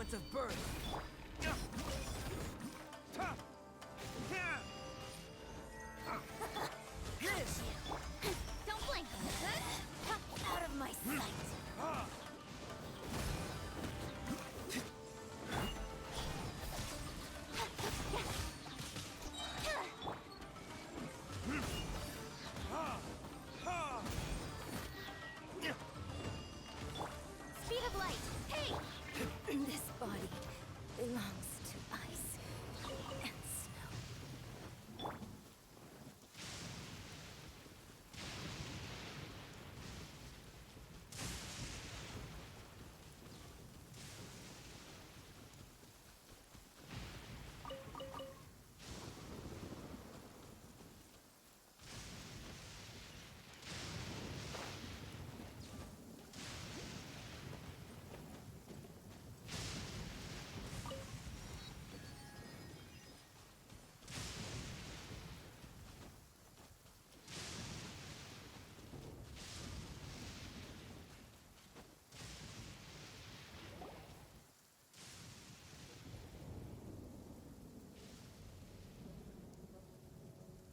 sequence of birth. This! Don't blink! Out of my sight! Speed of light! Hey! This body belongs to ice and snow.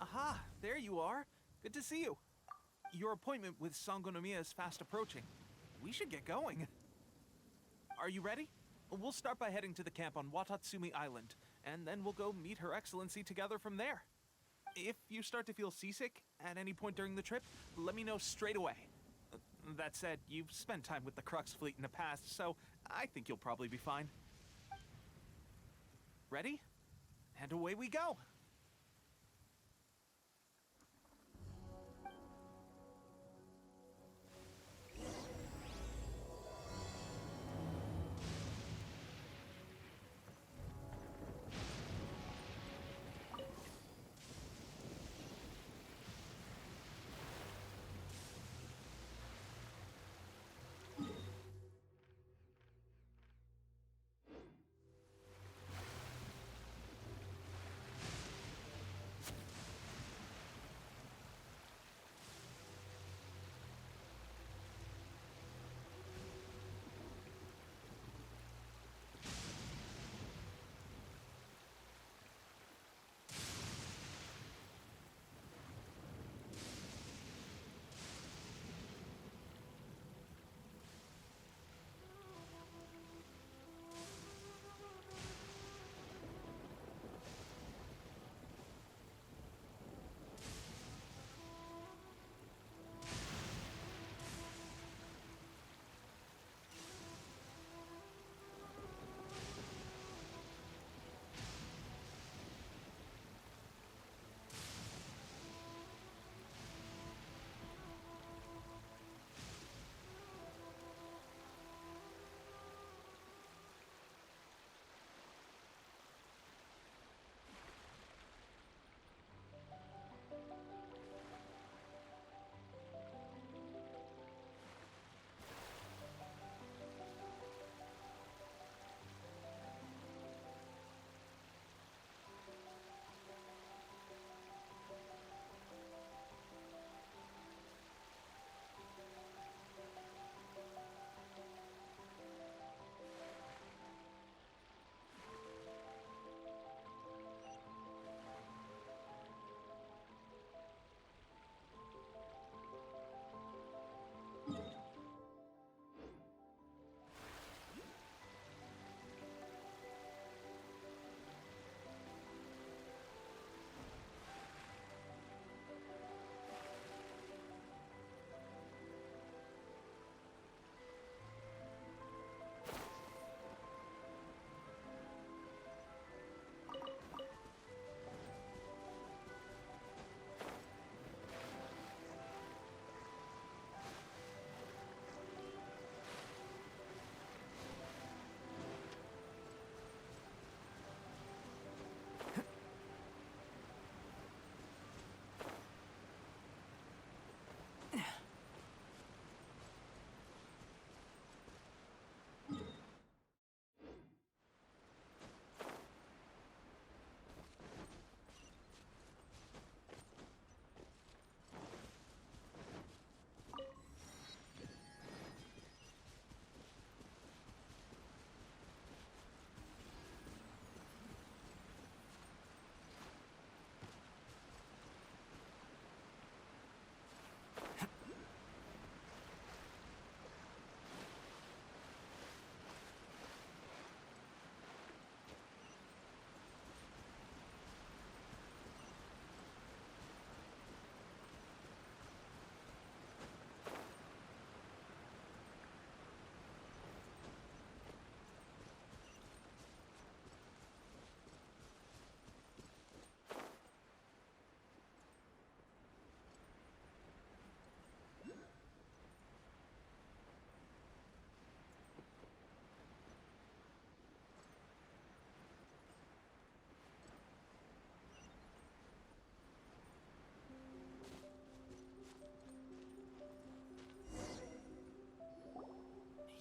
Aha, there you are. Good to see you. Your appointment with Sangономией is fast approaching. We should get going. Are you ready? We'll start by heading to the camp on Watatsumi Island, and then we'll go meet Her Excellency together from there. If you start to feel seasick at any point during the trip, let me know straight away. That said, you've spent time with the Crux fleet in the past, so I think you'll probably be fine. Ready? And away we go!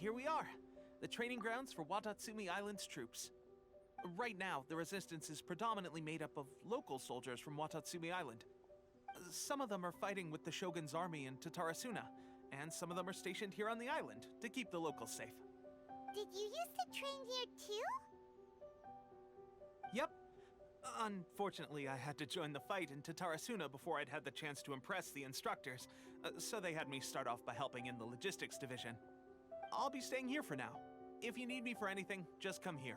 here we are. The training grounds for Watatsumi Island's troops. Right now, the resistance is predominantly made up of local soldiers from Watatsumi Island. Some of them are fighting with the Shogun's army in Tatarasuna, and some of them are stationed here on the island to keep the locals safe. Did you used to train here too? Yep. Unfortunately, I had to join the fight in Tatarasuna before I'd had the chance to impress the instructors, so they had me start off by helping in the logistics division. I'll be staying here for now. If you need me for anything, just come here.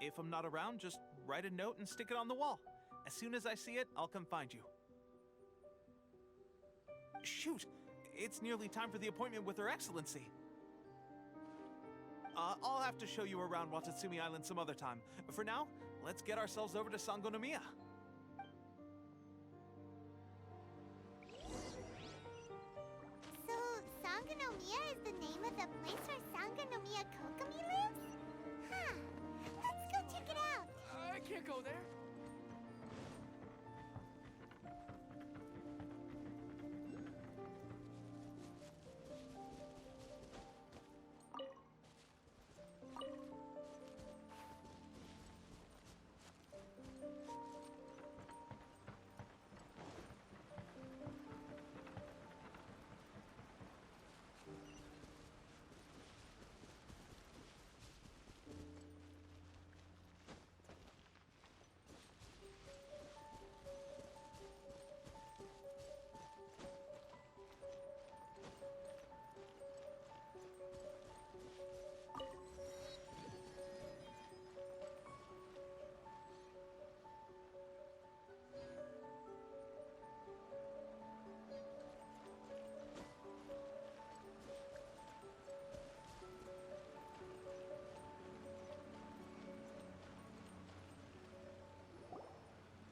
If I'm not around, just write a note and stick it on the wall. As soon as I see it, I'll come find you. Shoot! It's nearly time for the appointment with Her Excellency. I'll have to show you around Watatsumi Island some other time. For now, let's get ourselves over to Sangономия. So, Sangономия is the name of the place where Sangономiей Kokomi lives? Huh. Let's go check it out. I can't go there.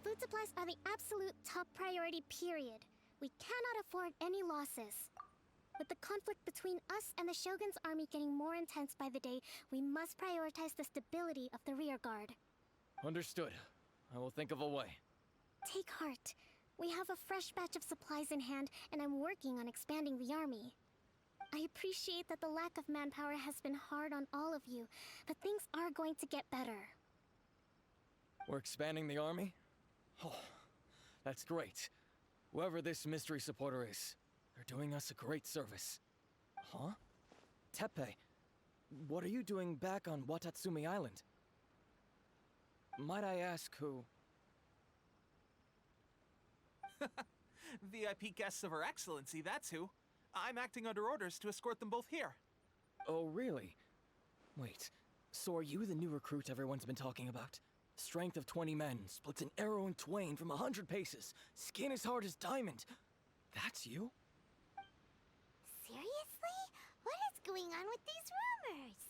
Food supplies are the absolute top priority, period. We cannot afford any losses. With the conflict between us and the Shogun's army getting more intense by the day, we must prioritize the stability of the rear guard. Understood. I will think of a way. Take heart. We have a fresh batch of supplies in hand, and I'm working on expanding the army. I appreciate that the lack of manpower has been hard on all of you, but things are going to get better. We're expanding the army? Oh, that's great. Whoever this mystery supporter is, they're doing us a great service. Huh? Teppei, what are you doing back on Watatsumi Island? Might I ask who? VIP guests of Her Excellency, that's who. I'm acting under orders to escort them both here. Oh, really? Wait, so are you the new recruit everyone's been talking about? Strength of 20 men, splits an arrow in twain from 100 paces, skin as hard as diamond. That's you? Seriously? What is going on with these rumors?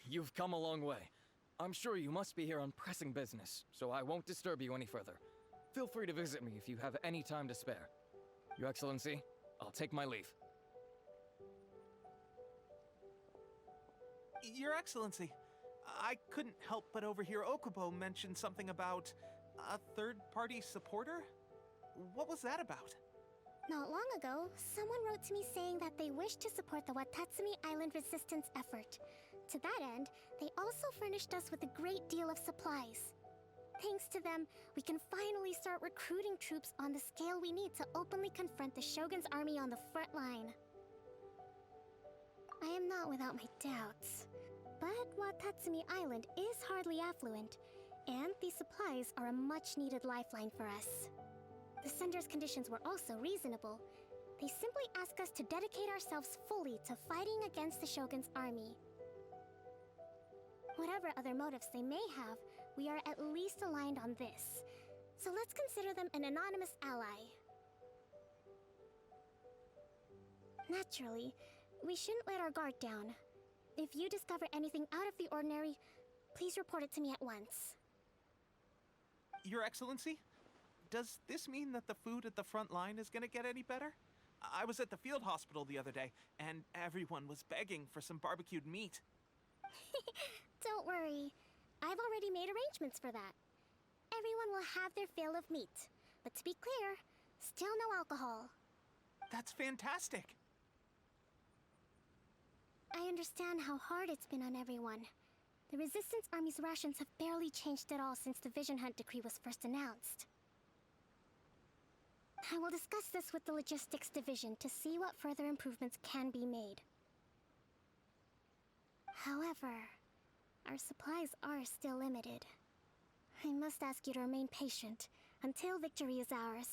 You've come a long way. I'm sure you must be here on pressing business, so I won't disturb you any further. Feel free to visit me if you have any time to spare. Your Excellency, I'll take my leave. Your Excellency, I couldn't help but overhear Okubo mention something about a third-party supporter? What was that about? Not long ago, someone wrote to me saying that they wish to support the Watatsumi Island resistance effort. To that end, they also furnished us with a great deal of supplies. Thanks to them, we can finally start recruiting troops on the scale we need to openly confront the Shogun's army on the front line. I am not without my doubts. But Watatsumi Island is hardly affluent, and these supplies are a much-needed lifeline for us. The sender's conditions were also reasonable. They simply ask us to dedicate ourselves fully to fighting against the Shogun's army. Whatever other motives they may have, we are at least aligned on this. So let's consider them an anonymous ally. Naturally, we shouldn't let our guard down. If you discover anything out of the ordinary, please report it to me at once. Your Excellency, does this mean that the food at the front line is gonna get any better? I was at the field hospital the other day, and everyone was begging for some barbecued meat. Don't worry. I've already made arrangements for that. Everyone will have their fill of meat. But to be clear, still no alcohol. That's fantastic. I understand how hard it's been on everyone. The Resistance Army's rations have barely changed at all since the Vision Hunt decree was first announced. I will discuss this with the Logistics Division to see what further improvements can be made. However, our supplies are still limited. I must ask you to remain patient until victory is ours.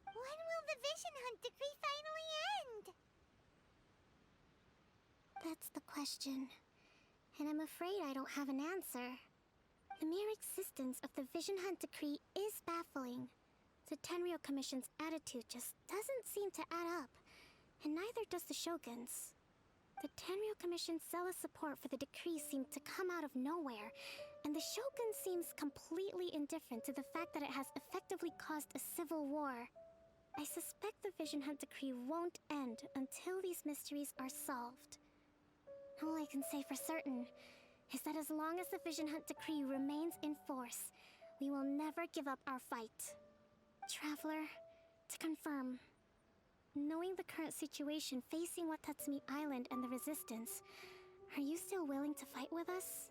When will the Vision Hunt decree finally end? That's the question. And I'm afraid I don't have an answer. The mere existence of the Vision Hunt decree is baffling. The Tenryou Commission's attitude just doesn't seem to add up, and neither does the Shogun's. The Tenryou Commission's zealous support for the decree seemed to come out of nowhere, and the Shogun seems completely indifferent to the fact that it has effectively caused a civil war. I suspect the Vision Hunt decree won't end until these mysteries are solved. All I can say for certain is that as long as the Vision Hunt decree remains in force, we will never give up our fight. Traveler, to confirm, knowing the current situation facing Watatsumi Island and the Resistance, are you still willing to fight with us?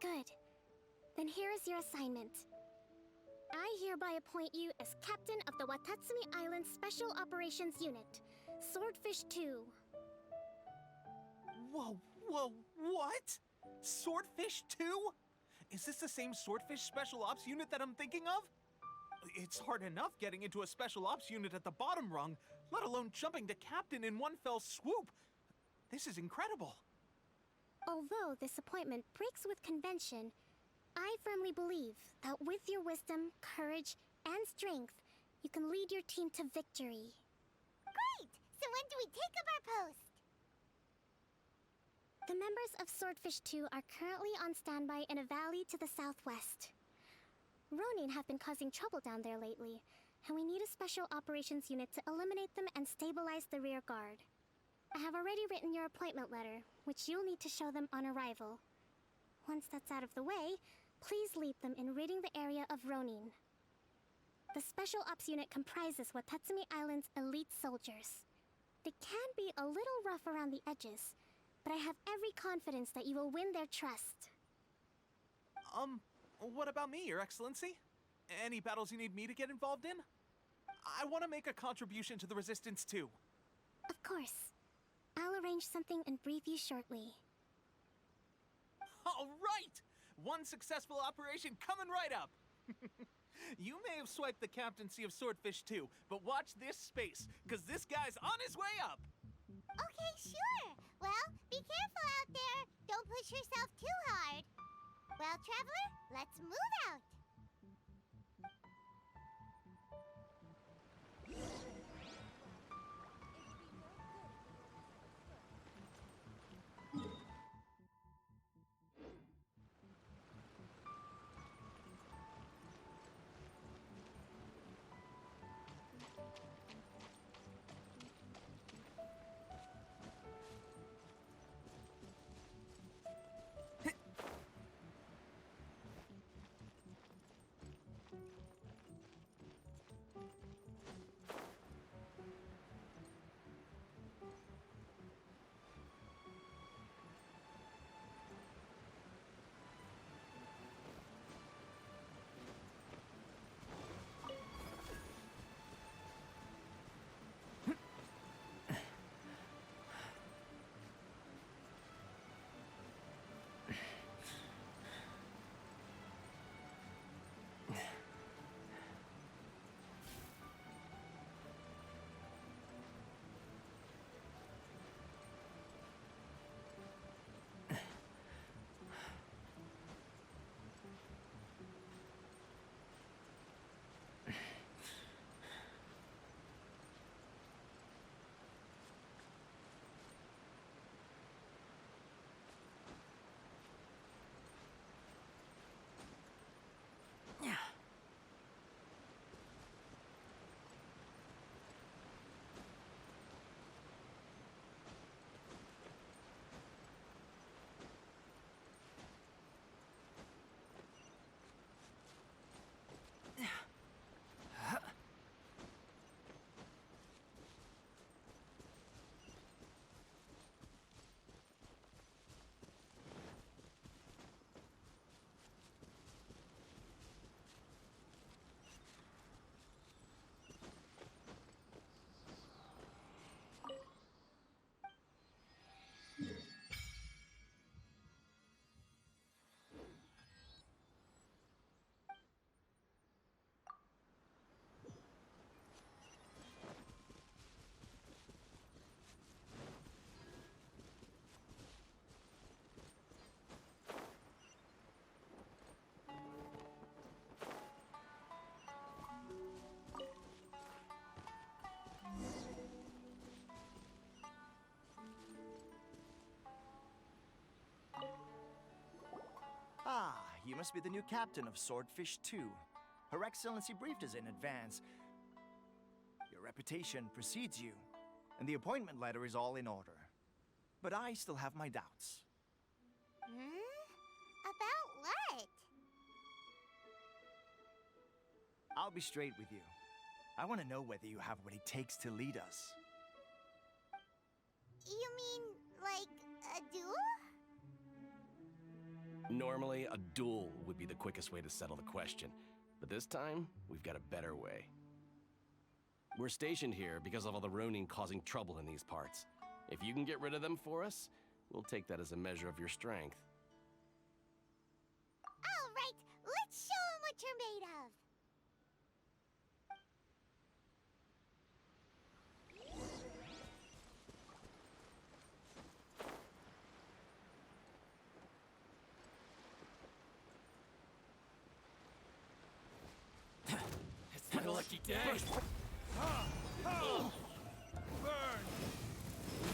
Good. Then here is your assignment. I hereby appoint you as captain of the Watatsumi Island Special Operations Unit, Swordfish 2. Whoa, what? Swordfish 2? Is this the same Swordfish Special Ops unit that I'm thinking of? It's hard enough getting into a Special Ops unit at the bottom rung, let alone jumping to captain in one fell swoop. This is incredible. Although this appointment breaks with convention, I firmly believe that with your wisdom, courage, and strength, you can lead your team to victory. Great! So when do we take up our post? The members of Swordfish 2 are currently on standby in a valley to the southwest. Ronin have been causing trouble down there lately, and we need a special operations unit to eliminate them and stabilize the rear guard. I have already written your appointment letter, which you'll need to show them on arrival. Once that's out of the way, please lead them in ridding the area of Ronin. The Special Ops unit comprises Watatsumi Island's elite soldiers. They can be a little rough around the edges, but I have every confidence that you will win their trust. What about me, Your Excellency? Any battles you need me to get involved in? I want to make a contribution to the Resistance too. Of course. I'll arrange something and brief you shortly. All right! One successful operation coming right up! You may have swiped the captaincy of Swordfish 2, but watch this space, because this guy's on his way up! Okay, sure. Well, be careful out there. Don't push yourself too hard. Well, Traveler, let's move out. must be the new captain of Swordfish 2. Her Excellency briefed us in advance. Your reputation precedes you, and the appointment letter is all in order. But I still have my doubts. About what? I'll be straight with you. I want to know whether you have what it takes to lead us. You mean, like, a duel? Normally, a duel would be the quickest way to settle the question. But this time, we've got a better way. We're stationed here because of all the Ronin causing trouble in these parts. If you can get rid of them for us, we'll take that as a measure of your strength. All right, let's show 'em what you're made of. It's my lucky day. Burn!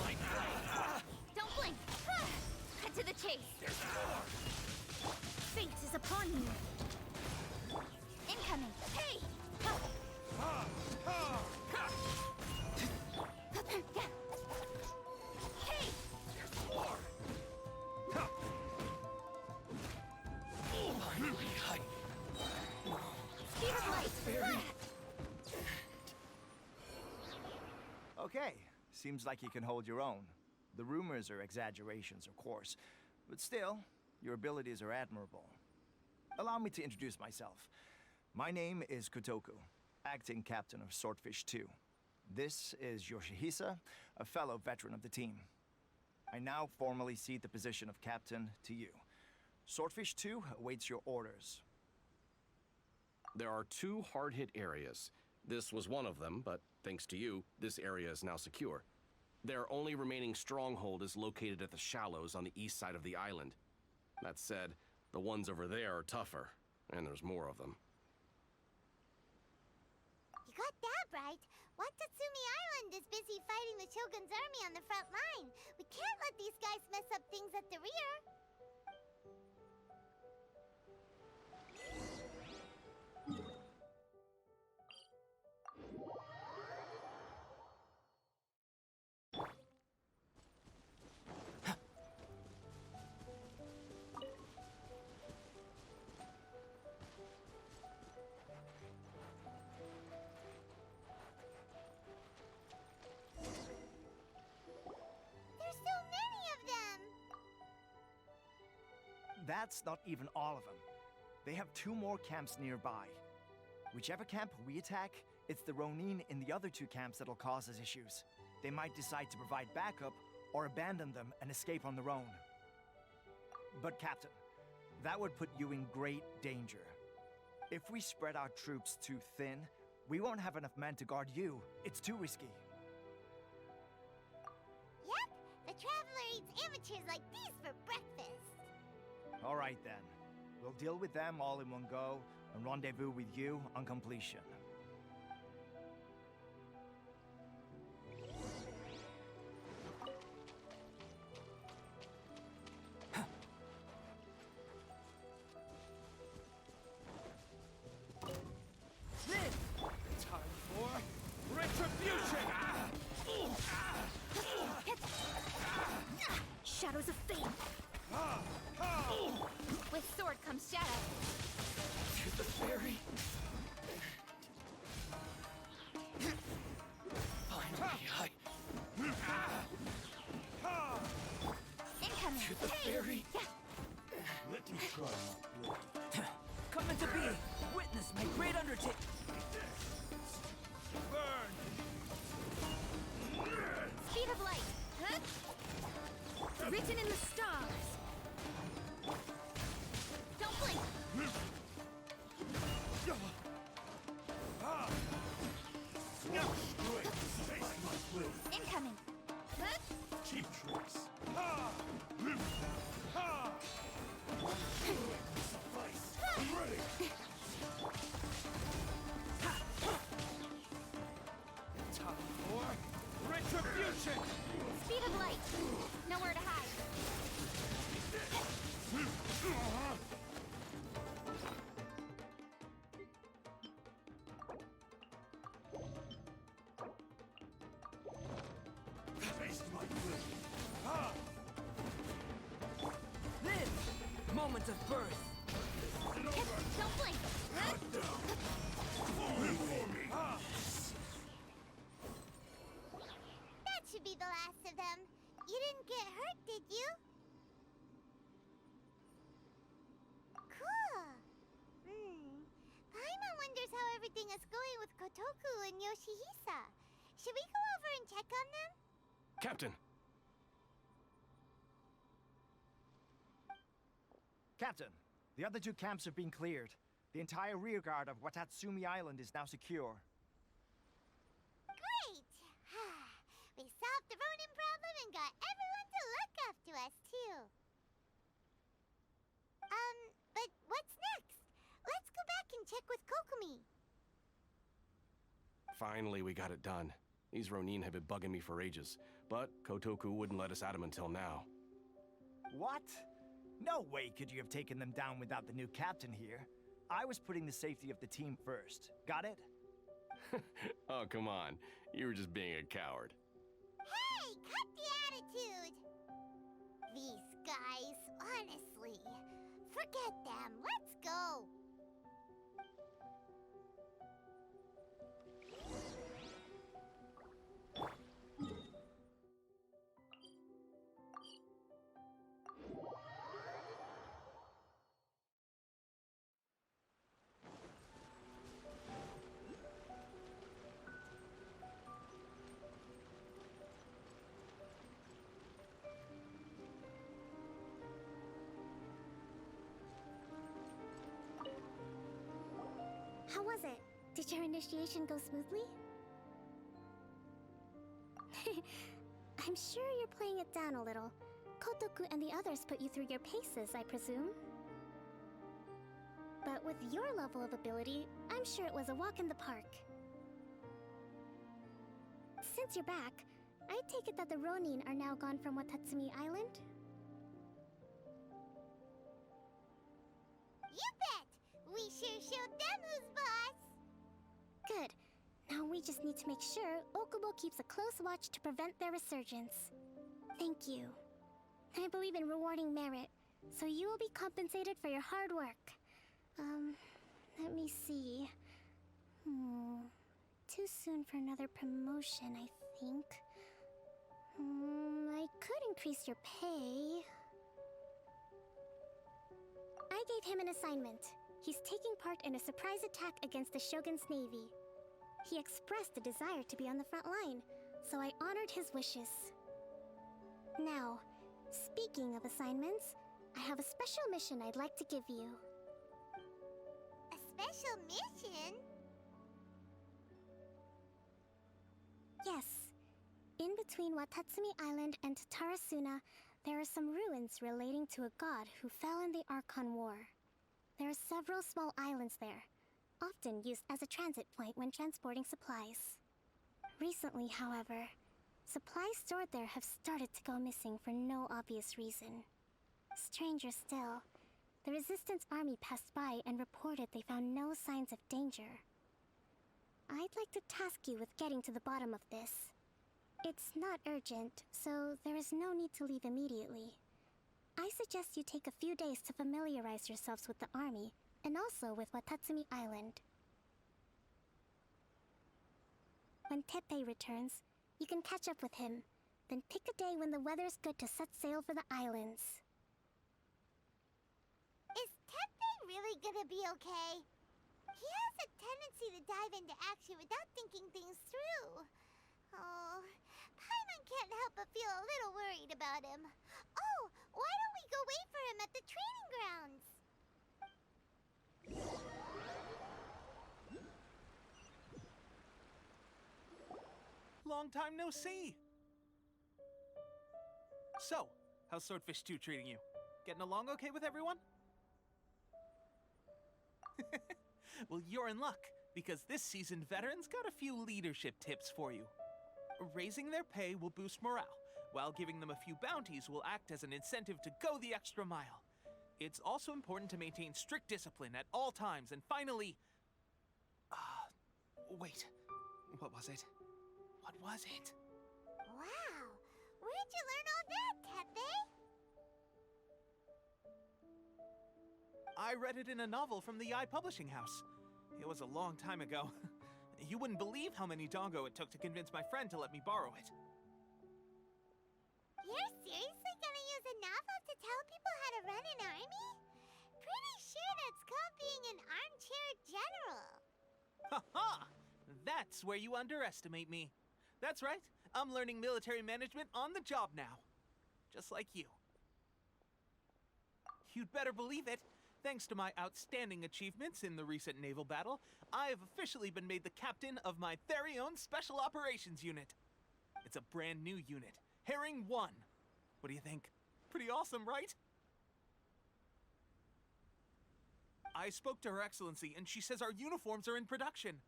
Light blade. Don't blink! Cut to the chase! There's more. Fate is upon you! Incoming! Hey! Hey! There's more. Finally, Speed of light! Very. Okay, seems like you can hold your own. The rumors are exaggerations, of course, but still, your abilities are admirable. Allow me to introduce myself. My name is Kotoku, acting captain of Swordfish 2. This is Yoshihisa, a fellow veteran of the team. I now formally cede the position of captain to you. Swordfish 2 awaits your orders. There are 2 hard-hit areas. This was one of them, but thanks to you, this area is now secure. Their only remaining stronghold is located at the shallows on the east side of the island. That said, the ones over there are tougher, and there's more of them. You got that right. Watatsumi Island is busy fighting the Shogun's army on the front line. We can't let these guys mess up things at the rear. There's so many of them! That's not even all of them. They have 2 more camps nearby. Whichever camp we attack, it's the Ronin in the other 2 camps that'll cause us issues. They might decide to provide backup or abandon them and escape on their own. But Captain, that would put you in great danger. If we spread our troops too thin, we won't have enough men to guard you. It's too risky. Yep, the Traveler eats amateurs like these for breakfast. All right then. We'll deal with them all in one go and rendezvous with you on completion. Time for retribution! Shadows of fate! With sword comes shadow! To the fairy! Finally, Incoming! To the fairy! Let me try my blade. Come into being! Witness my great undertaking! Burn! Speed of light! Huh? Written in the stars! Don't blink! Incoming! Huh? Cheap tricks. Ready. Time for retribution! Speed of light! Nowhere to hide! words of birth. Don't blink! That should be the last of them. You didn't get hurt, did you? Cool. Paimon wonders how everything is going with Kotoku and Yoshihisa. Should we go over and check on them? Captain! Captain, the other two camps have been cleared. The entire rearguard of Watatsumi Island is now secure. Great! We solved the Ronin problem and got everyone to look after us, too. But what's next? Let's go back and check with Kokomi. Finally, we got it done. These Ronin have been bugging me for ages, but Kotoku wouldn't let us at them until now. What? No way could you have taken them down without the new captain here. I was putting the safety of the team first. Got it? Oh, come on. You were just being a coward. Hey, cut the attitude! These guys, honestly. Forget them. Let's go. How was it? Did your initiation go smoothly? I'm sure you're playing it down a little. Kotoku and the others put you through your paces, I presume. But with your level of ability, I'm sure it was a walk in the park. Since you're back, I take it that the Ronin are now gone from Watatsumi Island? You bet! We sure showed them who's boss! Good. Now we just need to make sure Okubo keeps a close watch to prevent their resurgence. Thank you. I believe in rewarding merit, so you will be compensated for your hard work. Let me see. Too soon for another promotion, I think. I could increase your pay. I gave him an assignment. He's taking part in a surprise attack against the Shogun's navy. He expressed a desire to be on the front line, so I honored his wishes. Now, speaking of assignments, I have a special mission I'd like to give you. A special mission? Yes. In between Watatsumi Island and Tarasuna, there are some ruins relating to a god who fell in the Archon War. There are several small islands there, often used as a transit point when transporting supplies. Recently, however, supplies stored there have started to go missing for no obvious reason. Stranger still, the Resistance army passed by and reported they found no signs of danger. I'd like to task you with getting to the bottom of this. It's not urgent, so there is no need to leave immediately. I suggest you take a few days to familiarize yourselves with the army, and also with Watatsumi Island. When Teppei returns, you can catch up with him, then pick a day when the weather's good to set sail for the islands. Is Teppei really gonna be okay? He has a tendency to dive into action without thinking things through. Oh, Paimon can't help but feel a little worried about him. Oh, why don't we go wait for him at the training grounds? Long time no see! So, how's Swordfish 2 treating you? Getting along okay with everyone? Well, you're in luck, because this season veterans got a few leadership tips for you. Raising their pay will boost morale, while giving them a few bounties will act as an incentive to go the extra mile. It's also important to maintain strict discipline at all times, and finally... wait. What was it? What was it? Wow, where'd you learn all that, Teppei? I read it in a novel from the Yae Publishing House. It was a long time ago. You wouldn't believe how many dongo it took to convince my friend to let me borrow it. You're seriously gonna use a novel to tell people how to run an army? Pretty sure that's called being an armchair general. Ha ha! That's where you underestimate me. That's right. I'm learning military management on the job now. Just like you. You'd better believe it. Thanks to my outstanding achievements in the recent naval battle, I have officially been made the captain of my very own Special Operations Unit. It's a brand new unit, Herring 1. What do you think? Pretty awesome, right? I spoke to Her Excellency, and she says our uniforms are in production.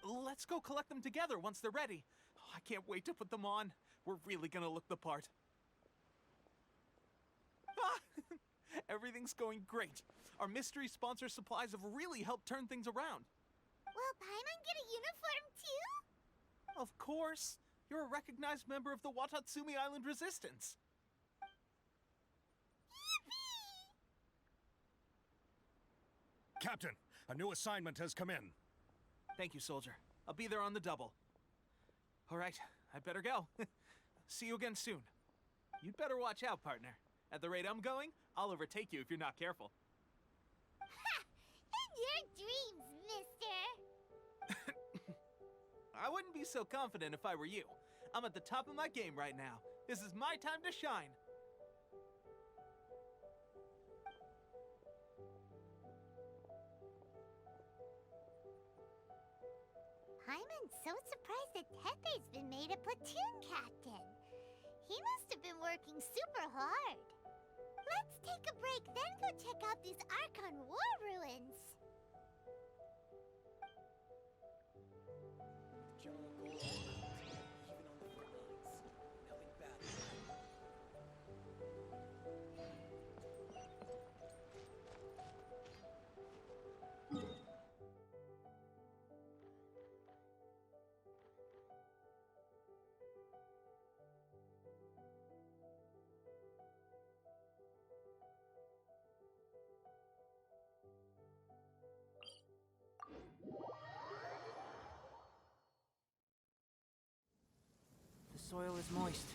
Let's go collect them together once they're ready. Oh, I can't wait to put them on. We're really gonna look the part. Ah! Everything's going great. Our mystery sponsor supplies have really helped turn things around. Will Paimon get a uniform too? Of course. You're a recognized member of the Watatsumi Island Resistance. Yippee! Captain, a new assignment has come in. Thank you, soldier. I'll be there on the double. All right, I better go. See you again soon. You'd better watch out, partner. At the rate I'm going, I'll overtake you if you're not careful. Ha! In your dreams, mister! I wouldn't be so confident if I were you. I'm at the top of my game right now. This is my time to shine. Paimon's so surprised that Teppé's been made a platoon captain. He must have been working super hard. Let's take a break, then go check out these Archon war ruins. The soil is moist.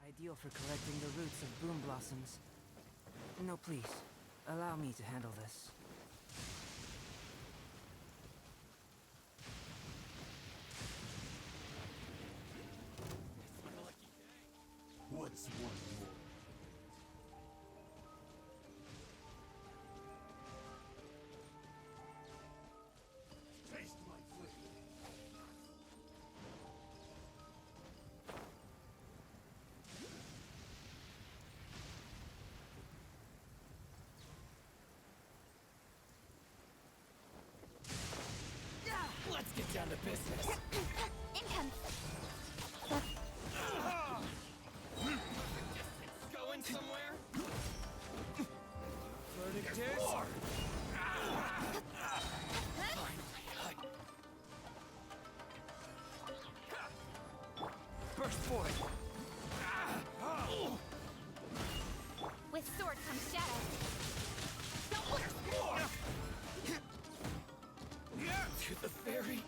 Ideal for collecting the roots of boom blossoms. No, please. Allow me to handle this. What's one more? Taste my flavor. Let's get down to business. Income. Going somewhere? Verdict is... Burst forward! With sword comes shadow. To the ferry.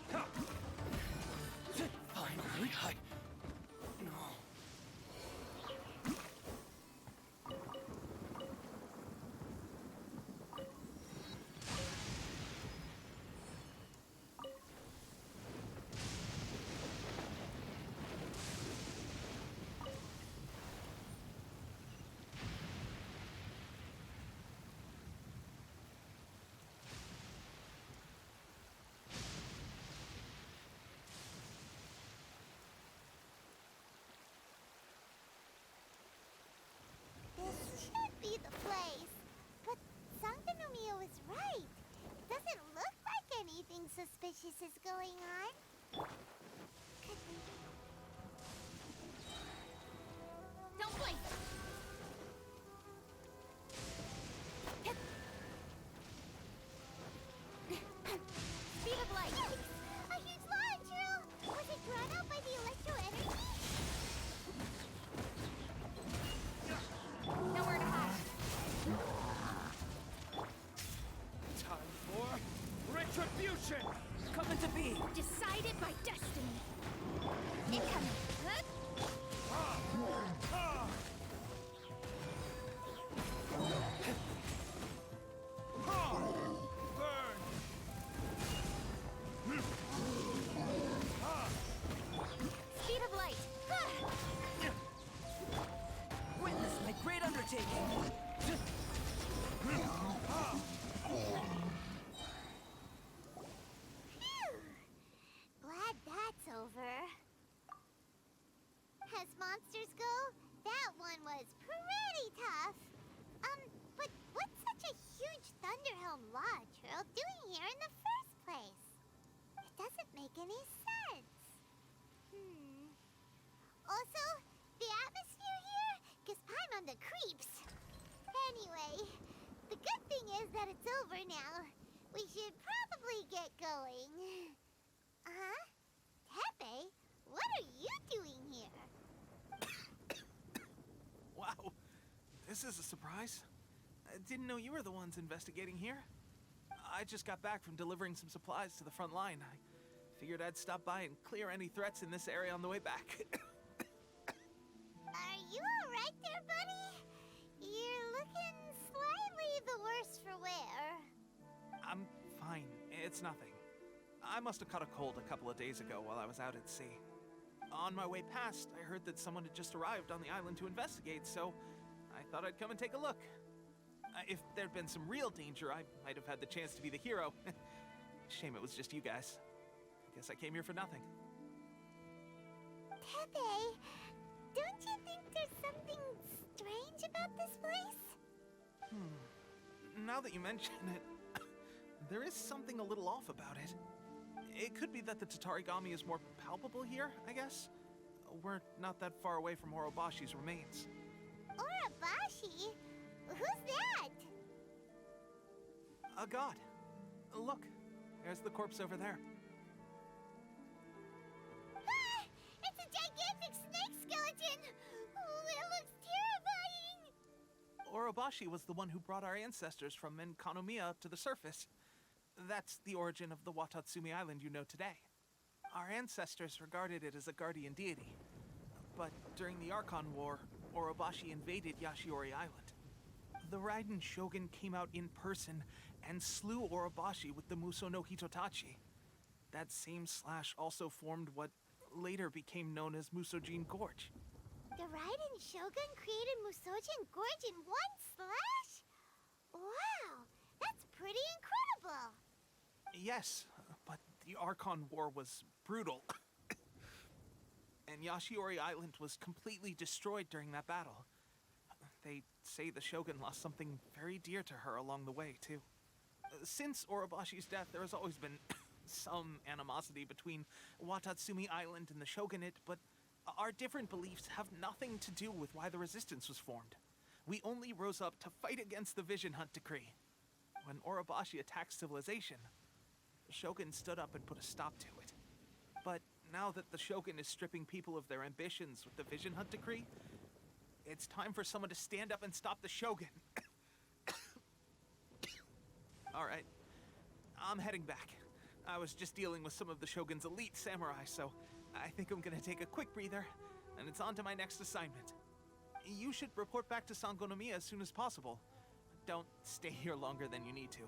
by destiny. Incoming. Speed of light. Witness my great undertaking. Phew! Glad that's over. As monsters go, that one was pretty tough. But what's such a huge Thunderhelm Lodge Earl doing here in the first place? It doesn't make any sense. Also, the atmosphere here gives Paimon the creeps. Anyway, the good thing is that it's over now. We should probably get going. Teppei, what are you doing here? Wow, this is a surprise. I didn't know you were the ones investigating here. I just got back from delivering some supplies to the front line. I figured I'd stop by and clear any threats in this area on the way back. Are you alright there, buddy? You're looking slightly the worse for wear. I'm fine. It's nothing. I must have caught a cold a couple of days ago while I was out at sea. On my way past, I heard that someone had just arrived on the island to investigate, so I thought I'd come and take a look. If there'd been some real danger, I might have had the chance to be the hero. Shame it was just you guys. Guess I came here for nothing. Teppei, don't you think there's something strange about this place? Now that you mention it, there is something a little off about it. It could be that the Tatarigami is more palpable here, I guess. We're not that far away from Orobashi's remains. Orobashi? Who's that? A god. Look, there's the corpse over there. Ah! It's a gigantic snake skeleton! Oh, it looks terrifying! Orobashi was the one who brought our ancestors from Sangономiya up to the surface. That's the origin of the Watatsumi Island you know today. Our ancestors regarded it as a guardian deity. But during the Archon War, Orobashi invaded Yashiori Island. The Raiden Shogun came out in person and slew Orobashi with the Muso no Hitotachi. That same slash also formed what later became known as Musojin Gorge. The Raiden Shogun created Musojin Gorge in one slash? Wow, that's pretty incredible! Yes, but the Archon War was brutal. And Yashiori Island was completely destroyed during that battle. They say the Shogun lost something very dear to her along the way, too. Since Orobashi's death, there has always been some animosity between Watatsumi Island and the Shogunate, but our different beliefs have nothing to do with why the resistance was formed. We only rose up to fight against the Vision Hunt Decree. When Orobashi attacked civilization, the Shogun stood up and put a stop to it. But now that the Shogun is stripping people of their ambitions with the Vision Hunt Decree, it's time for someone to stand up and stop the Shogun. All right, I'm heading back. I was just dealing with some of the Shogun's elite samurai, so I think I'm gonna take a quick breather, and it's on to my next assignment. You should report back to Sangономiya as soon as possible. Don't stay here longer than you need to.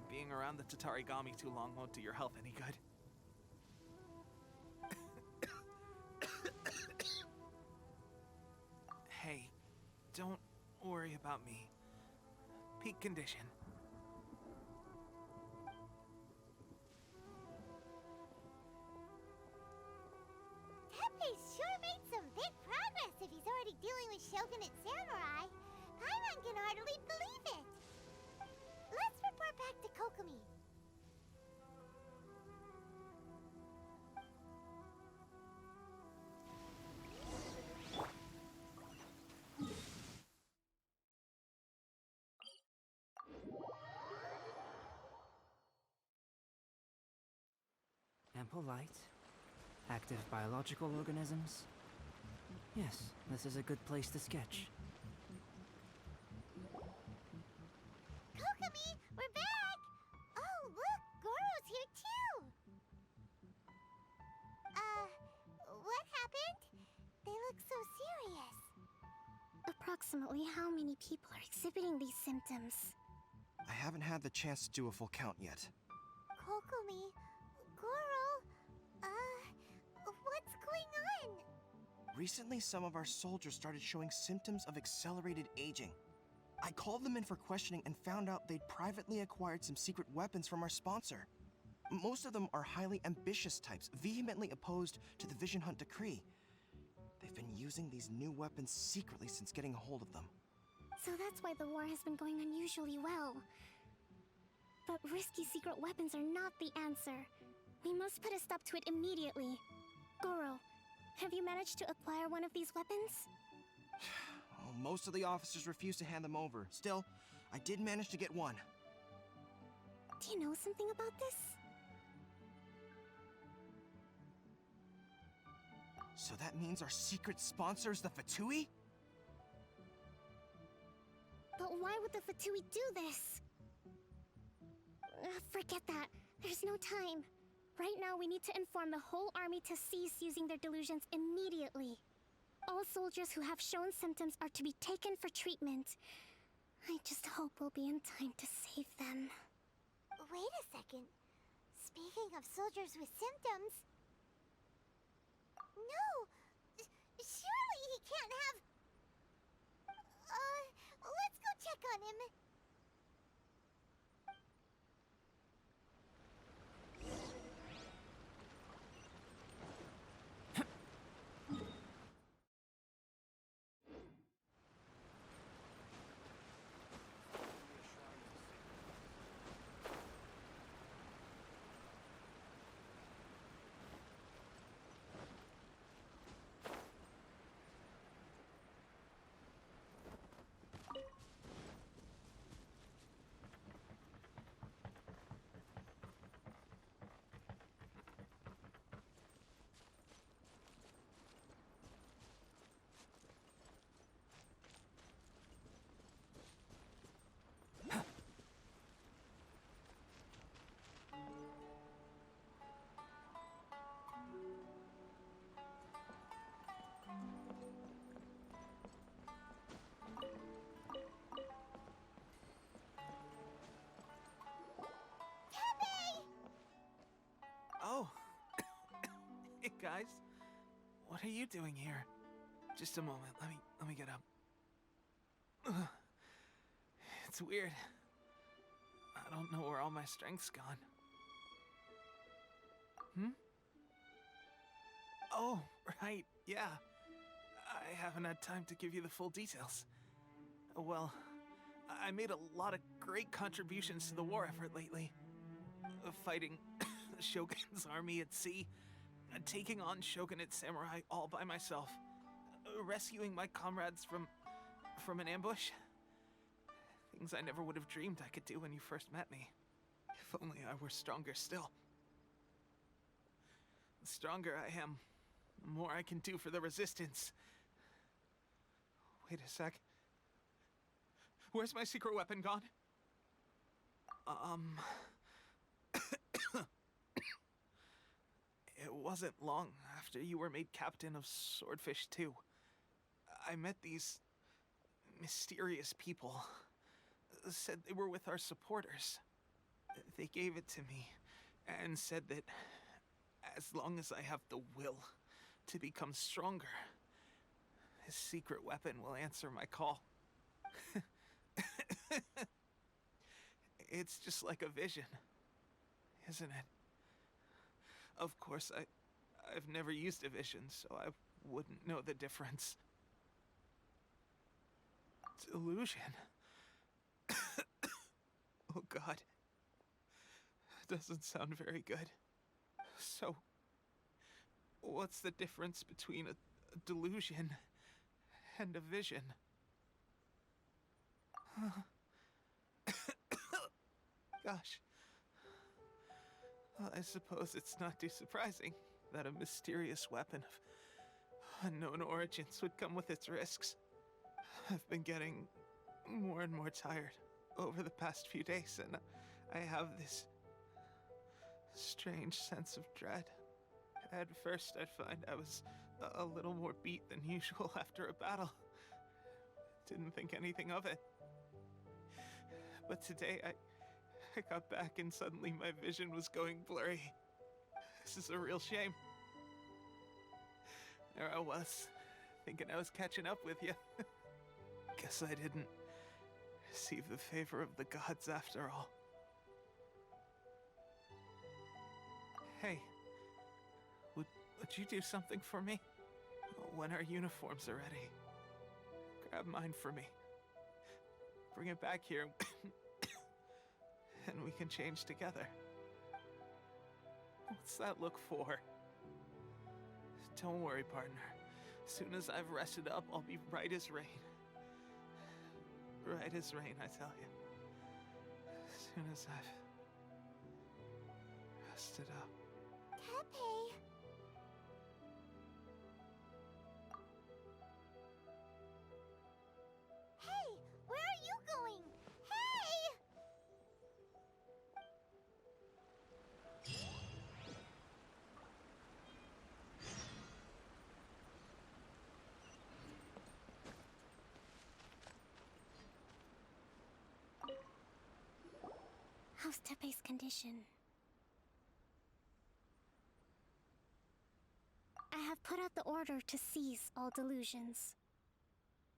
Being around the Tatarigami too long won't do your health any good. Hey, don't worry about me. Peak condition. Teppei sure made some big progress if he's already dealing with Shogunate samurai. Paimon can hardly believe it. Let's report back to Kokomi. Ample light, active biological organisms. Yes, this is a good place to sketch. Kokomi, we're back! Oh, look, Goro's here too! so serious? Approximately how many people are exhibiting these symptoms? I haven't had the chance to do a full count yet. Kokomi, Goro, what's going on? Recently, some of our soldiers started showing symptoms of accelerated aging. I called them in for questioning and found out they'd privately acquired some secret weapons from our sponsor. Most of them are highly ambitious types, vehemently opposed to the Vision Hunt decree. They've been using these new weapons secretly since getting a hold of them. So that's why the war has been going unusually well. But risky secret weapons are not the answer. We must put a stop to it immediately. Goro, have you managed to acquire one of these weapons? Well, most of the officers refuse to hand them over. Still, I did manage to get one. Do you know something about this? So that means our secret sponsor is the Fatui? But why would the Fatui do this? Forget that. There's no time. Right now, we need to inform the whole army to cease using their delusions immediately. All soldiers who have shown symptoms are to be taken for treatment. I just hope we'll be in time to save them. Wait a second. Speaking of soldiers with symptoms... No! Surely he can't have... let's go check on him. Oh. Hey, guys. What are you doing here? Just a moment. Let me get up. Ugh. It's weird. I don't know where all my strength's gone. Oh, right. Yeah. I haven't had time to give you the full details. Well, I made a lot of great contributions to the war effort lately. Fighting the Shogun's army at sea, taking on Shogunate samurai all by myself, rescuing my comrades from an ambush. Things I never would have dreamed I could do when you first met me. If only I were stronger still. The stronger I am, the more I can do for the Resistance. Wait a sec. Where's my secret weapon gone? It wasn't long after you were made captain of Swordfish 2. I met these mysterious people. Said they were with our supporters. They gave it to me and said that as long as I have the will to become stronger, his secret weapon will answer my call. It's just like a vision, isn't it? Of course, I've never used a vision, so I wouldn't know the difference. Delusion. Oh God. Doesn't sound very good. So, what's the difference between a delusion and a vision? Gosh. Well, I suppose it's not too surprising that a mysterious weapon of unknown origins would come with its risks. I've been getting more and more tired over the past few days, and I have this strange sense of dread. At first, I'd find I was a little more beat than usual after a battle. Didn't think anything of it. But today, I got back and suddenly my vision was going blurry. This is a real shame. There I was, thinking I was catching up with you. Guess I didn't receive the favor of the gods after all. Hey, would you do something for me? When our uniforms are ready, grab mine for me. Bring it back here, and we can change together. What's that look for? Don't worry, partner. As soon as I've rested up, I'll be right as rain. Right as rain, I tell you. As soon as I've rested up. Teppei. Hey, where are you going? Hey! How's Teppei's condition? I have put out the order to cease all delusions.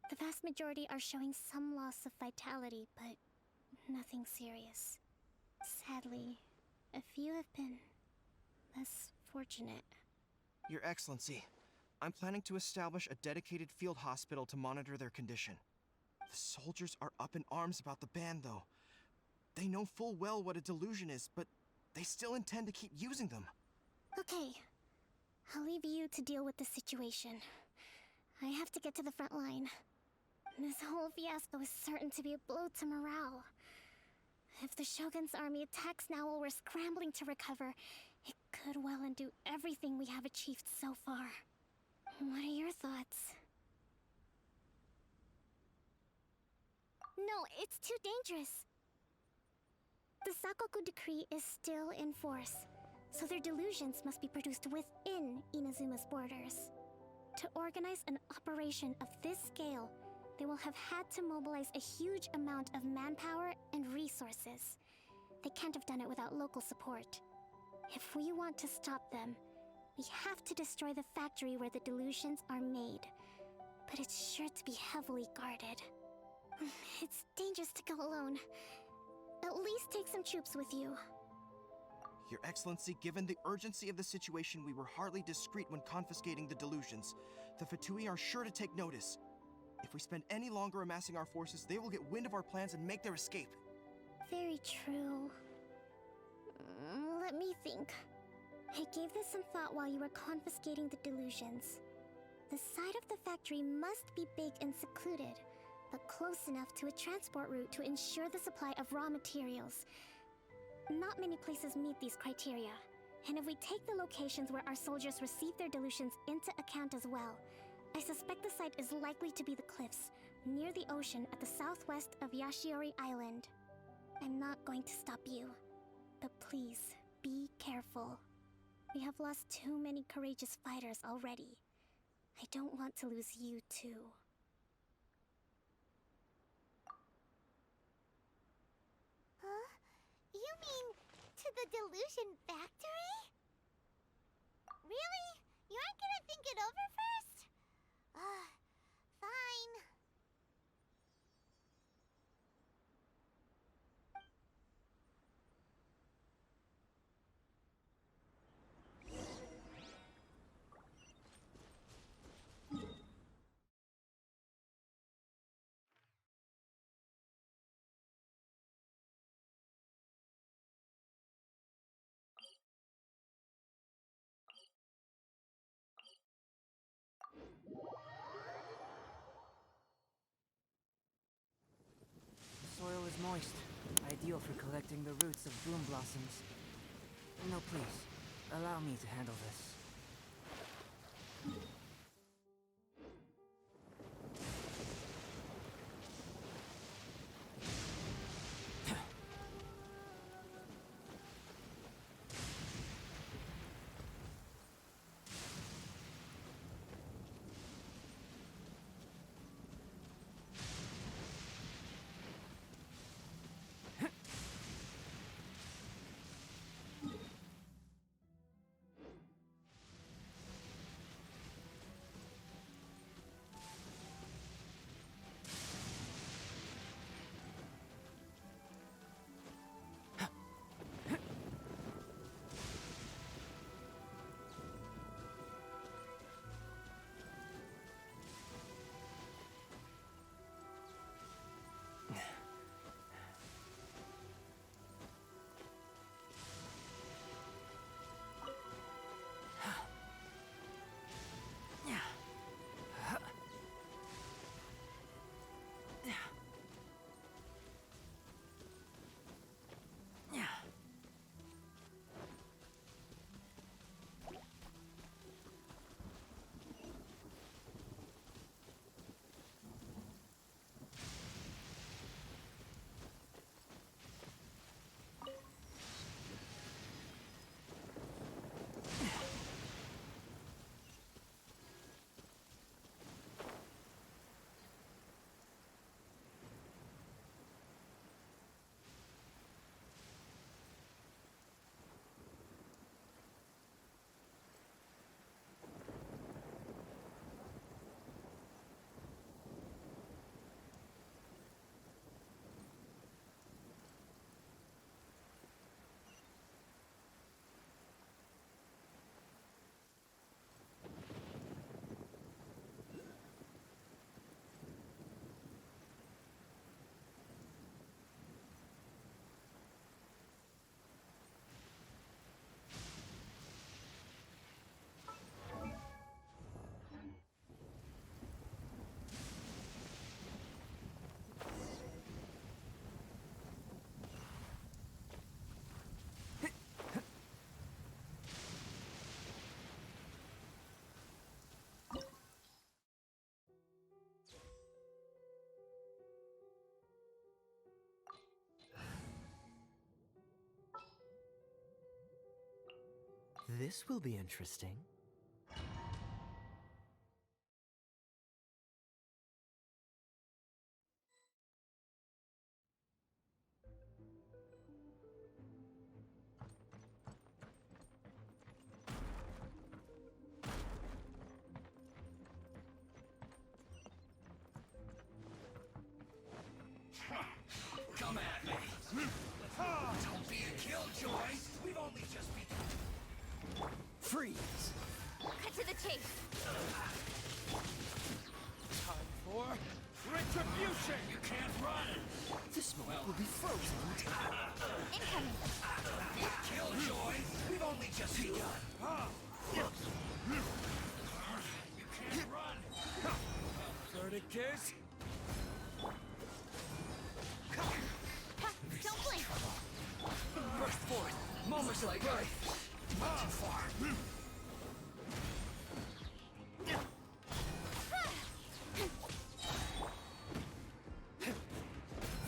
The vast majority are showing some loss of vitality, but nothing serious. Sadly, a few have been less fortunate. Your Excellency, I'm planning to establish a dedicated field hospital to monitor their condition. The soldiers are up in arms about the ban, though. They know full well what a delusion is, but they still intend to keep using them. Okay, I'll leave you to deal with the situation. I have to get to the front line. This whole fiasco is certain to be a blow to morale. If the Shogun's army attacks now while we're scrambling to recover, it could well undo everything we have achieved so far. What are your thoughts? No, it's too dangerous. The Sakoku decree is still in force, so their delusions must be produced within Inazuma's borders. To organize an operation of this scale, they will have had to mobilize a huge amount of manpower and resources. They can't have done it without local support. If we want to stop them, we have to destroy the factory where the delusions are made. But it's sure to be heavily guarded. It's dangerous to go alone. At least take some troops with you. Your Excellency, given the urgency of the situation, we were hardly discreet when confiscating the delusions. The Fatui are sure to take notice. If we spend any longer amassing our forces, they will get wind of our plans and make their escape. Very true. Let me think. I gave this some thought while you were confiscating the delusions. The side of the factory must be big and secluded, but close enough to a transport route to ensure the supply of raw materials. Not many places meet these criteria, and if we take the locations where our soldiers receive their delusions into account as well, I suspect the site is likely to be the cliffs, near the ocean at the southwest of Yashiori Island. I'm not going to stop you, but please, be careful. We have lost too many courageous fighters already. I don't want to lose you too. Huh? You mean to the delusion factory? Really? You aren't gonna think it over first? Fine. The soil is moist, ideal for collecting the roots of bloom blossoms. No, please, allow me to handle this. This will be interesting. Come at me. Don't be a killjoy. We've only just begun. Freeze! Cut to the chase. Time for retribution! You can't run. This moment will be frozen in time. Incoming. Killjoy. We've only just begun. You can't run. Verdict is... Don't blink. Burst forth! Moments of birth! Not too far.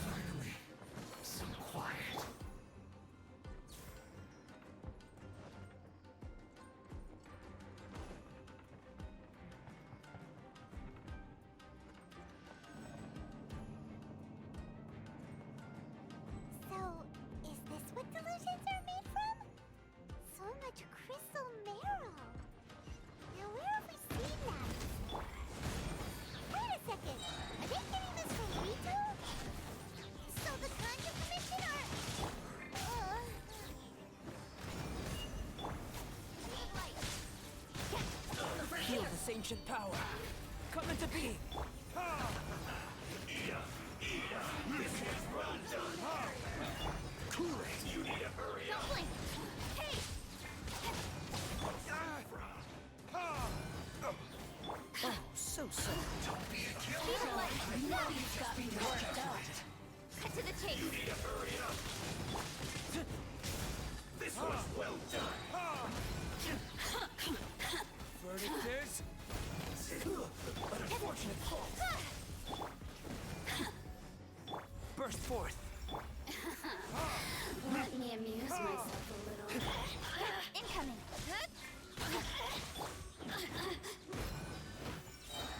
Finally, so quiet. So, is this what delusions are made from? So much crystal marrow. Now, where have we seen that before? Wait a second. Are they getting this from Rito? So the Conjure Commission are... Feel this ancient power. Come into being. Cool it! You need to hurry up. Don't blink. Hey! Oh, so sorry. Don't be a See the killjoy. blood. Now you've got me worked up. Cut to the chase. You need to hurry up. This was well done. Verdict is... Unfortunate fault. Burst forth. Let me amuse myself a little. Incoming.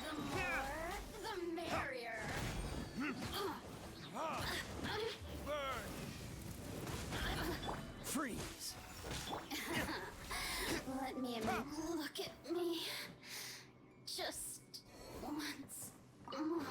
The more, the merrier. Burn! Freeze! Let me look at me. Just once more.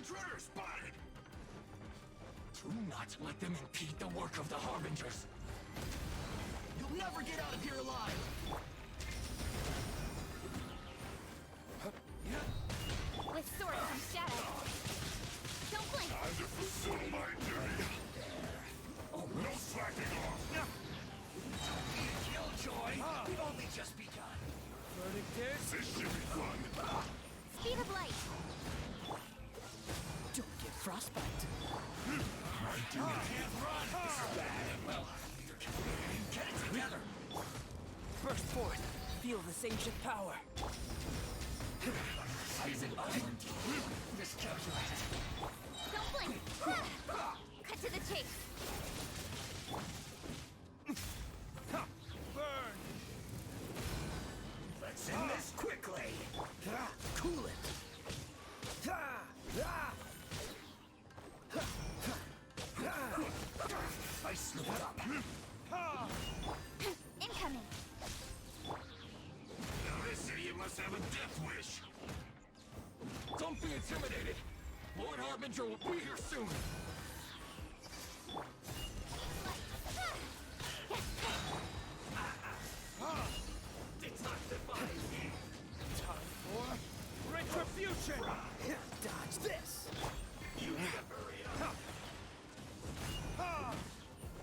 intruder spotted! Do not let them impede the work of the Harbingers. You'll never get out of here alive! With swords and shadows. Don't blink! Time to fulfill my duty. Oh, no slacking off! Don't be a killjoy! We've only just begun. Verdict is... This should be fun. Speed of light. Don't get frostbite. My duty can't run! Well, neither can we. Get it together! Burst forth. Feel this ancient power. Season island. Miscalculated. Don't blink! Cut to the chase. Burn! Let's end this quickly! Cool it! I slipped up. Incoming. Now this idiot must have a death wish. Don't be intimidated! Lord Harbinger will be here soon! Detoxify! Time for retribution! Dodge this! You need to hurry up!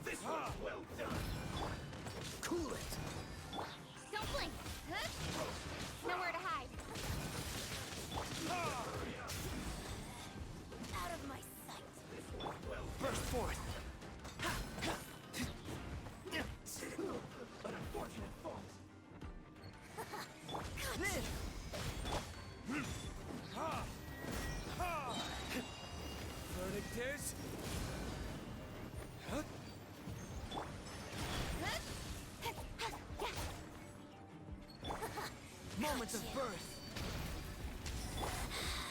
This one's well done! Cool it! Don't blink. Nowhere to hide. Out of my sight. Burst forth! An unfortunate fault. Verdict is... Moments of birth!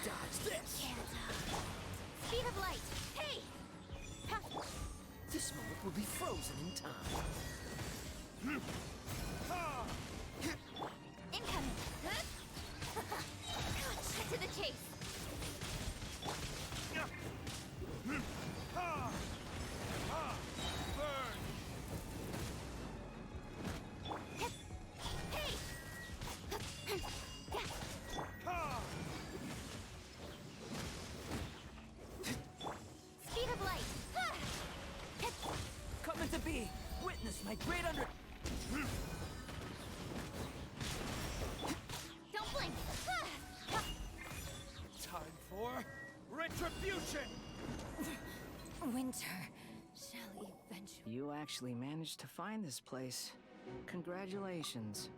Dodge this! Speed of light. Hey! This moment will be frozen in time. Incoming. Cut to the chase. Burn! Hey! Speed of light. Coming to be. Witness my great under... Don't blink. Time for retribution! Winter shall eventually... You actually managed to find this place. Congratulations.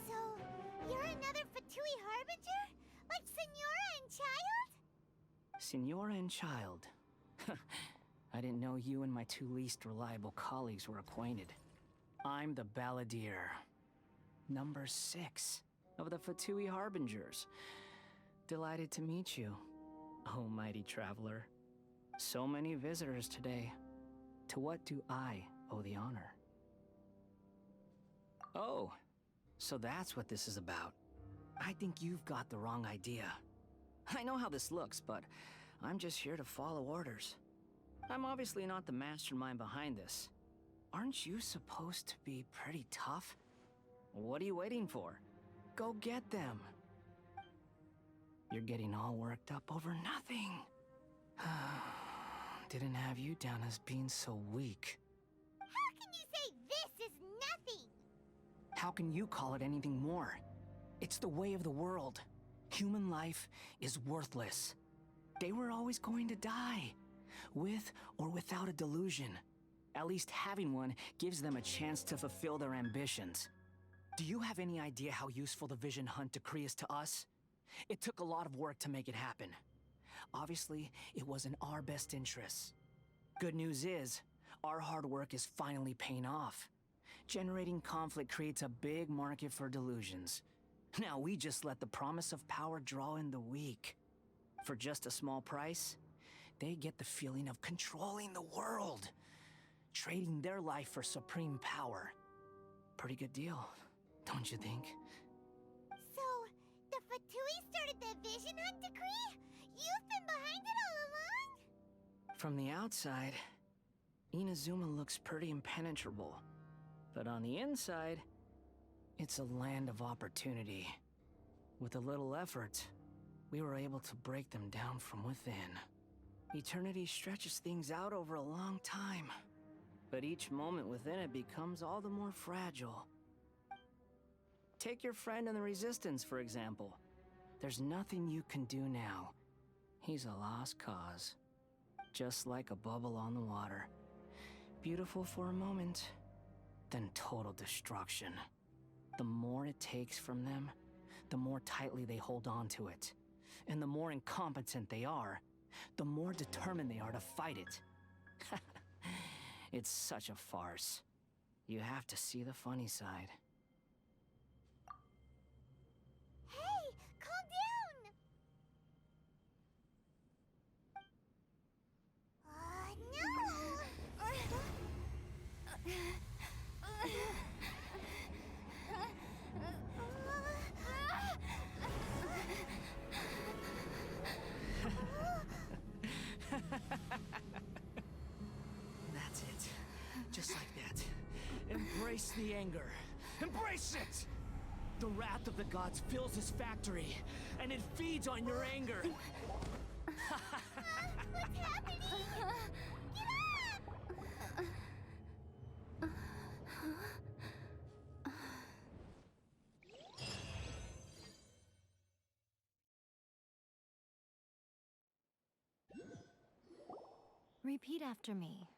So, you're another Fatui Harbinger? Like Senora and Child? Senora and Child. I didn't know you and my two least reliable colleagues were acquainted. I'm the Balladeer. Number 6 of the Fatui Harbingers. Delighted to meet you, oh mighty traveler. So many visitors today. To what do I owe the honor? Oh, so that's what this is about. I think you've got the wrong idea. I know how this looks, but I'm just here to follow orders. I'm obviously not the mastermind behind this. Aren't you supposed to be pretty tough? What are you waiting for? Go get them. You're getting all worked up over nothing. Didn't have you down as being so weak. How can you say this is nothing? How can you call it anything more? It's the way of the world. Human life is worthless. They were always going to die, with or without a delusion. At least having one gives them a chance to fulfill their ambitions. Do you have any idea how useful the Vision Hunt decree is to us? It took a lot of work to make it happen. Obviously, it was in our best interests. Good news is, our hard work is finally paying off. Generating conflict creates a big market for delusions. Now we just let the promise of power draw in the weak. For just a small price, they get the feeling of controlling the world. Trading their life for supreme power. Pretty good deal, don't you think? So, the Fatui started the Vision Hunt decree? You've been behind it all along? From the outside, Inazuma looks pretty impenetrable. But on the inside, it's a land of opportunity. With a little effort, we were able to break them down from within. Eternity stretches things out over a long time, but each moment within it becomes all the more fragile. Take your friend in the Resistance, for example. There's nothing you can do now. He's a lost cause. Just like a bubble on the water. Beautiful for a moment, then total destruction. The more it takes from them, the more tightly they hold on to it. And the more incompetent they are, the more determined they are to fight it. It's such a farce. You have to see the funny side. Hey, calm down! That's it. Just like that. Embrace the anger. Embrace it! The wrath of the gods fills this factory, and it feeds on your anger. What's happening? Get up! Repeat after me.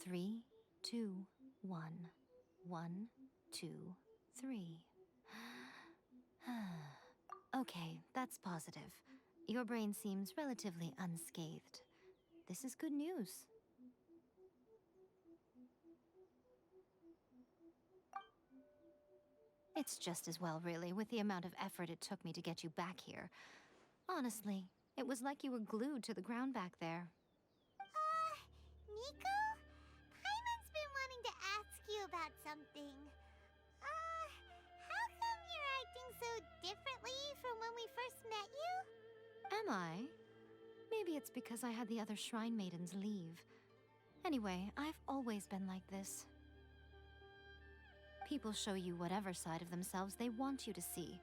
3, 2, 1. 1, 2, 3. Okay, that's positive. Your brain seems relatively unscathed. This is good news. It's just as well, really, with the amount of effort it took me to get you back here. Honestly, it was like you were glued to the ground back there. Nico? Paimon's been wanting to ask you about something. How come you're acting so differently from when we first met you? Am I? Maybe it's because I had the other shrine maidens leave. Anyway, I've always been like this. People show you whatever side of themselves they want you to see.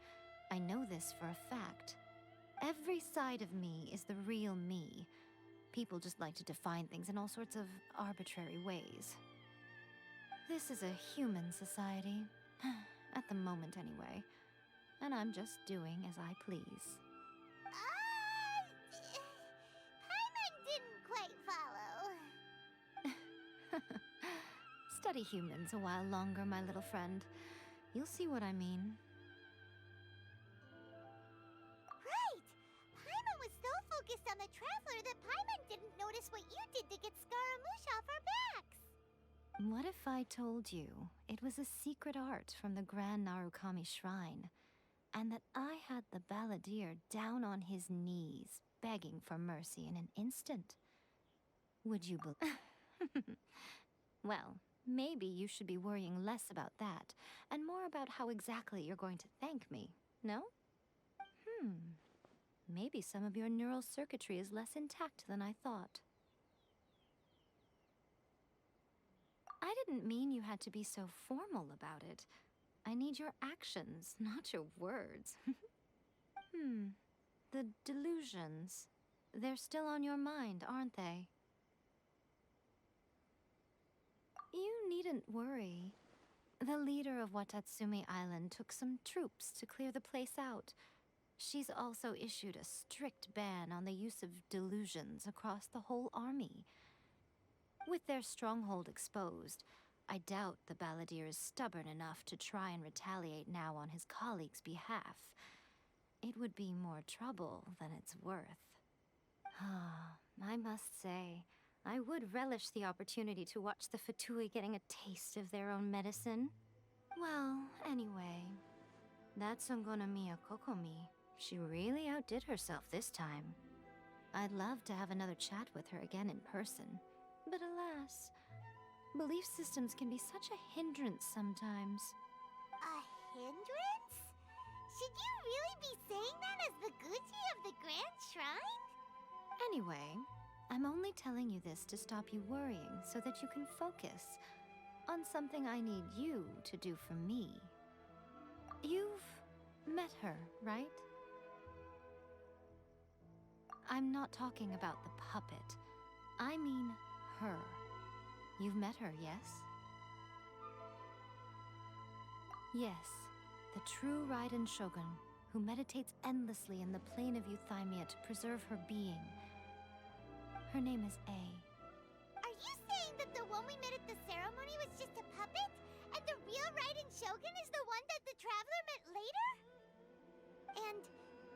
I know this for a fact. Every side of me is the real me. People just like to define things in all sorts of arbitrary ways. This is a human society. At the moment, anyway. And I'm just doing as I please. Paimon didn't quite follow. Study humans a while longer, my little friend. You'll see what I mean. Right! Paimon was so focused on the Traveler that Paimon didn't notice what you did to get Scaramouche off our backs. What if I told you it was a secret art from the Grand Narukami Shrine, and that I had the balladeer down on his knees, begging for mercy in an instant? Would you believe? Well, maybe you should be worrying less about that, and more about how exactly you're going to thank me, no? Maybe some of your neural circuitry is less intact than I thought. I didn't mean you had to be so formal about it. I need your actions, not your words. The delusions. They're still on your mind, aren't they? You needn't worry. The leader of Watatsumi Island took some troops to clear the place out. She's also issued a strict ban on the use of delusions across the whole army. With their stronghold exposed, I doubt the balladeer is stubborn enough to try and retaliate now on his colleagues' behalf. It would be more trouble than it's worth. I must say, I would relish the opportunity to watch the Fatui getting a taste of their own medicine. Well, anyway, that Sangономией Kokоми, she really outdid herself this time. I'd love to have another chat with her again in person. But alas, belief systems can be such a hindrance sometimes. A hindrance? Should you really be saying that as the Gucci of the Grand Shrine? Anyway, I'm only telling you this to stop you worrying so that you can focus on something I need you to do for me. You've met her, right? I'm not talking about the puppet. I mean her. You've met her, yes? Yes, the true Raiden Shogun, who meditates endlessly in the plane of Euthymia to preserve her being. Her name is A. Are you saying that the one we met at the ceremony was just a puppet? And the real Raiden Shogun is the one that the Traveler met later? And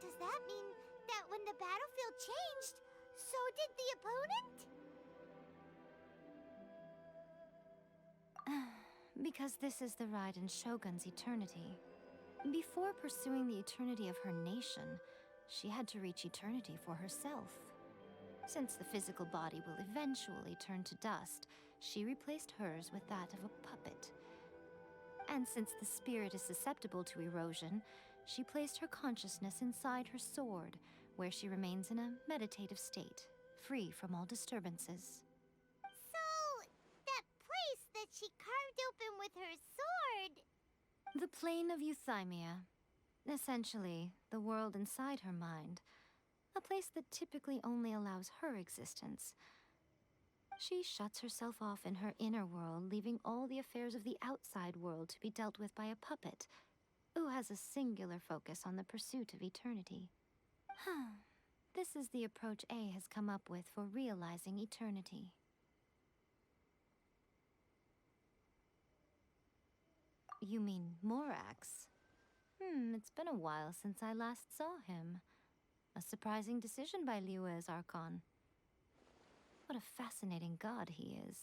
does that mean that when the battlefield changed, so did the opponent? Because this is the Raiden Shogun's eternity. Before pursuing the eternity of her nation, she had to reach eternity for herself. Since the physical body will eventually turn to dust, she replaced hers with that of a puppet. And since the spirit is susceptible to erosion, she placed her consciousness inside her sword, where she remains in a meditative state, free from all disturbances. So, that place that she carved open with her sword... The plane of Euthymia. Essentially, the world inside her mind. A place that typically only allows her existence. She shuts herself off in her inner world, leaving all the affairs of the outside world to be dealt with by a puppet, who has a singular focus on the pursuit of eternity. This is the approach A has come up with for realizing eternity. You mean Morax? It's been a while since I last saw him. A surprising decision by Liyue's Archon. What a fascinating god he is.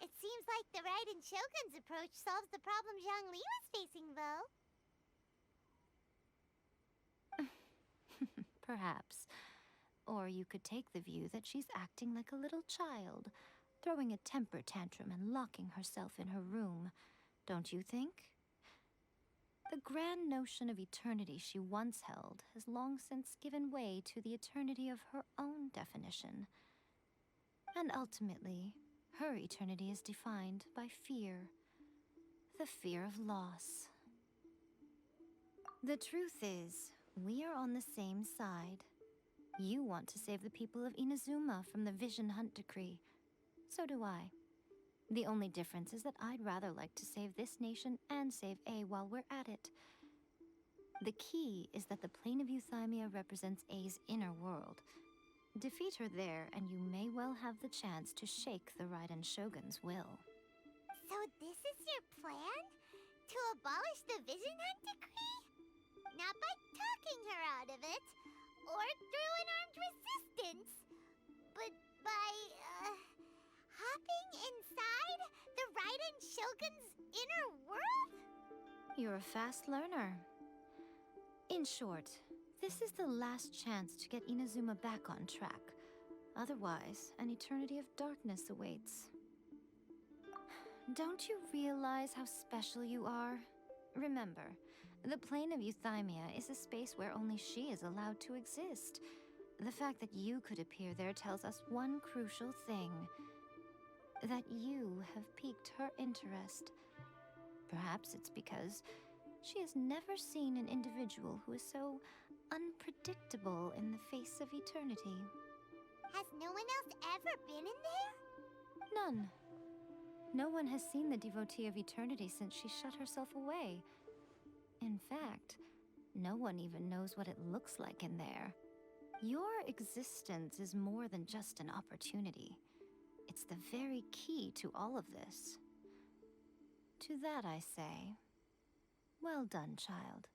It seems like the Raiden Shogun's approach solves the problem Zhang Li was facing, though. Perhaps. Or you could take the view that she's acting like a little child, throwing a temper tantrum and locking herself in her room. Don't you think? The grand notion of eternity she once held has long since given way to the eternity of her own definition. And ultimately, her eternity is defined by fear. The fear of loss. The truth is, we are on the same side. You want to save the people of Inazuma from the Vision Hunt decree. So do I. The only difference is that I'd rather like to save this nation and save A while we're at it. The key is that the plane of Euthymia represents A's inner world. Defeat her there, and you may well have the chance to shake the Raiden Shogun's will. So this is your plan? To abolish the Vision Hunt decree? Not by talking her out of it, or through an armed resistance, but by, hopping inside the Raiden Shogun's inner world? You're a fast learner. In short, this is the last chance to get Inazuma back on track. Otherwise, an eternity of darkness awaits. Don't you realize how special you are? Remember, the plane of Euthymia is a space where only she is allowed to exist. The fact that you could appear there tells us one crucial thing. That you have piqued her interest. Perhaps it's because she has never seen an individual who is so unpredictable in the face of eternity. Has no one else ever been in there? None. No one has seen the devotee of eternity since she shut herself away. In fact, no one even knows what it looks like in there. Your existence is more than just an opportunity. It's the very key to all of this. To that I say, well done, child.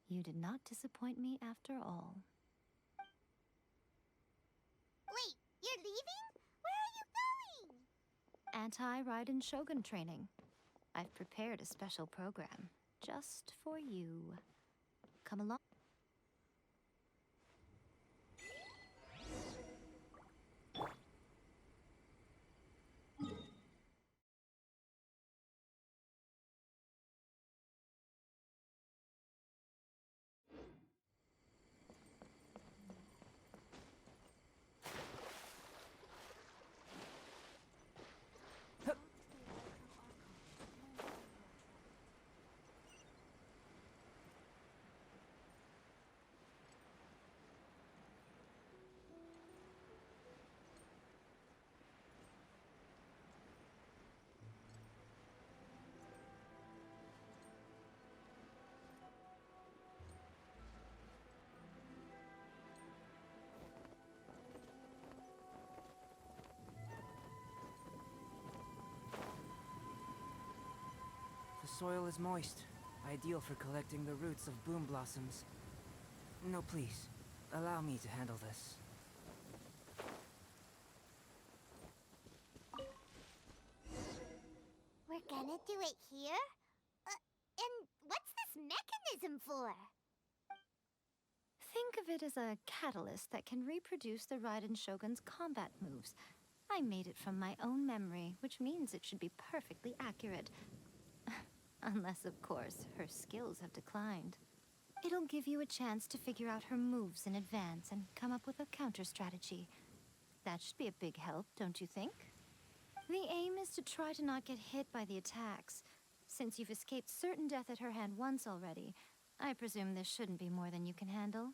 You did not disappoint me after all. Wait, you're leaving? Where are you going? Anti-Raiden Shogun training. I've prepared a special program just for you. Come along. soil is moist, ideal for collecting the roots of boom blossoms. No, please. Allow me to handle this. We're gonna do it here? And what's this mechanism for? Think of it as a catalyst that can reproduce the Raiden Shogun's combat moves. I made it from my own memory, which means it should be perfectly accurate. Unless, of course, her skills have declined. It'll give you a chance to figure out her moves in advance and come up with a counter strategy. That should be a big help, don't you think? The aim is to try to not get hit by the attacks. Since you've escaped certain death at her hand once already, I presume this shouldn't be more than you can handle.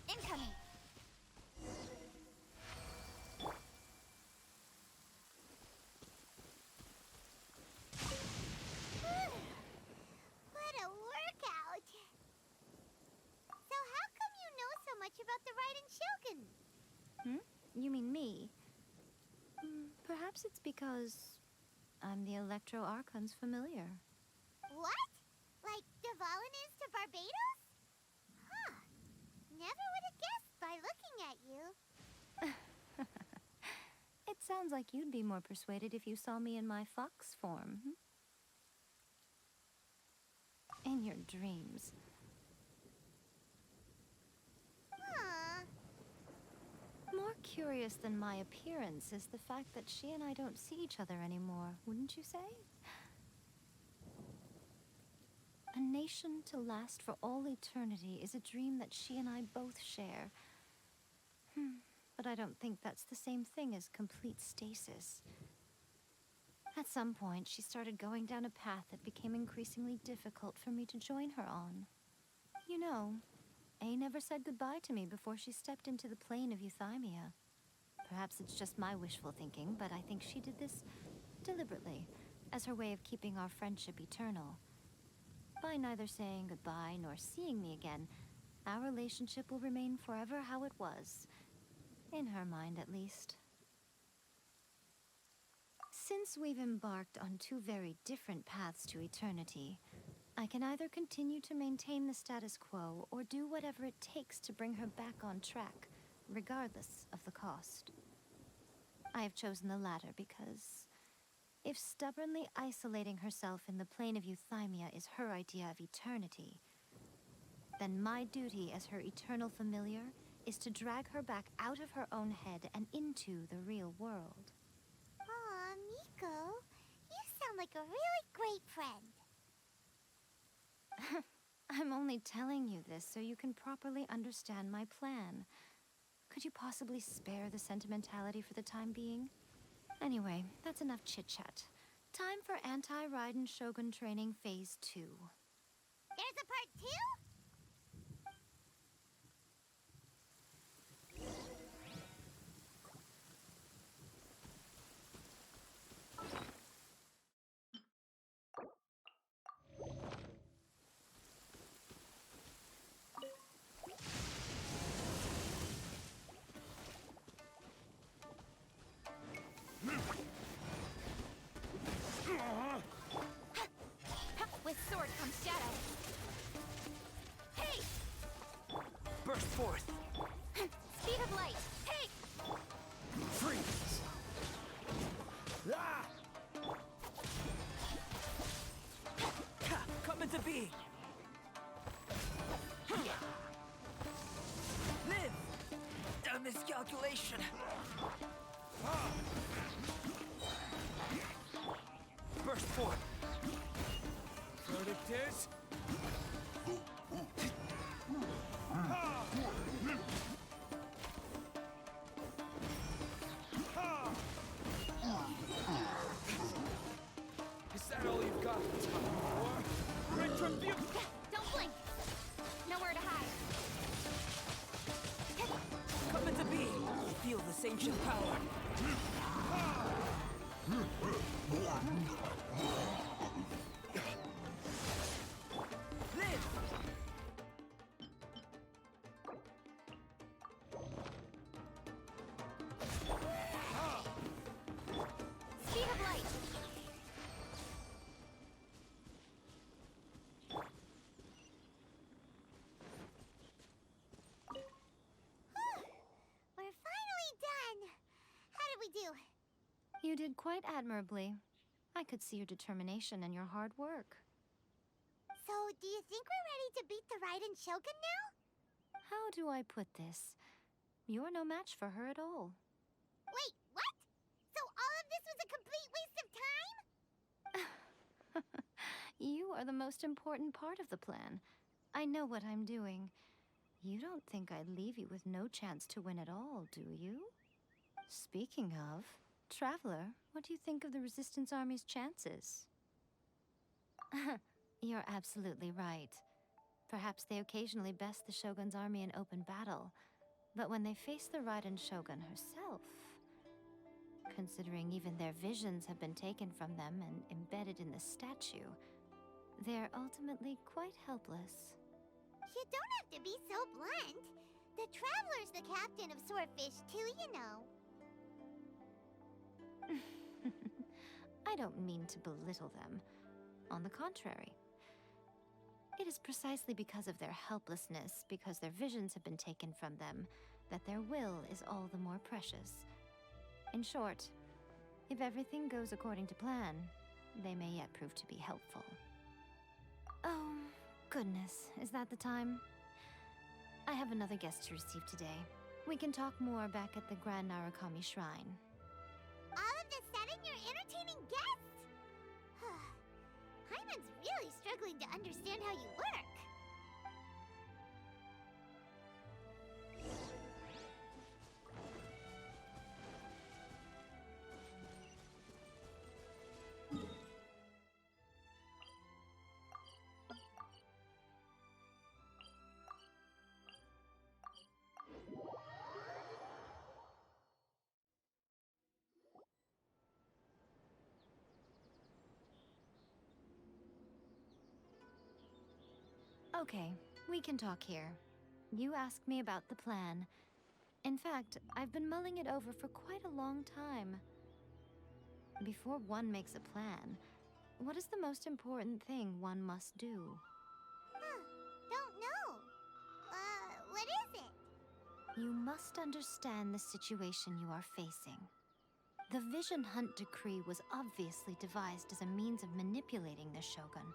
Incoming! What a workout! So how come you know so much about the Raiden Shogun? You mean me? Perhaps it's because I'm the Electro Archon's familiar. What? Like Dvalin is to Barbados? Huh. Never would have guessed by looking at you. It sounds like you'd be more persuaded if you saw me in my fox form. In your dreams. Aw. More curious than my appearance is the fact that she and I don't see each other anymore, wouldn't you say? A nation to last for all eternity is a dream that she and I both share. But I don't think that's the same thing as complete stasis. At some point, she started going down a path that became increasingly difficult for me to join her on. You know, A never said goodbye to me before she stepped into the plane of Euthymia. Perhaps it's just my wishful thinking, but I think she did this deliberately, as her way of keeping our friendship eternal. By neither saying goodbye nor seeing me again, our relationship will remain forever how it was. In her mind, at least. Since we've embarked on two very different paths to eternity, I can either continue to maintain the status quo or do whatever it takes to bring her back on track, regardless of the cost. I have chosen the latter because if stubbornly isolating herself in the plane of Euthymia is her idea of eternity, then my duty as her eternal familiar is to drag her back out of her own head and into the real world. Aw, Miko, you sound like a really great friend. I'm only telling you this so you can properly understand my plan. Could you possibly spare the sentimentality for the time being? Anyway, that's enough chit-chat. Time for Anti-Raiden Shogun Training Phase 2. There's a part 2? shadow. Hey! Burst forth. Speed of light. Hey! Freeze. Ah! Come into being. Live. A miscalculation. Burst forth. Verdict is... Is that all you've got for? Retribution! Don't blink. Nowhere to hide. Come into being. Feel this ancient power. Live. Speed of light. We're finally done. How did we do? You did quite admirably. I could see your determination and your hard work. So, do you think we're ready to beat the Raiden Shogun now? How do I put this? You're no match for her at all. Wait, what? So all of this was a complete waste of time? You are the most important part of the plan. I know what I'm doing. You don't think I'd leave you with no chance to win at all, do you? Speaking of, Traveler, what do you think of the Resistance Army's chances? You're absolutely right. Perhaps they occasionally best the Shogun's army in open battle, but when they face the Raiden Shogun herself, considering even their visions have been taken from them and embedded in the statue, they're ultimately quite helpless. You don't have to be so blunt. The Traveler's the captain of Swordfish too, you know. I don't mean to belittle them. On the contrary. It is precisely because of their helplessness, because their visions have been taken from them, that their will is all the more precious. In short, if everything goes according to plan, they may yet prove to be helpful. Oh, goodness, is that the time? I have another guest to receive today. We can talk more back at the Grand Narukami Shrine. All of a sudden, you're entertaining guests? Hyman's really struggling to understand how you work. Okay, we can talk here. You asked me about the plan. In fact, I've been mulling it over for quite a long time. Before one makes a plan, what is the most important thing one must do? Don't know. What is it? You must understand the situation you are facing. The Vision Hunt Decree was obviously devised as a means of manipulating the Shogun.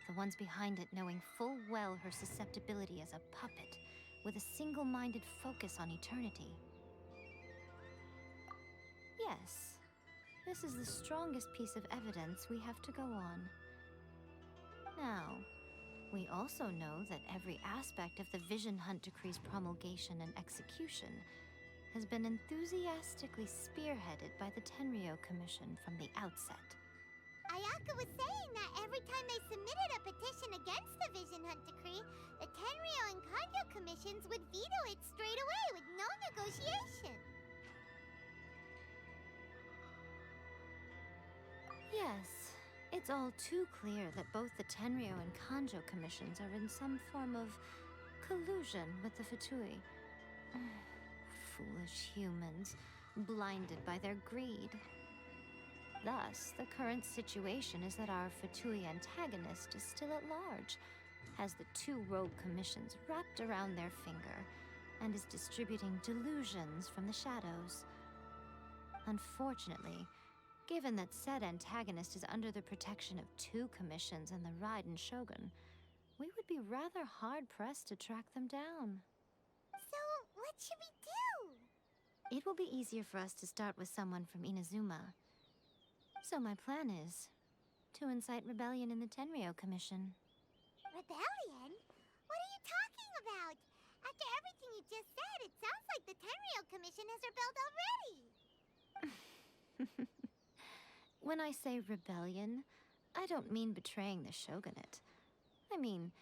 The ones behind it knowing full well her susceptibility as a puppet, with a single-minded focus on eternity. Yes, this is the strongest piece of evidence we have to go on. Now, we also know that every aspect of the Vision Hunt Decree's promulgation and execution has been enthusiastically spearheaded by the Tenryou Commission from the outset. Ayaka was saying that every time they submitted a petition against the Vision Hunt Decree, the Tenryou and Kanjo commissions would veto it straight away with no negotiation. Yes, it's all too clear that both the Tenryou and Kanjo commissions are in some form of collusion with the Fatui. Foolish humans, blinded by their greed. Thus, the current situation is that our Fatui antagonist is still at large, has the 2 rogue commissions wrapped around their finger, and is distributing delusions from the shadows. Unfortunately, given that said antagonist is under the protection of 2 commissions and the Raiden Shogun, we would be rather hard-pressed to track them down. So, what should we do? It will be easier for us to start with someone from Inazuma. So my plan is to incite rebellion in the Tenryou Commission. Rebellion? What are you talking about? After everything you just said, it sounds like the Tenryou Commission has rebelled already. When I say rebellion, I don't mean betraying the shogunate. I mean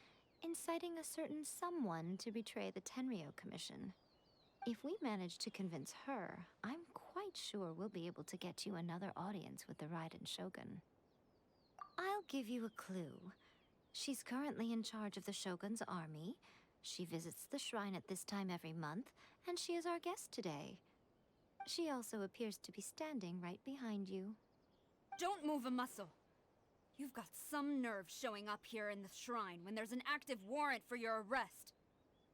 inciting a certain someone to betray the Tenryou Commission. If we manage to convince her, I'm quite sure we'll be able to get you another audience with the Raiden Shogun. I'll give you a clue. She's currently in charge of the Shogun's army. She visits the shrine at this time every month, and she is our guest today. She also appears to be standing right behind you. Don't move a muscle. You've got some nerve showing up here in the shrine when there's an active warrant for your arrest.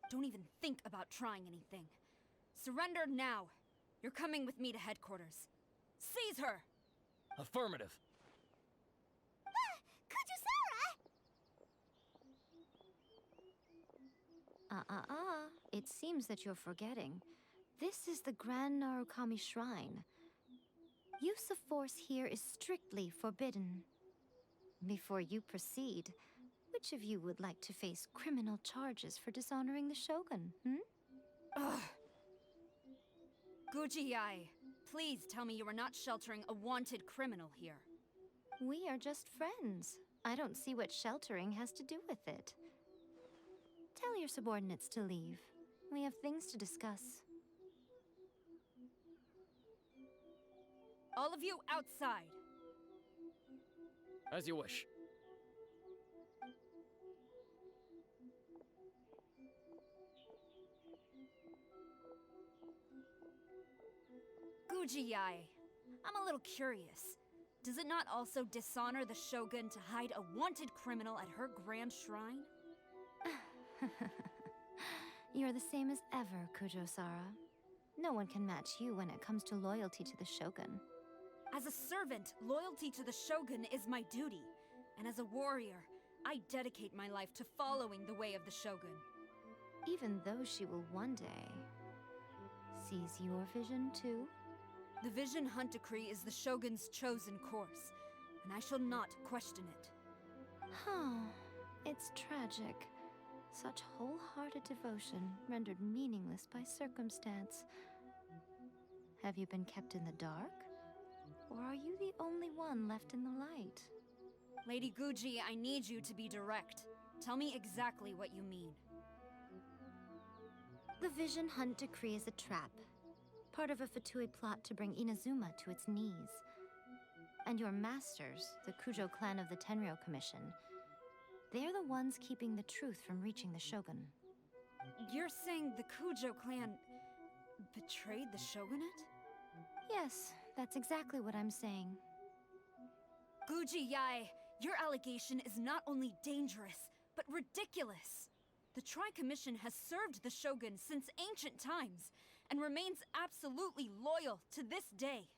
Don't even think about trying anything. Surrender now. You're coming with me to headquarters. Seize her! Affirmative. Kōdze Sara! It seems that you're forgetting. This is the Grand Narukami Shrine. Use of force here is strictly forbidden. Before you proceed, which of you would like to face criminal charges for dishonoring the Shogun, Ugh. Guji-ai, please tell me you are not sheltering a wanted criminal here. We are just friends. I don't see what sheltering has to do with it. Tell your subordinates to leave. We have things to discuss. All of you outside. As you wish. Guji-ai, I'm a little curious. Does it not also dishonor the Shogun to hide a wanted criminal at her grand shrine? You're the same as ever, Kōdze Sara. No one can match you when it comes to loyalty to the Shogun. As a servant, loyalty to the Shogun is my duty. And as a warrior, I dedicate my life to following the way of the Shogun. Even though she will one day seize your vision too? The Vision Hunt Decree is the Shogun's chosen course, and I shall not question it. It's tragic. Such wholehearted devotion rendered meaningless by circumstance. Have you been kept in the dark? Or are you the only one left in the light? Lady Guji, I need you to be direct. Tell me exactly what you mean. The Vision Hunt Decree is a trap. Part of a Fatui plot to bring Inazuma to its knees. And your masters, the Kujo clan of the Tenryou Commission, they're the ones keeping the truth from reaching the Shogun. You're saying the Kujo clan betrayed the Shogunate? Yes, that's exactly what I'm saying. Guji-ai, your allegation is not only dangerous, but ridiculous. The Tri-Commission has served the Shogun since ancient times, and remains absolutely loyal to this day.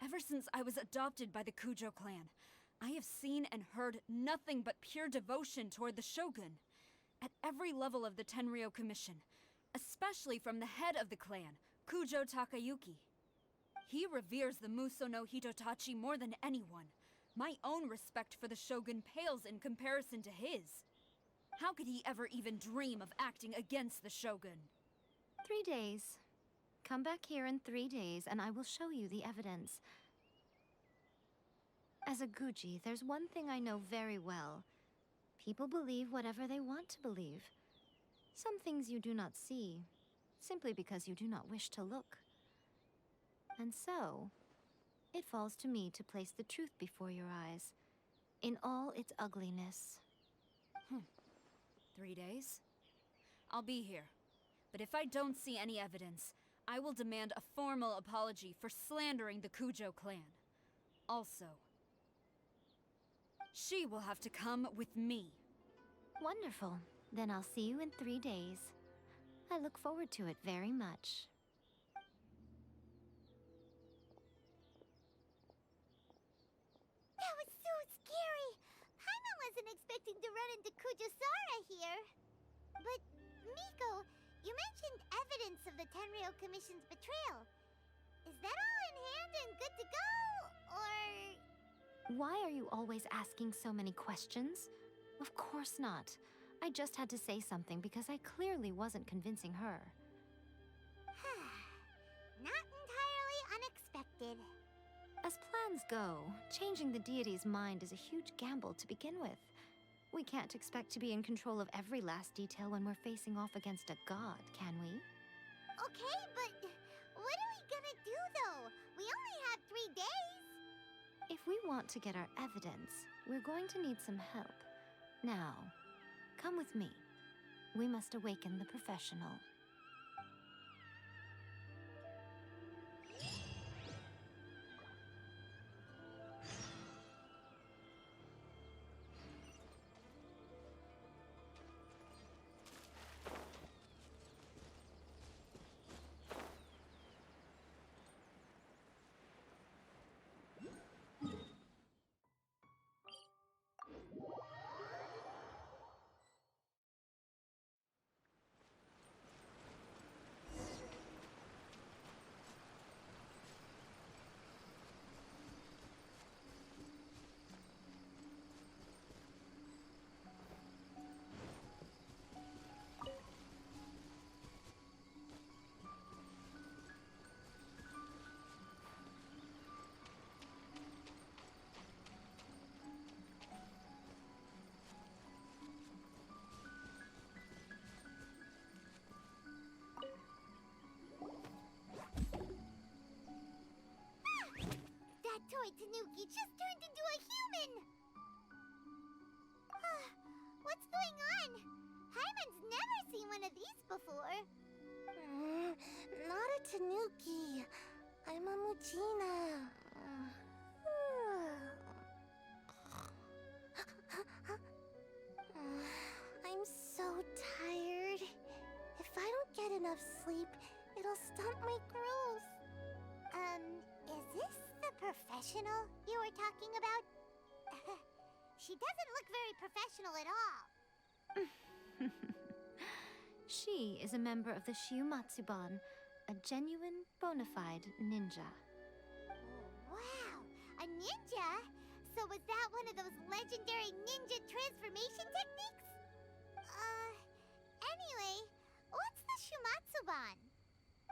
Ever since I was adopted by the Kujo clan, I have seen and heard nothing but pure devotion toward the Shogun. At every level of the Tenryou Commission, especially from the head of the clan, Kujo Takayuki. He reveres the Muso no Hitotachi more than anyone. My own respect for the Shogun pales in comparison to his. How could he ever even dream of acting against the Shogun? 3 days. Come back here in 3 days, and I will show you the evidence. As a Guji, there's one thing I know very well. People believe whatever they want to believe. Some things you do not see, simply because you do not wish to look. And so, it falls to me to place the truth before your eyes, in all its ugliness. 3 days? I'll be here. But if I don't see any evidence, I will demand a formal apology for slandering the Kujo clan. also. She will have to come with me. Wonderful. Then I'll see you in 3 days. I look forward to it very much. That was so scary! Paimon wasn't expecting to run into Kёdze Sara here. But, Miko, you mentioned evidence of the Tenryou Commission's betrayal. Is that all in hand and good to go, or...? Why are you always asking so many questions? Of course not. I just had to say something because I clearly wasn't convincing her. Not entirely unexpected. As plans go, changing the deity's mind is a huge gamble to begin with. We can't expect to be in control of every last detail when we're facing off against a god, can we? Okay, but what are we gonna do, though? We only have 3 days. If we want to get our evidence, we're going to need some help. Now, come with me. We must awaken the professional. That toy Tanuki just turned into a human! What's going on? Paimon's never seen one of these before. Not a tanuki. I'm a Muchina. I'm so tired. If I don't get enough sleep, it'll stunt my growth. Is this the professional you were talking about? She doesn't look very professional at all. She is a member of the Shiumatsuban, a genuine, bona fide ninja. Wow, a ninja? So was that one of those legendary ninja transformation techniques? Anyway, what's the Shiumatsuban?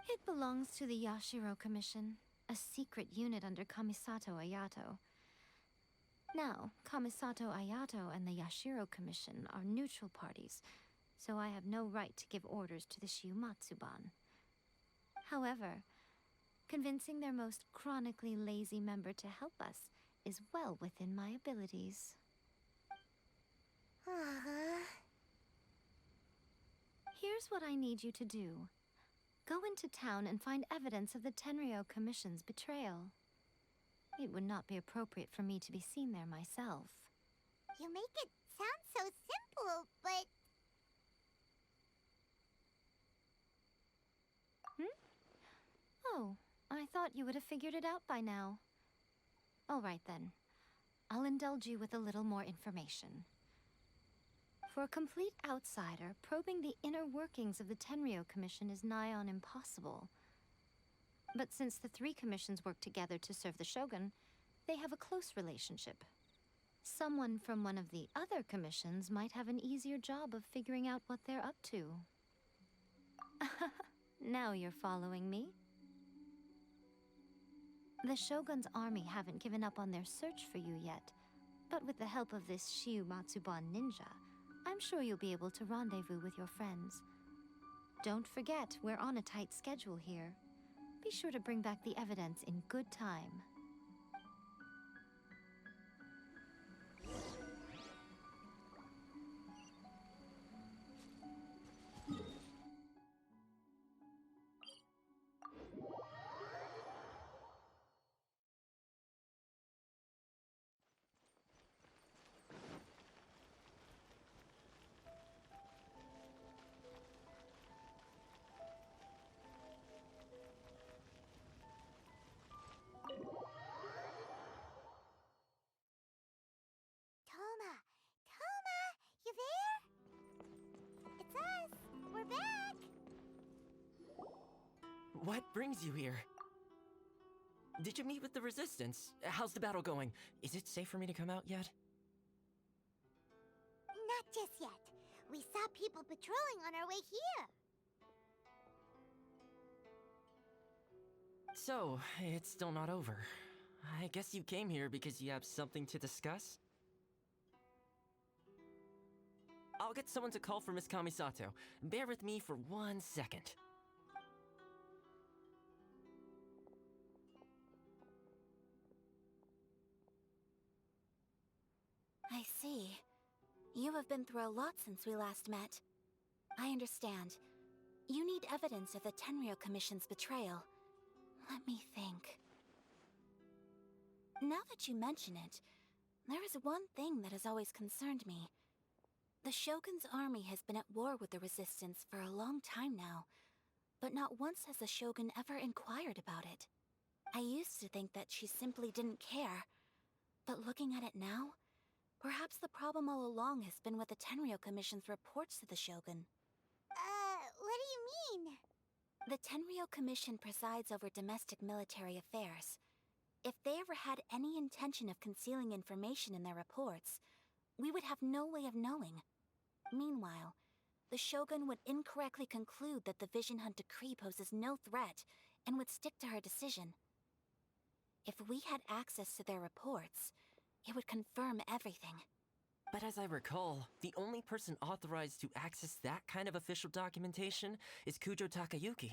It belongs to the Yashiro Commission, a secret unit under Kamisato Ayato. Now, Kamisato Ayato and the Yashiro Commission are neutral parties, so I have no right to give orders to the Shiumatsuban. However, convincing their most chronically lazy member to help us is well within my abilities. Here's what I need you to do. Go into town and find evidence of the Tenryou Commission's betrayal. It would not be appropriate for me to be seen there myself. You make it sound so simple, but... Oh, I thought you would have figured it out by now. All right then. I'll indulge you with a little more information. For a complete outsider, probing the inner workings of the Tenryou Commission is nigh on impossible. But since the 3 commissions work together to serve the Shogun, they have a close relationship. Someone from one of the other commissions might have an easier job of figuring out what they're up to. Now you're following me. The Shogun's army haven't given up on their search for you yet, but with the help of this Shiumatsuban ninja, I'm sure you'll be able to rendezvous with your friends. Don't forget, we're on a tight schedule here. Be sure to bring back the evidence in good time. What brings you here? Did you meet with the Resistance? How's the battle going? Is it safe for me to come out yet? Not just yet. We saw people patrolling on our way here. So, it's still not over. I guess you came here because you have something to discuss? I'll get someone to call for Miss Kamisato. Bear with me for 1 second. I see. You have been through a lot since we last met. I understand. You need evidence of the Tenryou Commission's betrayal. Let me think. Now that you mention it, there is one thing that has always concerned me. The Shogun's army has been at war with the Resistance for a long time now, but not once has the Shogun ever inquired about it. I used to think that she simply didn't care, but looking at it now, perhaps the problem all along has been with the Tenryou Commission's reports to the Shogun. What do you mean? The Tenryou Commission presides over domestic military affairs. If they ever had any intention of concealing information in their reports, we would have no way of knowing. Meanwhile, the Shogun would incorrectly conclude that the Vision Hunt decree poses no threat and would stick to her decision. If we had access to their reports, it would confirm everything. But as I recall, the only person authorized to access that kind of official documentation is Kujo Takayuki.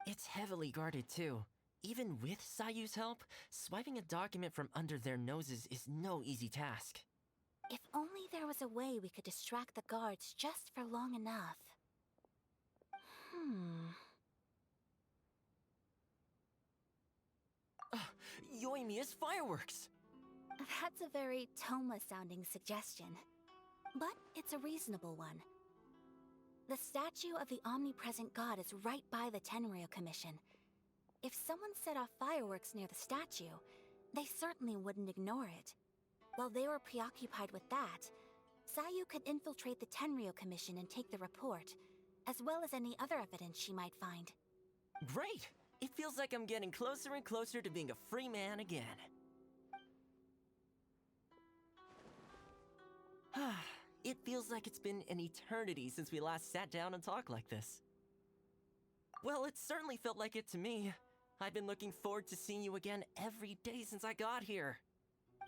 It's heavily guarded too. Even with Sayu's help, swiping a document from under their noses is no easy task. If only there was a way we could distract the guards just for long enough. Yoimiya's fireworks! That's a very Toma-sounding suggestion. But it's a reasonable one. The statue of the omnipresent god is right by the Tenryou Commission. If someone set off fireworks near the statue, they certainly wouldn't ignore it. While they were preoccupied with that, Sayu could infiltrate the Tenryou Commission and take the report, as well as any other evidence she might find. Great! It feels like I'm getting closer and closer to being a free man again. It feels like it's been an eternity since we last sat down and talked like this. Well, it certainly felt like it to me. I've been looking forward to seeing you again every day since I got here.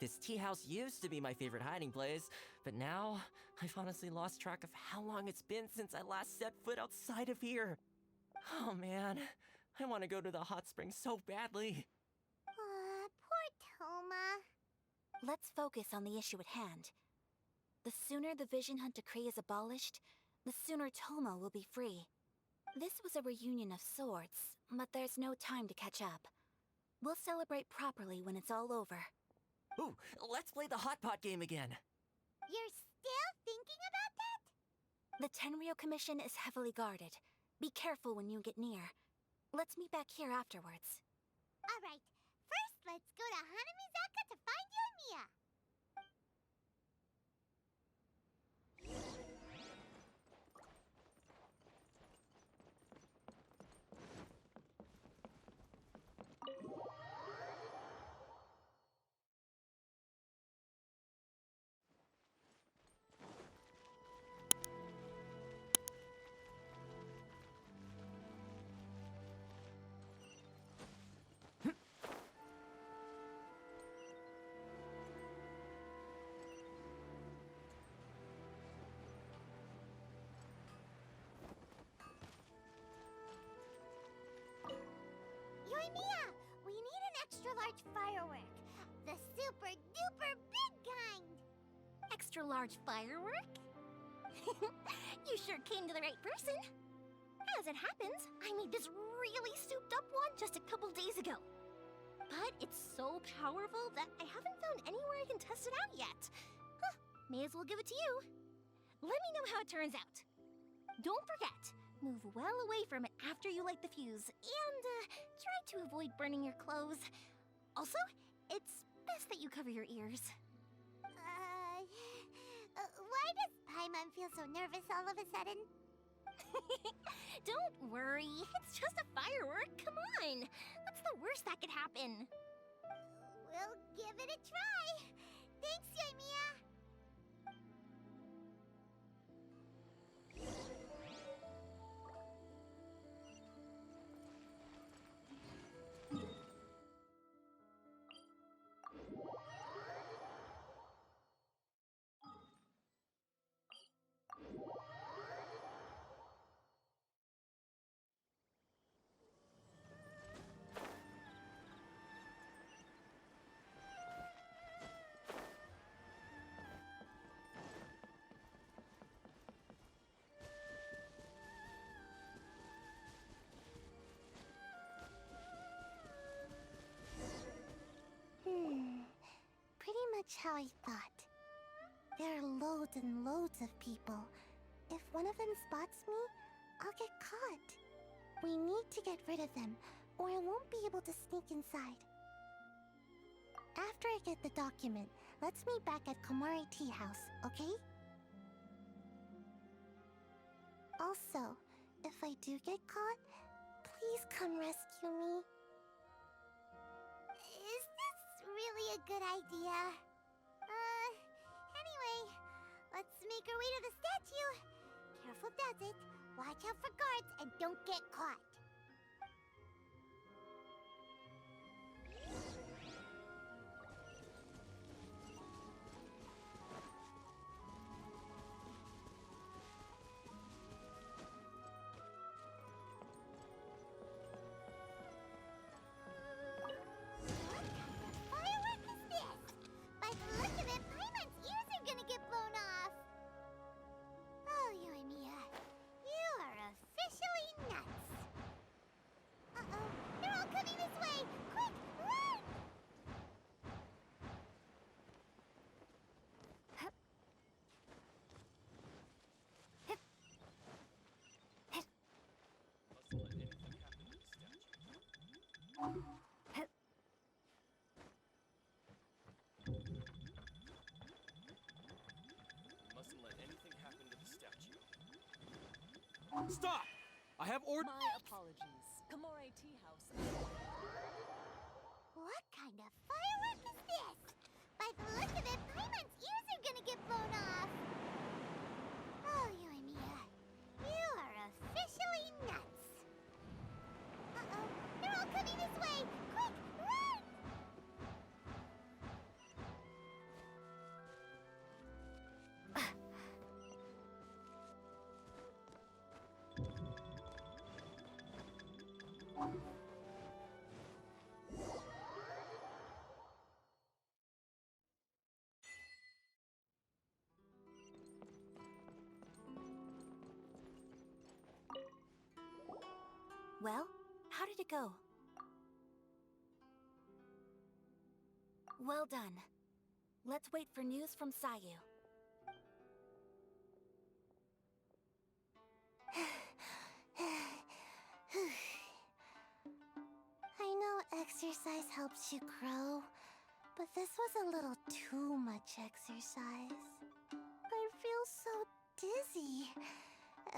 This tea house used to be my favorite hiding place, but now I've honestly lost track of how long it's been since I last set foot outside of here. Oh man, I want to go to the hot springs so badly. Poor Toma. Let's focus on the issue at hand. The sooner the Vision Hunt decree is abolished, the sooner Toma will be free. This was a reunion of sorts, but there's no time to catch up. We'll celebrate properly when it's all over. Ooh, let's play the hot pot game again. You're still thinking about that? The Tenryou Commission is heavily guarded. Be careful when you get near. Let's meet back here afterwards. Alright, first let's go to Hanamizaka to find Yoimiya. Yoimiya, we need an extra-large firework. The super-duper big kind. Extra-large firework? You sure came to the right person. As it happens, I made this really souped-up one just a couple days ago. But it's so powerful that I haven't found anywhere I can test it out yet. Huh, may as well give it to you. Let me know how it turns out. Don't forget, move well away from it after you light the fuse, and try to avoid burning your clothes. Also, it's best that you cover your ears. Why does Paimon feel so nervous all of a sudden? Don't worry, it's just a firework. Come on. What's the worst that could happen? We'll give it a try. Thanks, Yoimiya. Pretty much how I thought. There are loads and loads of people. If one of them spots me, I'll get caught. We need to get rid of them, or I won't be able to sneak inside. After I get the document, let's meet back at Komari Tea House, okay? Also, if I do get caught, please come rescue me. Is this really a good idea? Anyway, let's make our way to the statue. Careful does it. Watch out for guards and don't get caught. Stop! I have ordered. My apologies. Komari Tea House. What kind of firework is this? By the look of it, Paimon's ears are gonna get blown off. Oh, Yoimiya, you are officially nuts. Uh-oh, they're all coming this way. Quick, run! Well, how did it go? Well done. Let's wait for news from Sayu. I know exercise helps you grow, but this was a little too much exercise. I feel so dizzy.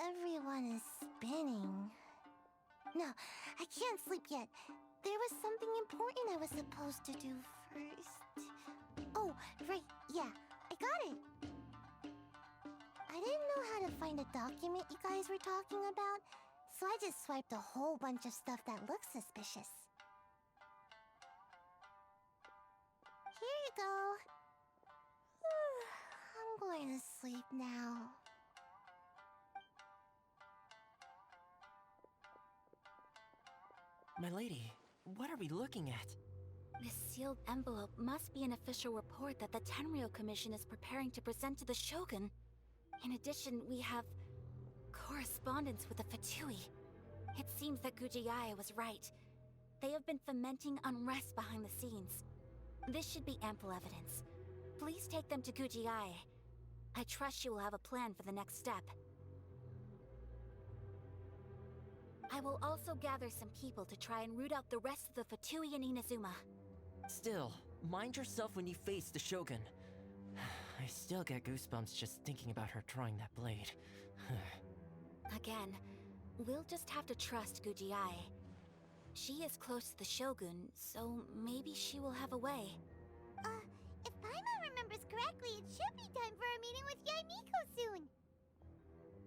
Everyone is spinning. No, I can't sleep yet. There was something important I was supposed to do first. Oh, right, yeah, I got it. I didn't know how to find a document you guys were talking about, so I just swiped a whole bunch of stuff that looks suspicious. Here you go. I'm going to sleep now. My lady, what are we looking at? This sealed envelope must be an official report that the Tenryou Commission is preparing to present to the Shogun. In addition, we have correspondence with the Fatui. It seems that Gujiaya was right. They have been fomenting unrest behind the scenes. This should be ample evidence. Please take them to Gujiaya. I trust you will have a plan for the next step. I will also gather some people to try and root out the rest of the Fatui in Inazuma. Still, mind yourself when you face the Shogun. I still get goosebumps just thinking about her drawing that blade. Again, we'll just have to trust Gujiai. She is close to the Shogun, so maybe she will have a way. If Paimon remembers correctly, it should be time for a meeting with Yaimiko soon.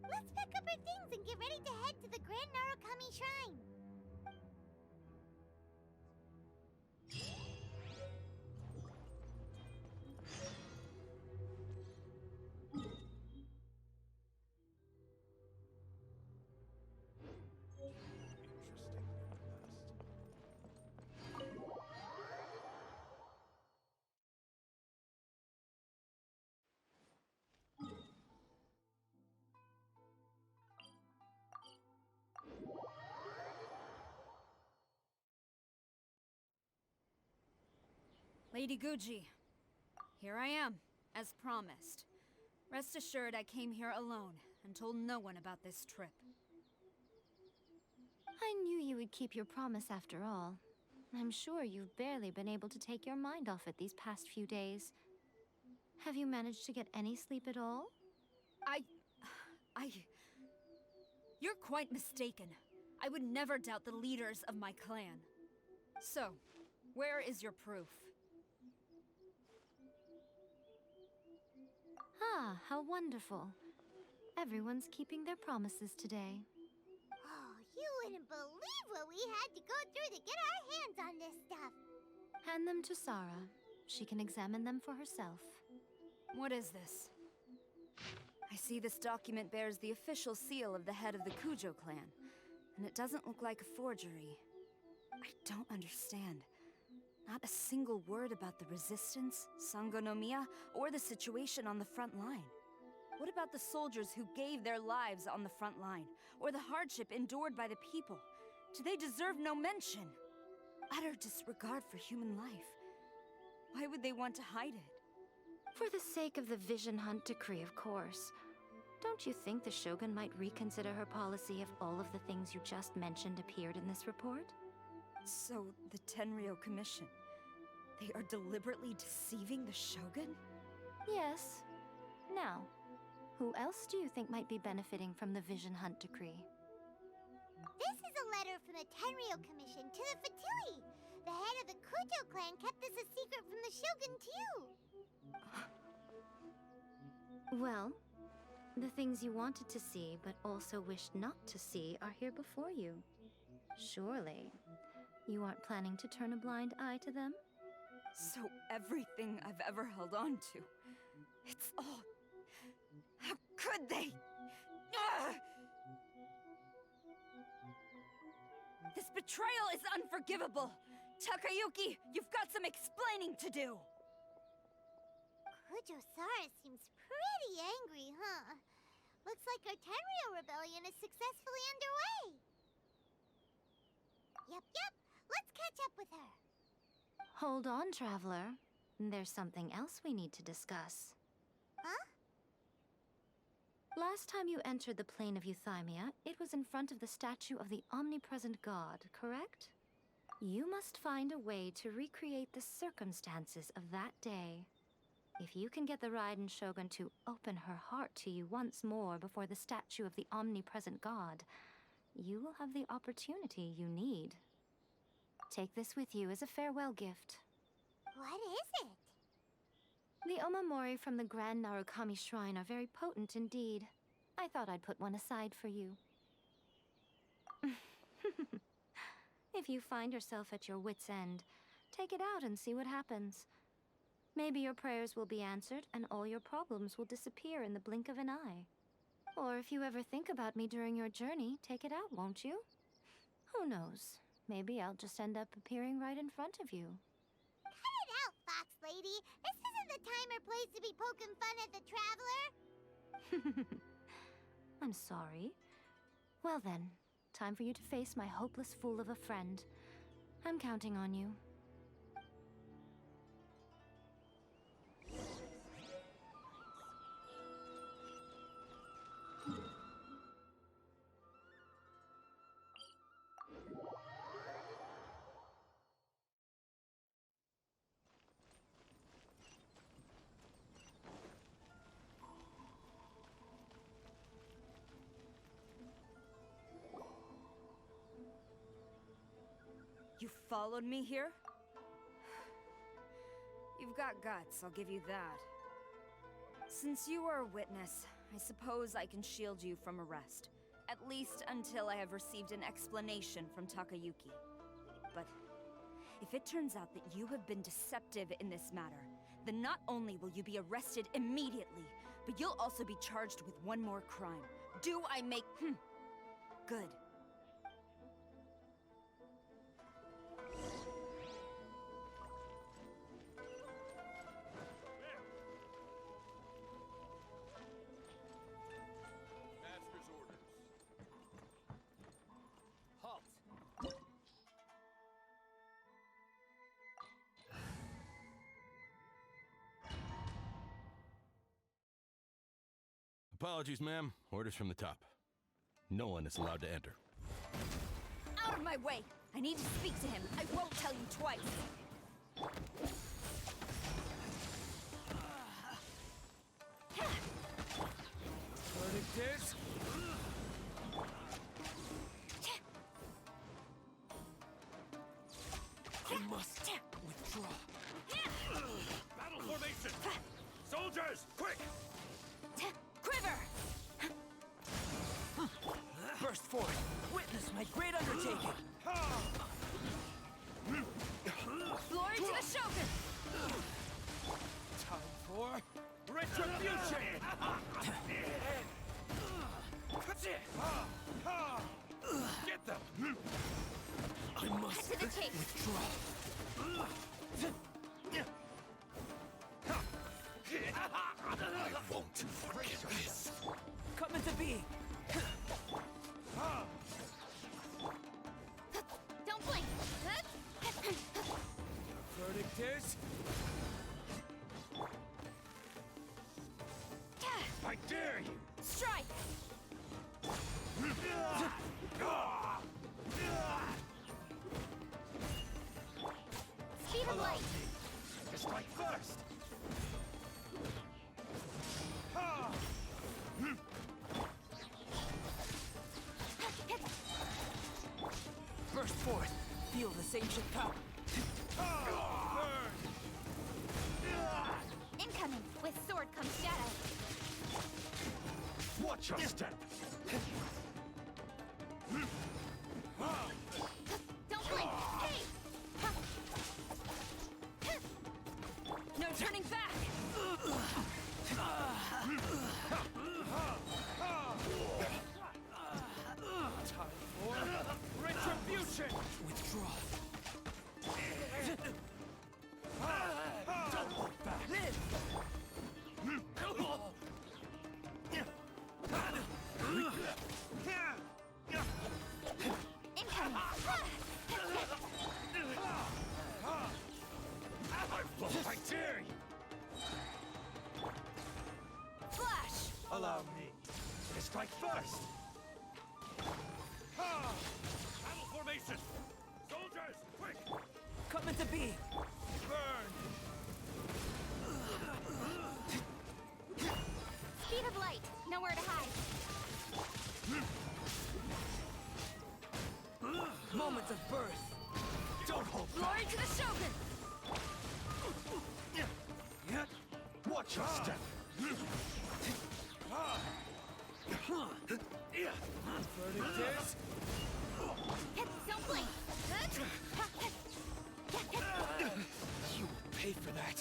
Let's pack up our things and get ready to head to the Grand Narukami Shrine. Lady Guji, here I am, as promised. Rest assured I came here alone and told no one about this trip. I knew you would keep your promise after all. I'm sure you've barely been able to take your mind off it these past few days. Have you managed to get any sleep at all? You're quite mistaken. I would never doubt the leaders of my clan. So, where is your proof? Ah, how wonderful. Everyone's keeping their promises today. Oh, you wouldn't believe what we had to go through to get our hands on this stuff. Hand them to Sara. She can examine them for herself. What is this? I see this document bears the official seal of the head of the Kujo clan, and it doesn't look like a forgery. I don't understand. Not a single word about the resistance, Sangonomiya, or the situation on the front line. What about the soldiers who gave their lives on the front line, or the hardship endured by the people? Do they deserve no mention? Utter disregard for human life. Why would they want to hide it? For the sake of the Vision Hunt decree, of course. Don't you think the Shogun might reconsider her policy if all of the things you just mentioned appeared in this report? So, the Tenryou Commission, they are deliberately deceiving the Shogun? Yes. Now, who else do you think might be benefiting from the Vision Hunt decree? This is a letter from the Tenryou Commission to the Fatui. The head of the Kujo clan kept this a secret from the Shogun, too. Well, the things you wanted to see but also wished not to see are here before you. Surely, you aren't planning to turn a blind eye to them? So everything I've ever held on to, it's all... How could they? Ugh! This betrayal is unforgivable! Takayuki, you've got some explaining to do! Koujo Sara seems pretty angry, huh? Looks like our Tenryou rebellion is successfully underway. Yep. Let's catch up with her. Hold on, traveler. There's something else we need to discuss. Huh? Last time you entered the plane of Euthymia, it was in front of the statue of the omnipresent god, correct? You must find a way to recreate the circumstances of that day. If you can get the Raiden Shogun to open her heart to you once more before the statue of the omnipresent god, you will have the opportunity you need. Take this with you as a farewell gift. What is it? The Omamori from the Grand Narukami Shrine are very potent indeed. I thought I'd put one aside for you. If you find yourself at your wit's end, take it out and see what happens. Maybe your prayers will be answered and all your problems will disappear in the blink of an eye. Or if you ever think about me during your journey, take it out, won't you? Who knows? Maybe I'll just end up appearing right in front of you. Cut it out, Fox Lady! This isn't the time or place to be poking fun at the traveler! I'm sorry. Well then, time for you to face my hopeless fool of a friend. I'm counting on you. followed me here? You've got guts, I'll give you that. Since you are a witness, I suppose I can shield you from arrest. At least until I have received an explanation from Takayuki. But if it turns out that you have been deceptive in this matter, then not only will you be arrested immediately, but you'll also be charged with one more crime. Do I make... Good. Master's orders. Halt! Apologies, ma'am. Orders from the top. No one is allowed to enter. Out of my way! I need to speak to him. I won't tell you twice. Verdict is... I must withdraw. Battle formation! Soldiers, quick! Quiver! Burst forth! Witness my great undertaking! Glory to the Shogun! Time for... Retribution! Get them! I must Cut to the chase! withdraw. I won't forget this. Coming to be! Don't blink! Verdict is... I dare you! Strike! Speed of light! Strike first! Burst forth! Feel this ancient power! Incoming! With sword comes shadow! Watch your step! Don't blink! Hey! No turning back! Time for... Retribution! Withdraw. Don't hold back! Live! Incoming! I dare you! Flash! Allow me to strike first! Battle formation! Soldiers, quick! Coming to be! Burn! Speed of light! Nowhere to hide! Moments of birth! Don't hold back! Glory to the Shogun! Watch your step! Verdict is... Don't blink! You will pay for that.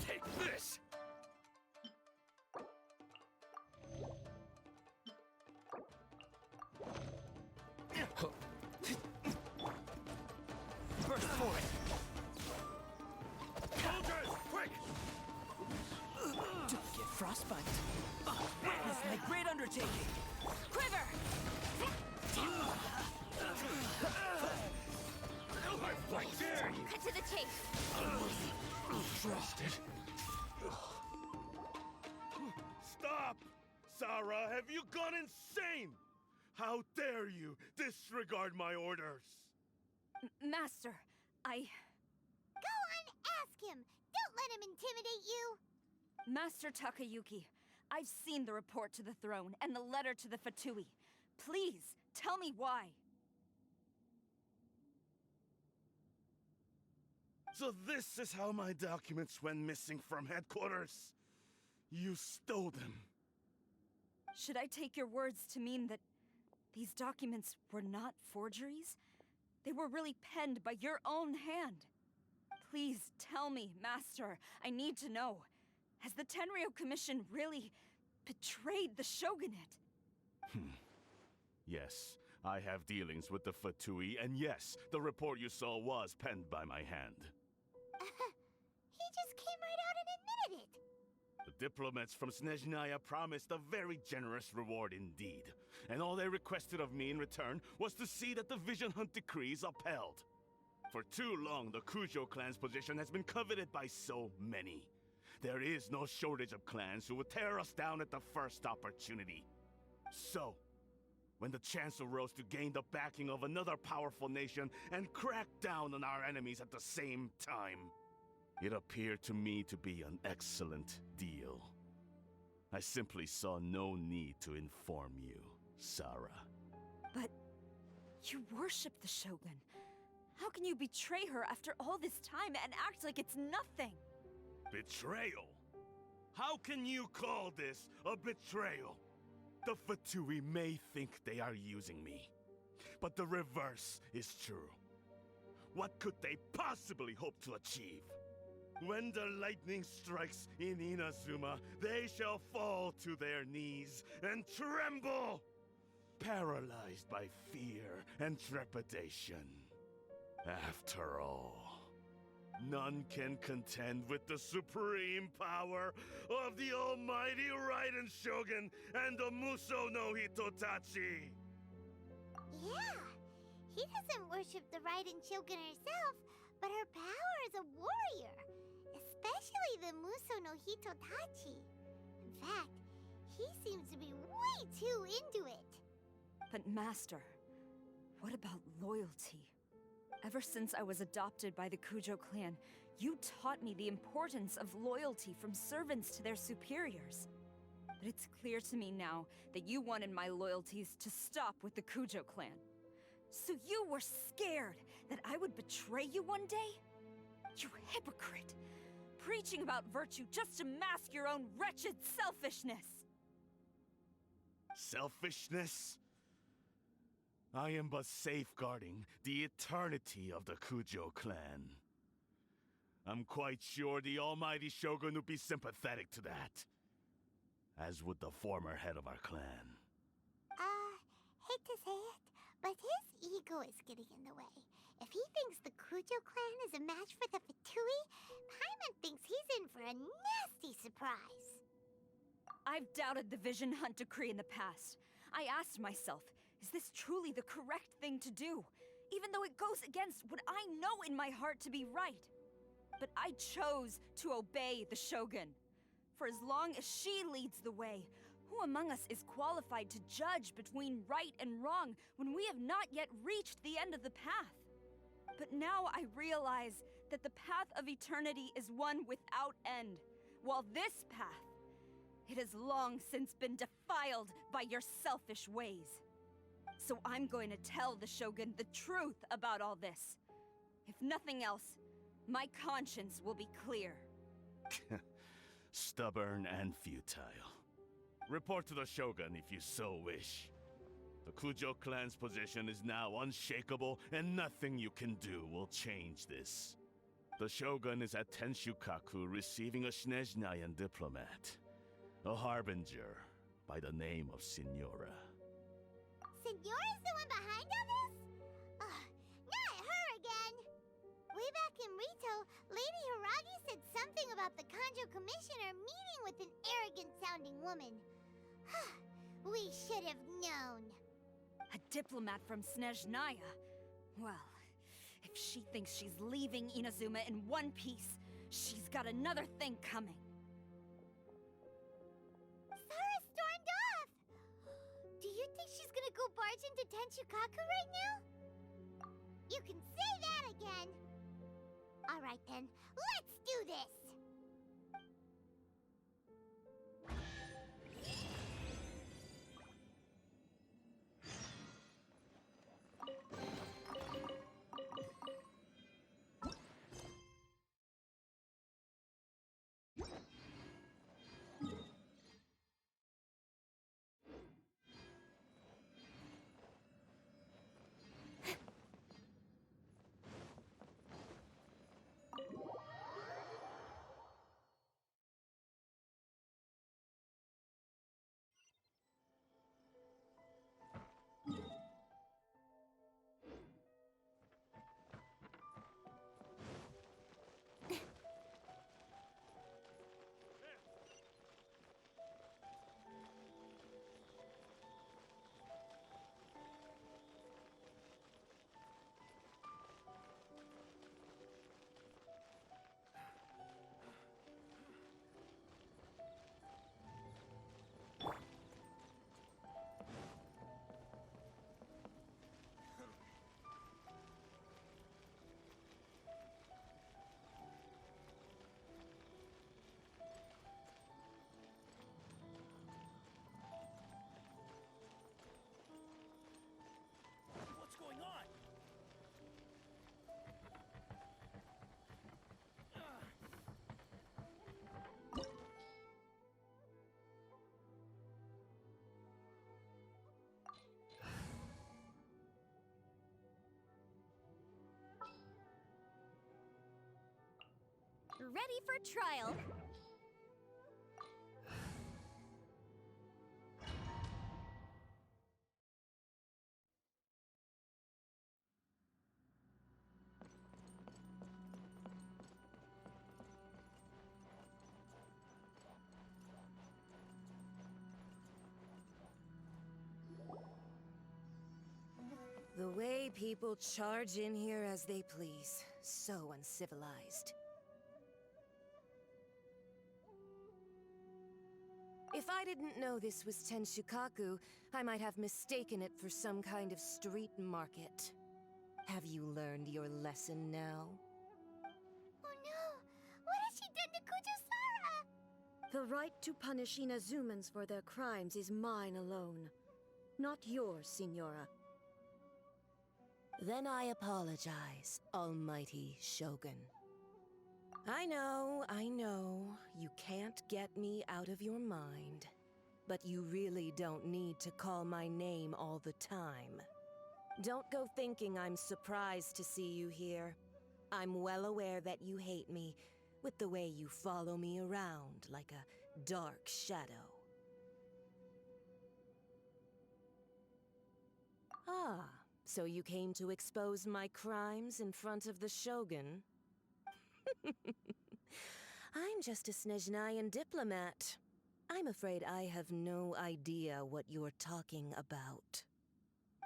Take this! Burst forth! Soldiers, quick! Don't get frostbite! Witness my great undertaking! Quiver! I dare you! Cut to the chase! Trusted. Stop! Sara, have you gone insane? How dare you disregard my orders? Master, I... Go on, ask him! Don't let him intimidate you! Master Takayuki, I've seen the report to the throne and the letter to the Fatui. Please, tell me why. So this is how my documents went missing from headquarters. You stole them. Should I take your words to mean that these documents were not forgeries? They were really penned by your own hand. Please tell me, Master. I need to know. Has the Tenryou Commission really betrayed the shogunate? Yes, I have dealings with the Fatui, and yes, the report you saw was penned by my hand. He just came right out and admitted it. The diplomats from Snezhnaya promised a very generous reward indeed, and all they requested of me in return was to see that the Vision Hunt decrees upheld. For too long, the Kujo clan's position has been coveted by so many. There is no shortage of clans who would tear us down at the first opportunity. So, when the chance arose to gain the backing of another powerful nation and crack down on our enemies at the same time, it appeared to me to be an excellent deal. I simply saw no need to inform you, Sara. But you worship the Shogun. How can you betray her after all this time and act like it's nothing? Betrayal? How can you call this a betrayal? The Fatui may think they are using me, but the reverse is true. What could they possibly hope to achieve? When the lightning strikes in Inazuma, they shall fall to their knees and tremble, paralyzed by fear and trepidation. After all, none can contend with the supreme power of the almighty Raiden Shogun and the Muso no Hitotachi! Yeah, he doesn't worship the Raiden Shogun herself, but her power as a warrior, especially the Muso no Hitotachi. In fact, he seems to be way too into it. But Master, what about loyalty? Ever since I was adopted by the Kujo clan, you taught me the importance of loyalty from servants to their superiors. But it's clear to me now that you wanted my loyalties to stop with the Kujo clan. So you were scared that I would betray you one day? You hypocrite! Preaching about virtue just to mask your own wretched selfishness! Selfishness? I am but safeguarding the eternity of the Kujo clan. I'm quite sure the almighty Shogun would be sympathetic to that, as would the former head of our clan. Hate to say it, but his ego is getting in the way. If he thinks the Kujo clan is a match for the Fatui, Paimon thinks he's in for a nasty surprise. I've doubted the Vision Hunt decree in the past. I asked myself, is this truly the correct thing to do? Even though it goes against what I know in my heart to be right. But I chose to obey the Shogun. For as long as she leads the way, who among us is qualified to judge between right and wrong when we have not yet reached the end of the path? But now I realize that the path of eternity is one without end, while this path, it has long since been defiled by your selfish ways. So I'm going to tell the Shogun the truth about all this. If nothing else, my conscience will be clear. Stubborn and futile. Report to the Shogun if you so wish. The Kujo clan's position is now unshakable, and nothing you can do will change this. The Shogun is at Tenshukaku receiving a Snezhnayan diplomat, a harbinger by the name of Signora. Signora's the one behind all this? Not her again! Way back in Rito, Lady Hiragi said something about the Kanjo Commissioner meeting with an arrogant-sounding woman. We should have known. A diplomat from Snezhnaya? Well, if she thinks she's leaving Inazuma in one piece, she's got another thing coming. Sara stormed off! Do you think she's gonna go barge into Tenshukaku right now? You can say that again! Alright then, let's do this! ready for trial. The way people charge in here as they please. So uncivilized. If I didn't know this was Tenshukaku, I might have mistaken it for some kind of street market. Have you learned your lesson now? Oh no! What has she done to Kёdze Sara? The right to punish Inazumans for their crimes is mine alone. Not yours, Signora. Then I apologize, Almighty Shogun. I know, you can't get me out of your mind. But you really don't need to call my name all the time. Don't go thinking I'm surprised to see you here. I'm well aware that you hate me, with the way you follow me around like a dark shadow. Ah. So you came to expose my crimes in front of the Shogun? I'm just a Snezhnayan diplomat. I'm afraid I have no idea what you're talking about.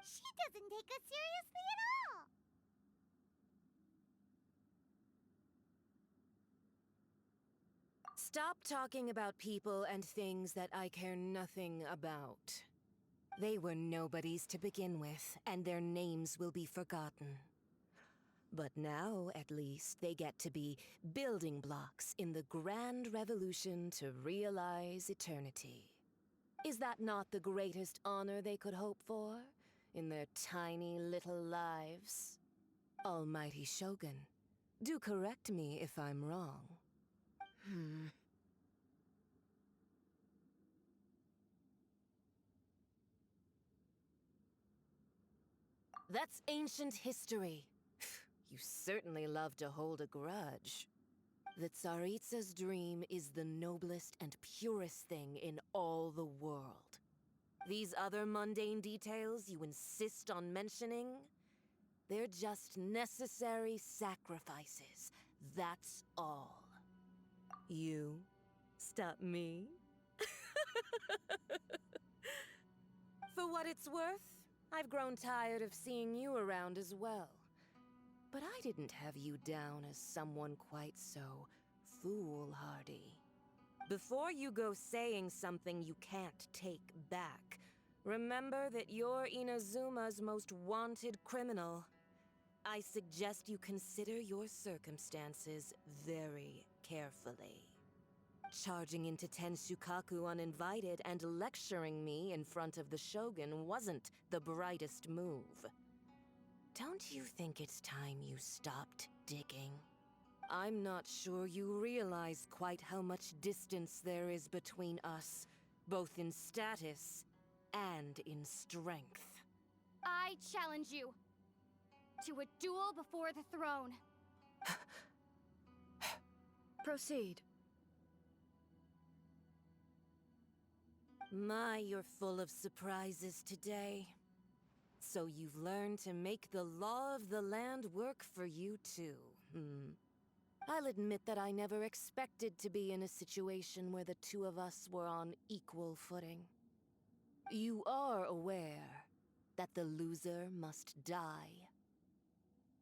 She doesn't take us seriously at all! Stop talking about people and things that I care nothing about. They were nobodies to begin with, and their names will be forgotten. But now, at least, they get to be building blocks in the grand revolution to realize eternity. Is that not the greatest honor they could hope for in their tiny little lives? Almighty Shogun, do correct me if I'm wrong. That's ancient history. You certainly love to hold a grudge. The Tsaritsa's dream is the noblest and purest thing in all the world. These other mundane details you insist on mentioning, they're just necessary sacrifices. That's all. You stop me? For what it's worth, I've grown tired of seeing you around as well. But I didn't have you down as someone quite so foolhardy. Before you go saying something you can't take back, remember that you're Inazuma's most wanted criminal. I suggest you consider your circumstances very carefully. Charging into Tenshukaku uninvited and lecturing me in front of the Shogun wasn't the brightest move. Don't you think it's time you stopped digging? I'm not sure you realize quite how much distance there is between us, both in status and in strength. I challenge you to a duel before the throne. Proceed. My, you're full of surprises today. So you've learned to make the law of the land work for you too, I'll admit that I never expected to be in a situation where the two of us were on equal footing. You are aware that the loser must die.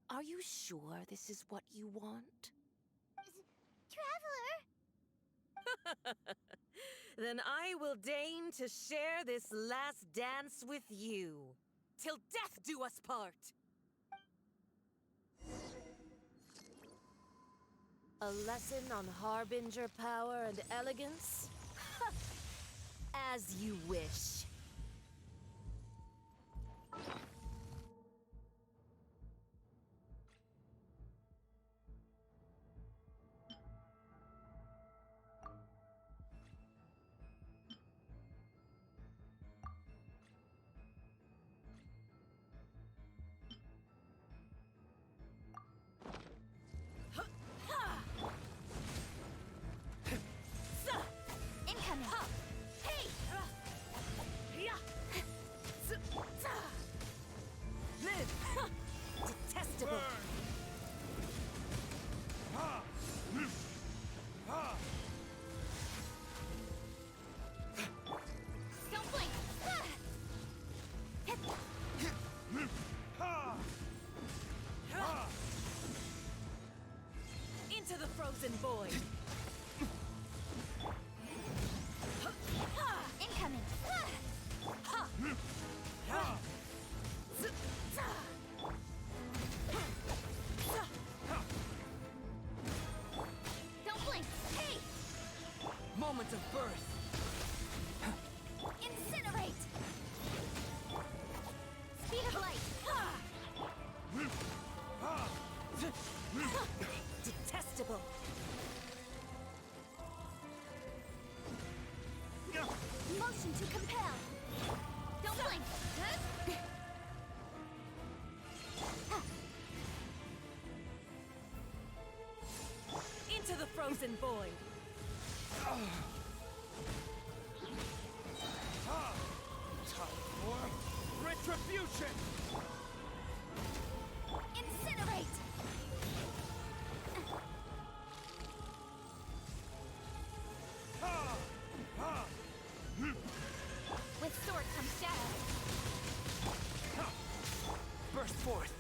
Are you sure this is what you want? Traveler! Then I will deign to share this last dance with you. Till death do us part! A lesson on Harbinger power and elegance? As you wish. frozen void. Incoming. Don't blink. Hey! Moment of birth. Incinerate! Speed of light. Detestable. Motion to compel. Don't blink. Into the frozen void. Time for retribution! Incinerate! With sword comes shadow. Burst forth.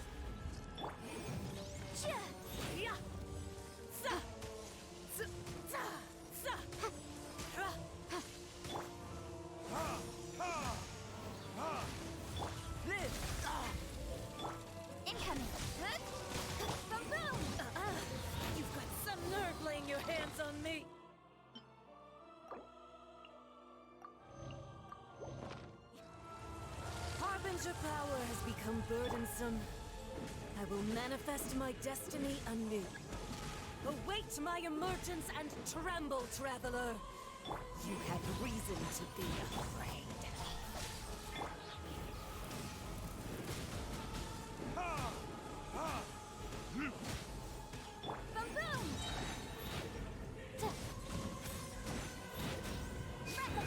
Incoming. Boom! You've got some nerve laying your hands on me. Harbinger power has become burdensome. I will manifest my destiny anew. Await my emergence and tremble, traveler. You have reason to be afraid.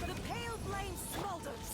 The pale flame smolders.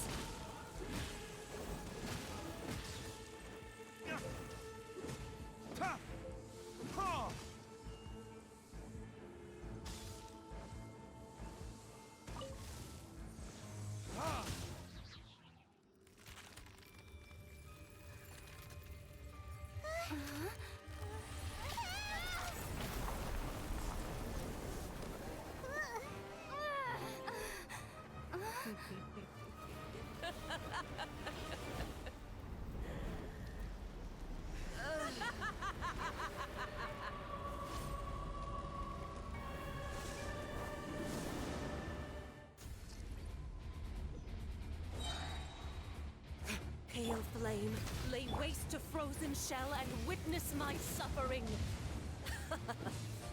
Pale flame, lay waste to frozen shell and witness my suffering.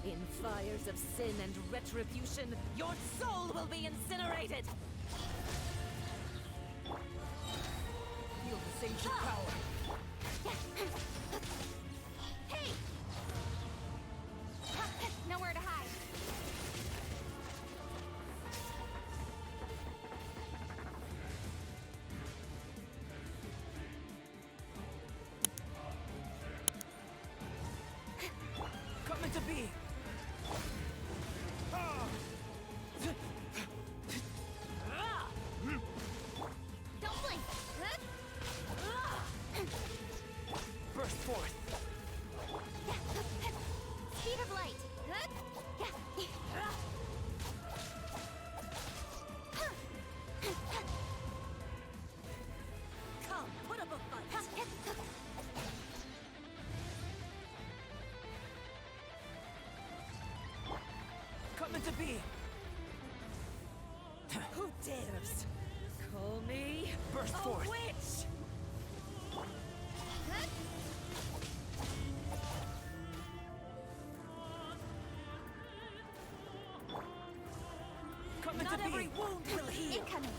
In fires of sin and retribution, your soul will be incinerated! Feel the sage of power. Hey! Nowhere to hide. Coming to be. Don't blink. Burst forth. Speed of light. Come, put up a fight! Coming to be. Who dares call me Burst a forth. witch? Coming Not to be. every wound will heal. Incoming.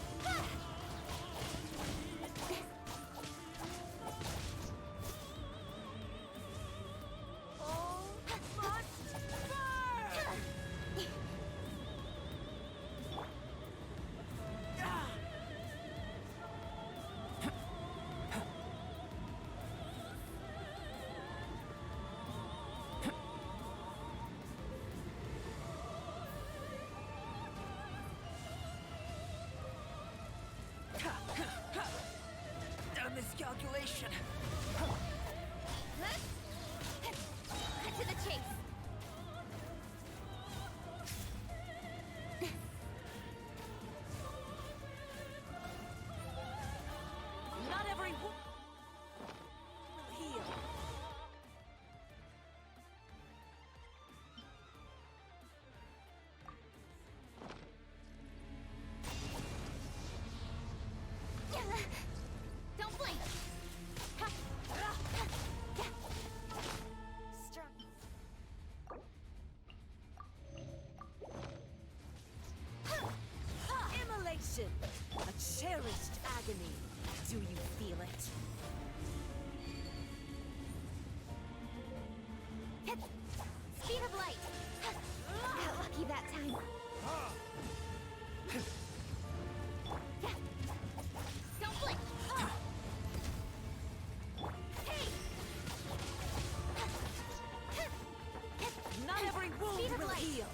All must burn! A miscalculation. Cut to the chase. cherished agony. Do you feel it? Speed of light! Got lucky that time. Don't blink! Hey! Not every wound Speed of will light! heal.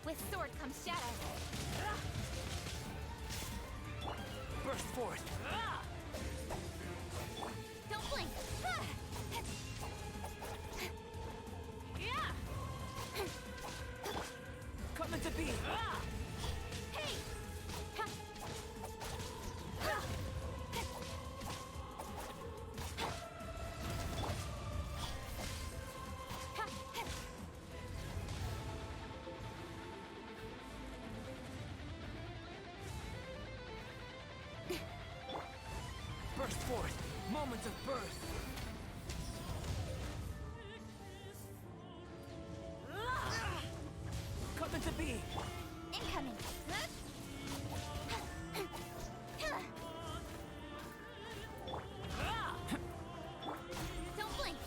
With sword comes shadow. Burst forth. Don't blink! Come into being. Hey! Burst forth. Moments of birth. Come into being. Incoming! Don't blink!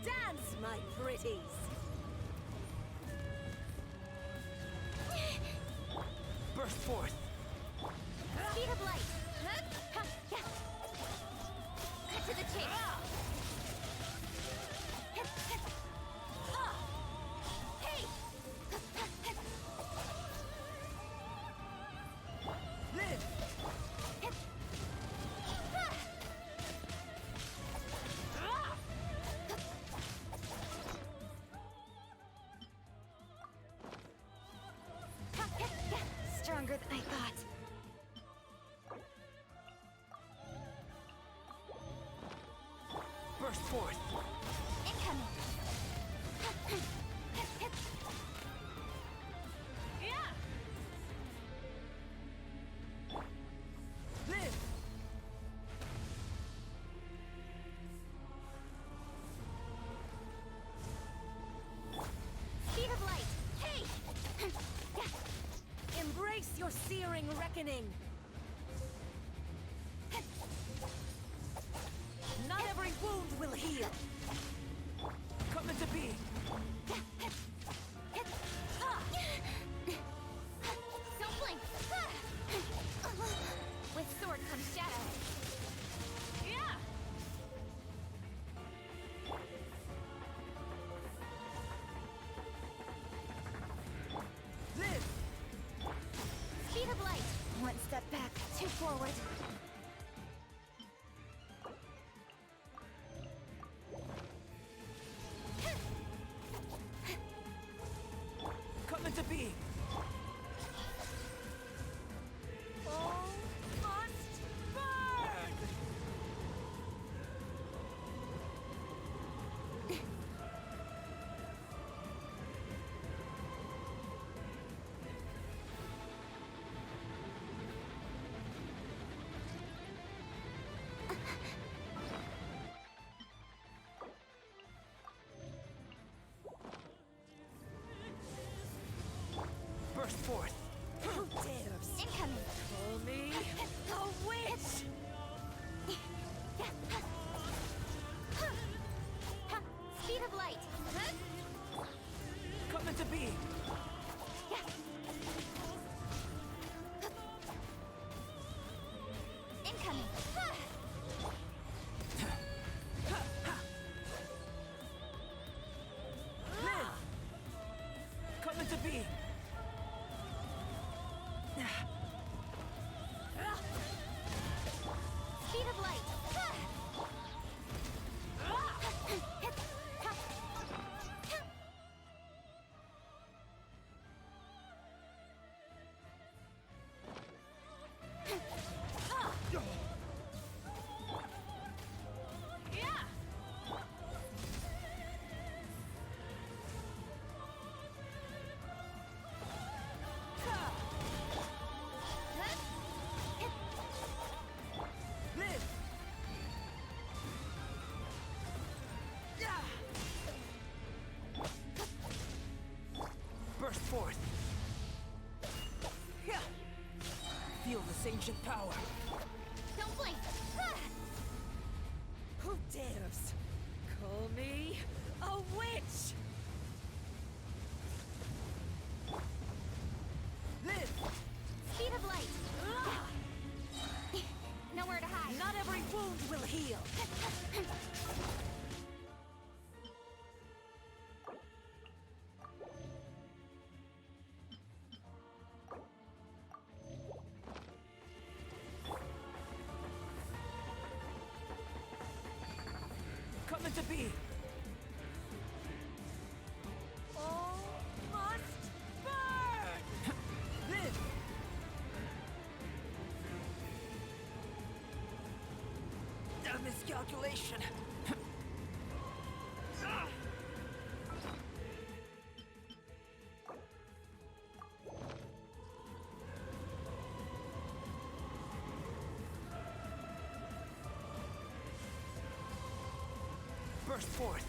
Dance, my pretties. Burst forth. Speed of light! Cut to the chase! Hey! Live. Stronger than I thought. Burst forth. Incoming! Live. Speed of light! Hey! Embrace your searing reckoning. Not every wound will heal. Come into being. Don't blink! With sword comes shadow. Live. Speed of light! One step back, two forward. Come into being. All must burn! Burst forth. Who dares Incoming! call me a witch? Speed of light! Come into being. Incoming! Live. Come into being. Speed of light! this ancient power. Don't blink! Who dares call me a witch? This Speed of light! Nowhere to hide. Not every wound will heal. Coming to be. All must burn. Live. A miscalculation. Burst forth.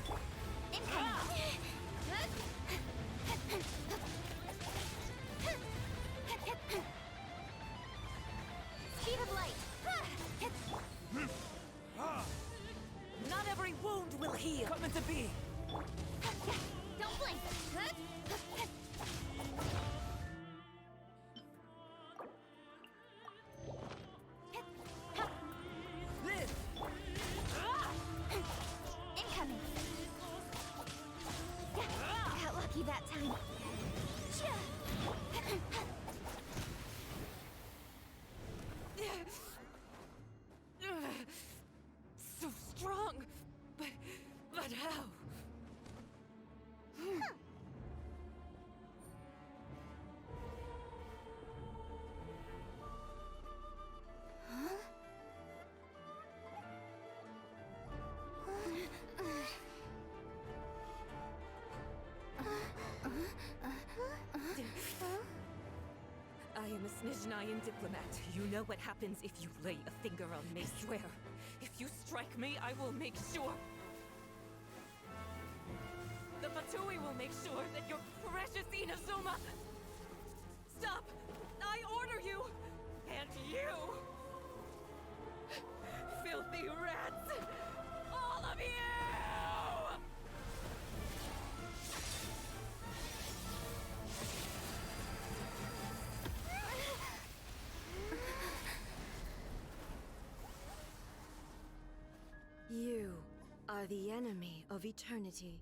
Speed of light! Not every wound will heal. Coming to be. Don't blink! Live. Incoming! Got lucky that time. So strong, but how? I am a Snizhnayan diplomat. You know what happens if you lay a finger on me. Swear, if you strike me, I will make sure. The Fatui will make sure that your precious Inazuma... Stop! I order you! And you! Filthy rats! All of you! You are the enemy of eternity.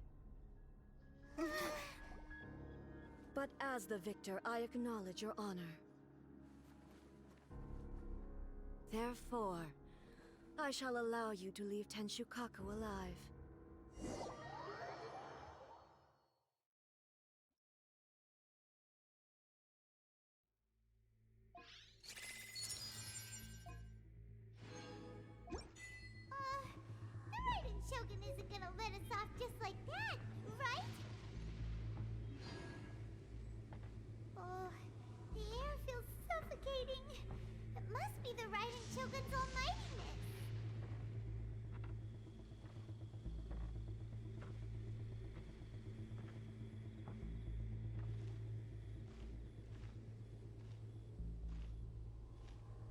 But as the victor, I acknowledge your honor. Therefore, I shall allow you to leave Tenshukaku alive. The Raiden Shogun isn't gonna let us off just like that, right? Oh, the air feels suffocating. It must be the Raiden Shogun's almightiness.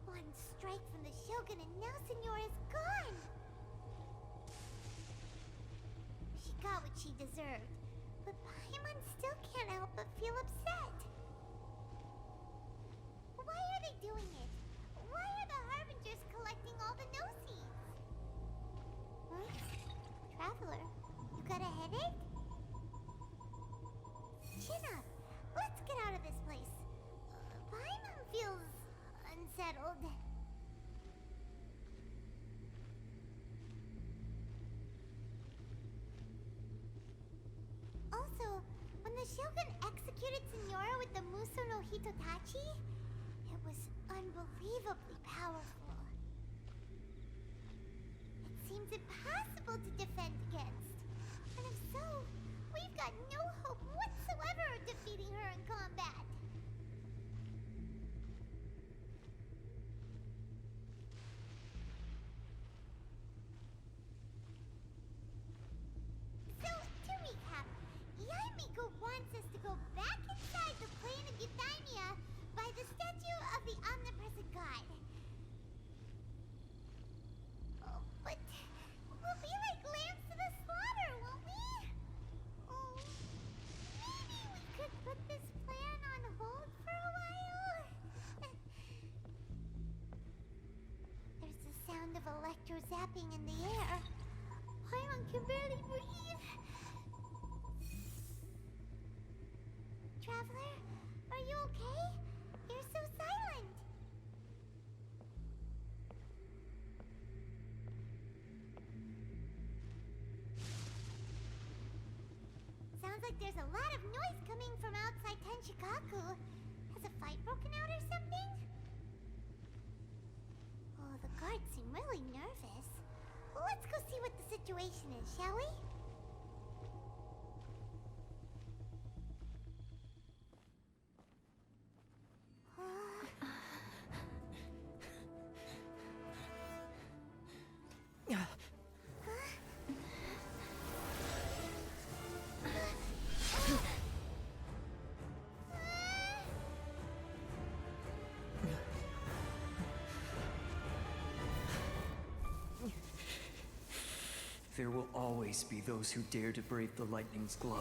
One strike from the Shogun and now Senyora's gone. She got what she deserved, but Paimon still can't help but feel upset. Why are they doing it? Why are the Harbingers collecting all the no-seeds? Huh? Traveler, you got a headache? Chin up. Let's get out of this place. Paimon feels unsettled. Also, when the Shogun executed Senyora with the Muso no Hitotachi, it was unbelievably powerful. It seems impossible to defend against. And if so, we've got no hope whatsoever of defeating her in combat. So, to recap, Yaimiko wants us to go back inside the plane of Euthymia by the statue of the omnipresent god. electro-zapping in the air. Paimon can barely breathe. Traveler, are you okay? You're so silent. Sounds like there's a lot of noise coming from outside Tenshikaku. Has a fight broken out or something? Oh, the guards seem really nervous. Let's go see what the situation is, shall we? There will always be those who dare to brave the lightning's glow.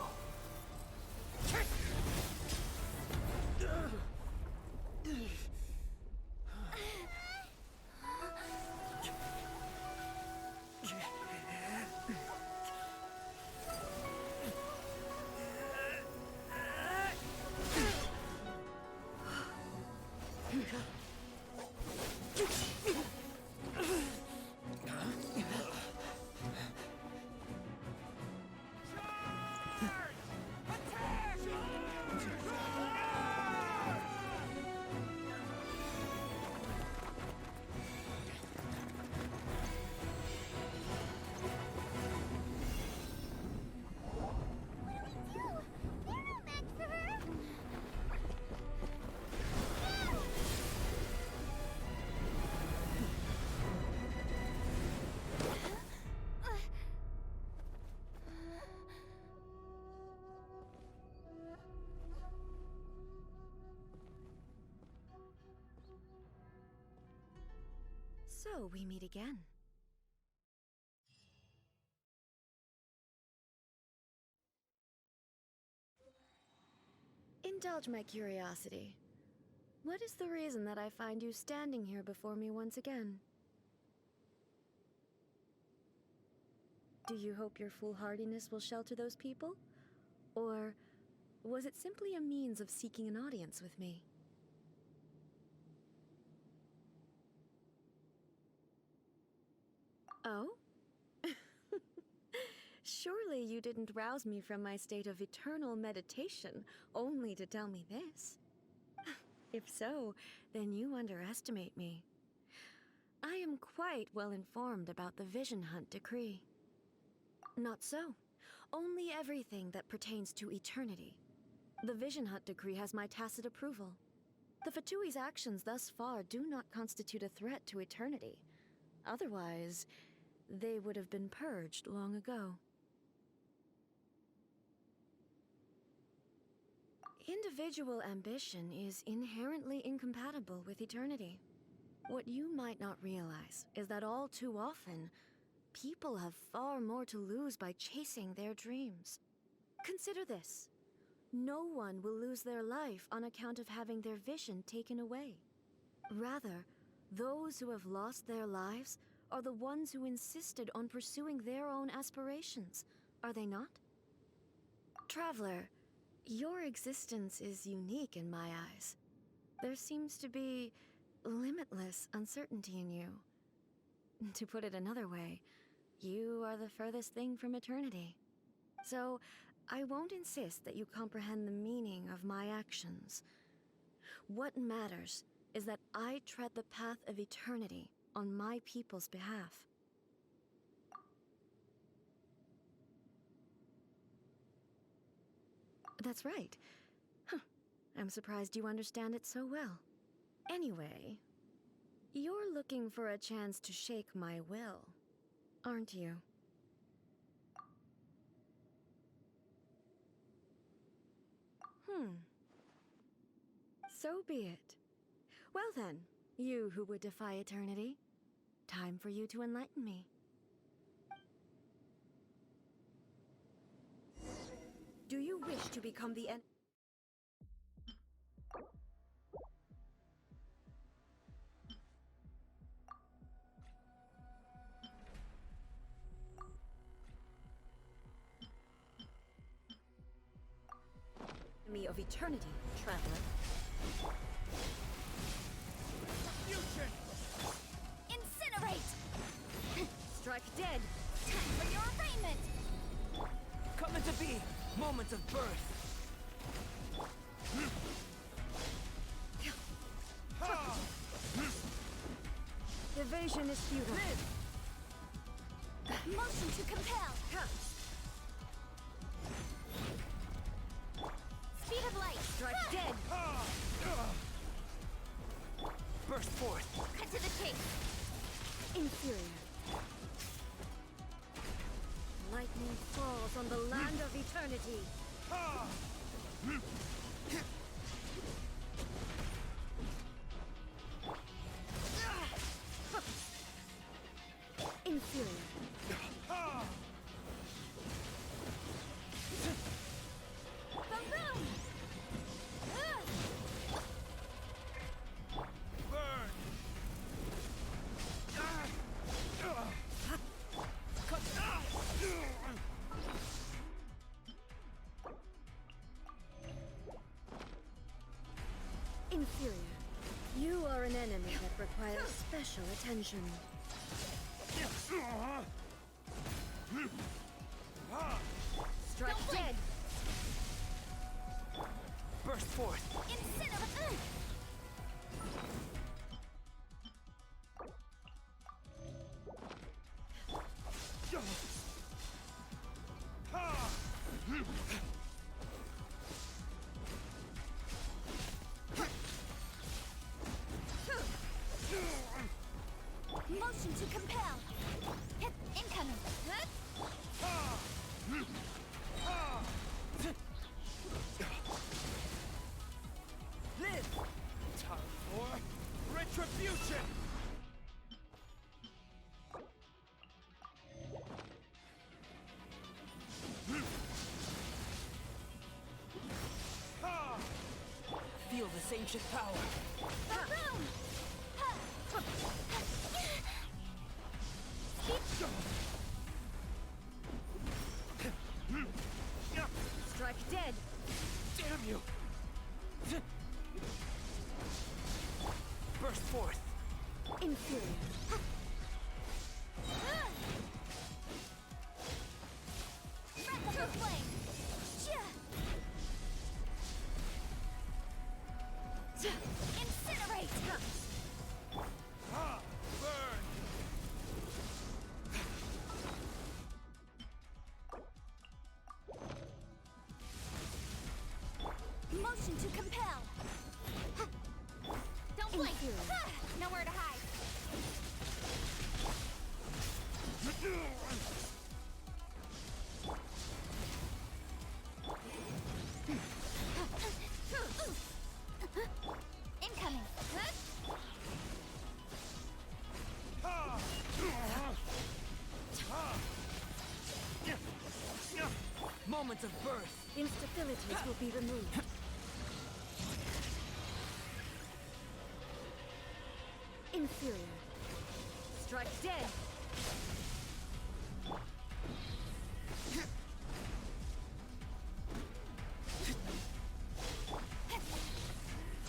So, we meet again. Indulge my curiosity. What is the reason that I find you standing here before me once again? Do you hope your foolhardiness will shelter those people? Or was it simply a means of seeking an audience with me? Oh? Surely you didn't rouse me from my state of eternal meditation only to tell me this. If so, then you underestimate me. I am quite well informed about the Vision Hunt decree. Not so. Only everything that pertains to eternity. The Vision Hunt decree has my tacit approval. The Fatui's actions thus far do not constitute a threat to eternity. Otherwise, they would have been purged long ago. Individual ambition is inherently incompatible with eternity. What you might not realize is that all too often, people have far more to lose by chasing their dreams. Consider this. No one will lose their life on account of having their vision taken away. Rather, those who have lost their lives are the ones who insisted on pursuing their own aspirations, are they not? Traveler, your existence is unique in my eyes. There seems to be limitless uncertainty in you. To put it another way, you are the furthest thing from eternity. So, I won't insist that you comprehend the meaning of my actions. What matters is that I tread the path of eternity on my people's behalf. That's right. Huh. I'm surprised you understand it so well. Anyway, you're looking for a chance to shake my will, aren't you? So be it. Well then, you who would defy eternity, time for you to enlighten me. Do you wish to become the Valley of Eternity, traveler. Fusion! Incinerate! Strike dead! Time for your arraignment! Come into be! Moment of birth! Evasion is futile. Motion to compel! Speed of light! Strike dead! Burst forth! Cut to the chase! Inferior. Lightning falls on the land of eternity. Inferior. Boom! Burn! Inferior. You are an enemy that requires special attention. Strike dead! Burst forth! Incinerate! Motion to compel! Hit incoming! Live! Time for retribution! Feel this ancient power! Boom! Strike dead! Damn you! Burst forth! Inferior. Breath of the flame! Incinerate! Burn! Motion to compel! Don't blink! Nowhere to hide! Incoming! Moment of birth! Instabilities will be removed. Inferior. Strike dead!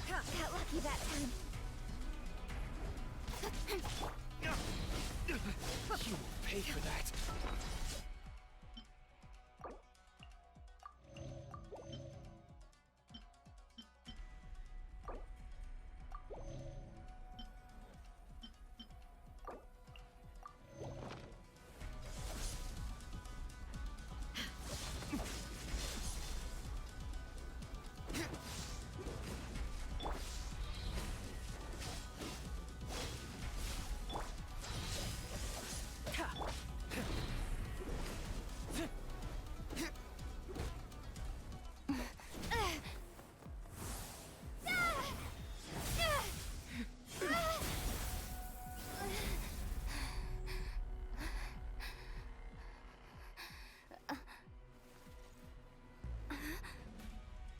Got lucky that time. You will pay for that!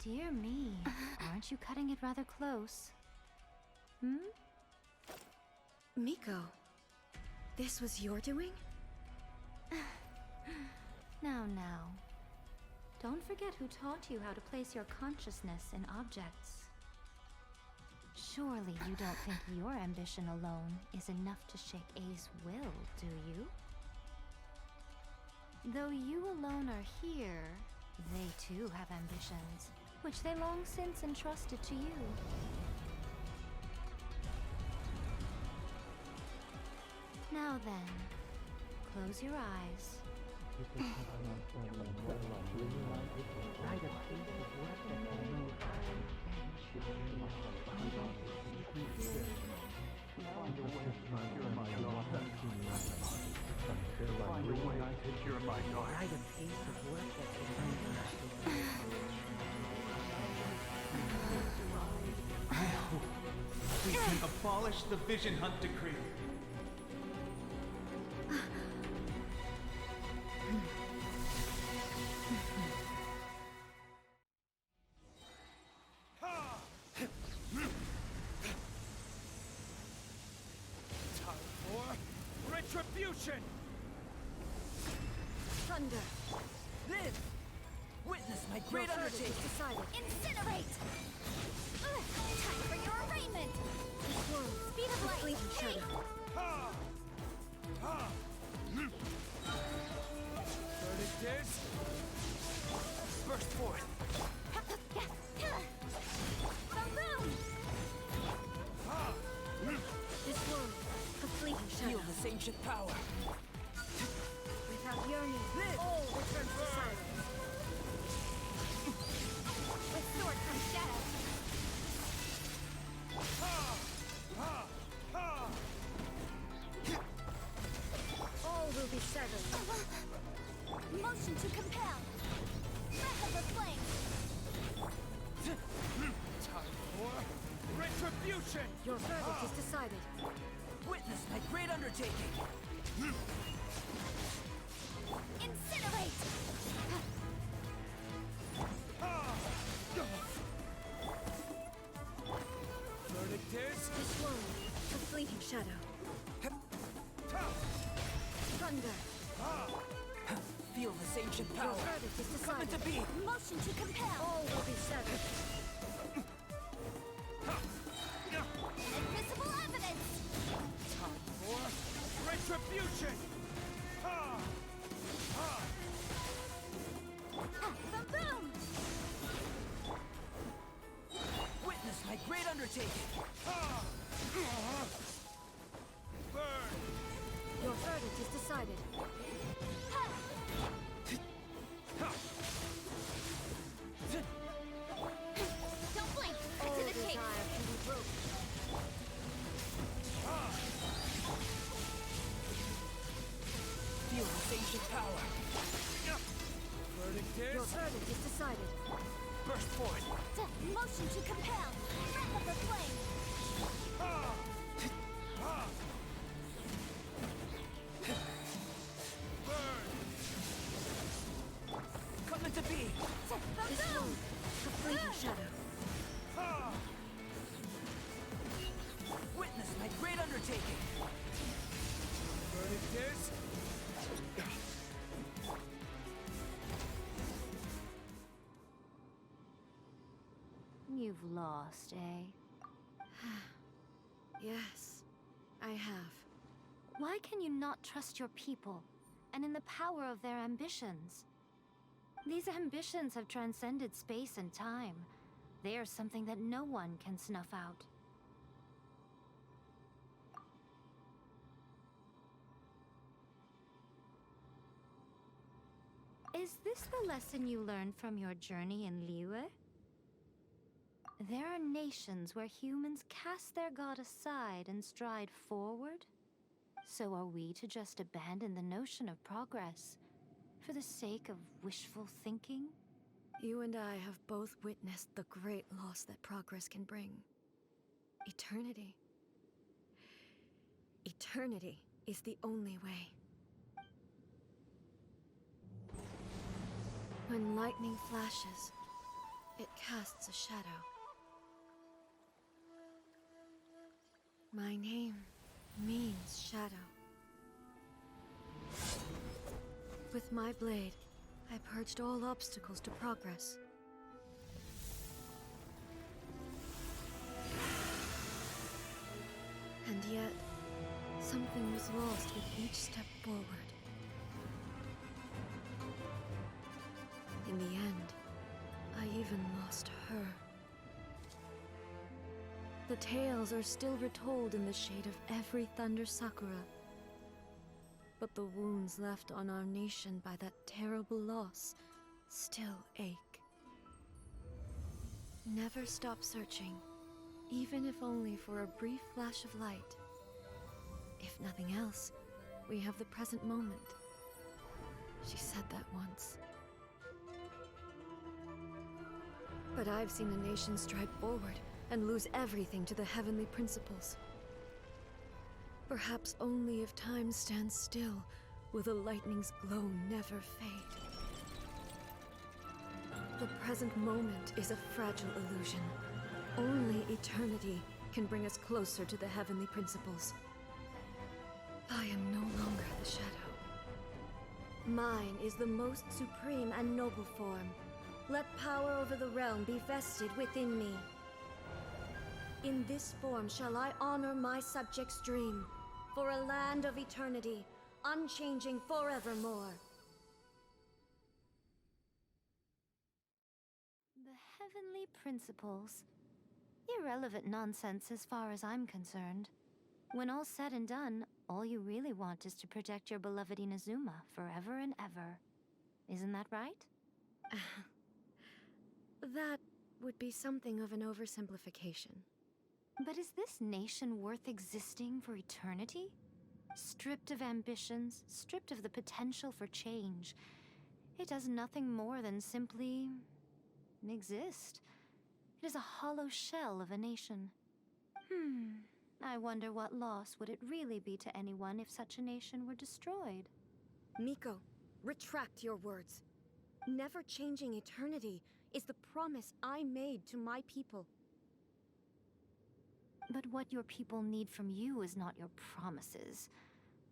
Dear me, aren't you cutting it rather close? Hmm? Miko, this was your doing? Now. Don't forget who taught you how to place your consciousness in objects. Surely you don't think your ambition alone is enough to shake A's will, do you? Though you alone are here, they too have ambitions, which they long since entrusted to you. Now then, close your eyes. We can abolish the Vision Hunt decree. Time for retribution! Thunder! Live! Witness my great undertaking! Incinerate! Time for your arraignment! Speed of light! Hey! Verdict is... Burst forth! Boom! This world, a fleeting shadow. Feel this ancient power! Without yearning, Live! all returns to silence. With sword comes shadow! All will be severed. Motion to compel! Breath of the flame! Time for retribution! Your verdict is decided. Witness my great undertaking! Incinerate! Verdict is... This world, a fleeting shadow. Thunder! Feel this ancient Your power! verdict is Come decided. into being! Motion to compel! All will be severed. Invisible evidence! Time for retribution! Boom! Witness my great undertaking! Burn! Your verdict is decided. Don't blink! All To the desire chase! can be broken. Feel this ancient power! Verdict Your is... verdict is decided. Burst forth! Motion to compel! Breath of the flame! Come into being! This world, a fleeting shadow. Witness my great undertaking! Verdict is... You've lost, eh? Yes, I have. Why can you not trust your people, and in the power of their ambitions? These ambitions have transcended space and time. They are something that no one can snuff out. Is this the lesson you learned from your journey in Liyue? There are nations where humans cast their god aside and stride forward. So are we to just abandon the notion of progress for the sake of wishful thinking? You and I have both witnessed the great loss that progress can bring. Eternity. Eternity is the only way. When lightning flashes, it casts a shadow. My name means shadow. With my blade, I purged all obstacles to progress. And yet, something was lost with each step forward. In the end, I even lost her. The tales are still retold in the shade of every Thunder Sakura. But the wounds left on our nation by that terrible loss still ache. Never stop searching, even if only for a brief flash of light. If nothing else, we have the present moment. She said that once. But I've seen a nation stride forward and lose everything to the heavenly principles. Perhaps only if time stands still will the lightning's glow never fade. The present moment is a fragile illusion. Only eternity can bring us closer to the heavenly principles. I am no longer the shadow. Mine is the most supreme and noble form. Let power over the realm be vested within me. In this form shall I honor my subjects' dream, for a land of eternity, unchanging forevermore. The heavenly principles. Irrelevant nonsense as far as I'm concerned. When all's said and done, all you really want is to protect your beloved Inazuma forever and ever. Isn't that right? That would be something of an oversimplification. But is this nation worth existing for eternity? Stripped of ambitions, stripped of the potential for change. It does nothing more than simply exist. It is a hollow shell of a nation. I wonder what loss would it really be to anyone if such a nation were destroyed? Miko, retract your words. Never changing eternity is the promise I made to my people. But what your people need from you is not your promises.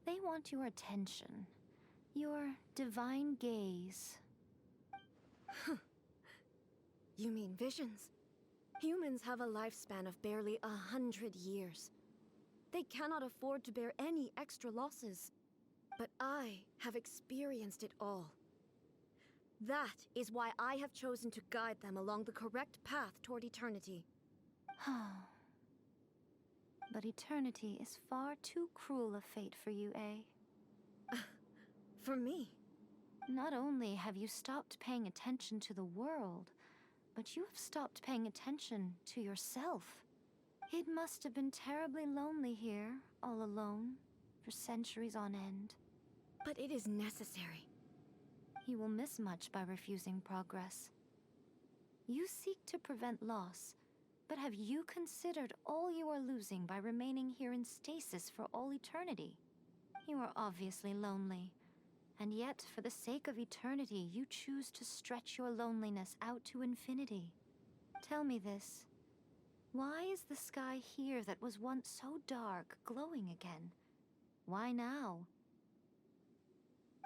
They want your attention. Your divine gaze. You mean visions? Humans have a lifespan of barely 100 years. They cannot afford to bear any extra losses. But I have experienced it all. That is why I have chosen to guide them along the correct path toward eternity. But eternity is far too cruel a fate for you, eh? For me? Not only have you stopped paying attention to the world, but you have stopped paying attention to yourself. It must have been terribly lonely here, all alone, for centuries on end. But it is necessary. You will miss much by refusing progress. You seek to prevent loss, but have you considered all you are losing by remaining here in stasis for all eternity? You are obviously lonely, and yet for the sake of eternity you choose to stretch your loneliness out to infinity. Tell me this. Why is the sky here that was once so dark glowing again? Why now?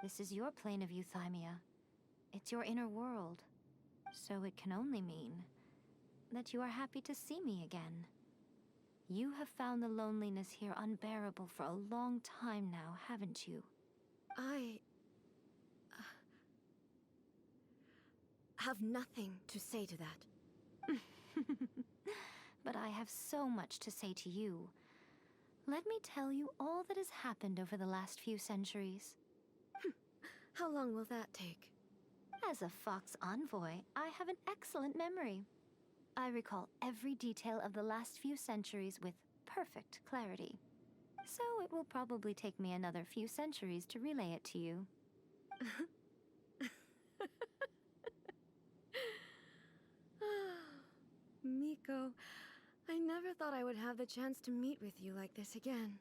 This is your plane of euthymia. It's your inner world. So it can only mean that you are happy to see me again. You have found the loneliness here unbearable for a long time now, haven't you? I have nothing to say to that. But I have so much to say to you. Let me tell you all that has happened over the last few centuries. How long will that take? As a Fox envoy, I have an excellent memory. I recall every detail of the last few centuries with perfect clarity. So it will probably take me another few centuries to relay it to you. Miko, I never thought I would have the chance to meet with you like this again.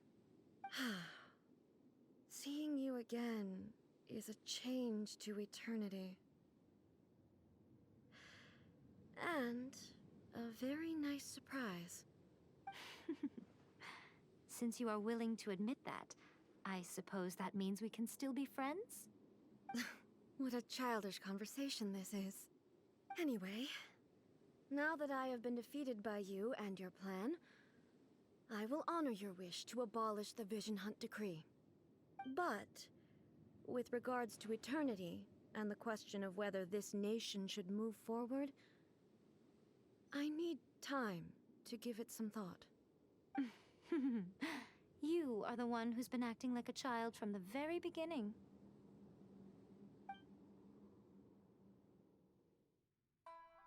Seeing you again is a change to eternity. And a very nice surprise. Since you are willing to admit that, I suppose that means we can still be friends? What a childish conversation this is. Anyway, now that I have been defeated by you and your plan, I will honor your wish to abolish the Vision Hunt Decree. But, with regards to eternity and the question of whether this nation should move forward, I need time to give it some thought. You are the one who's been acting like a child from the very beginning.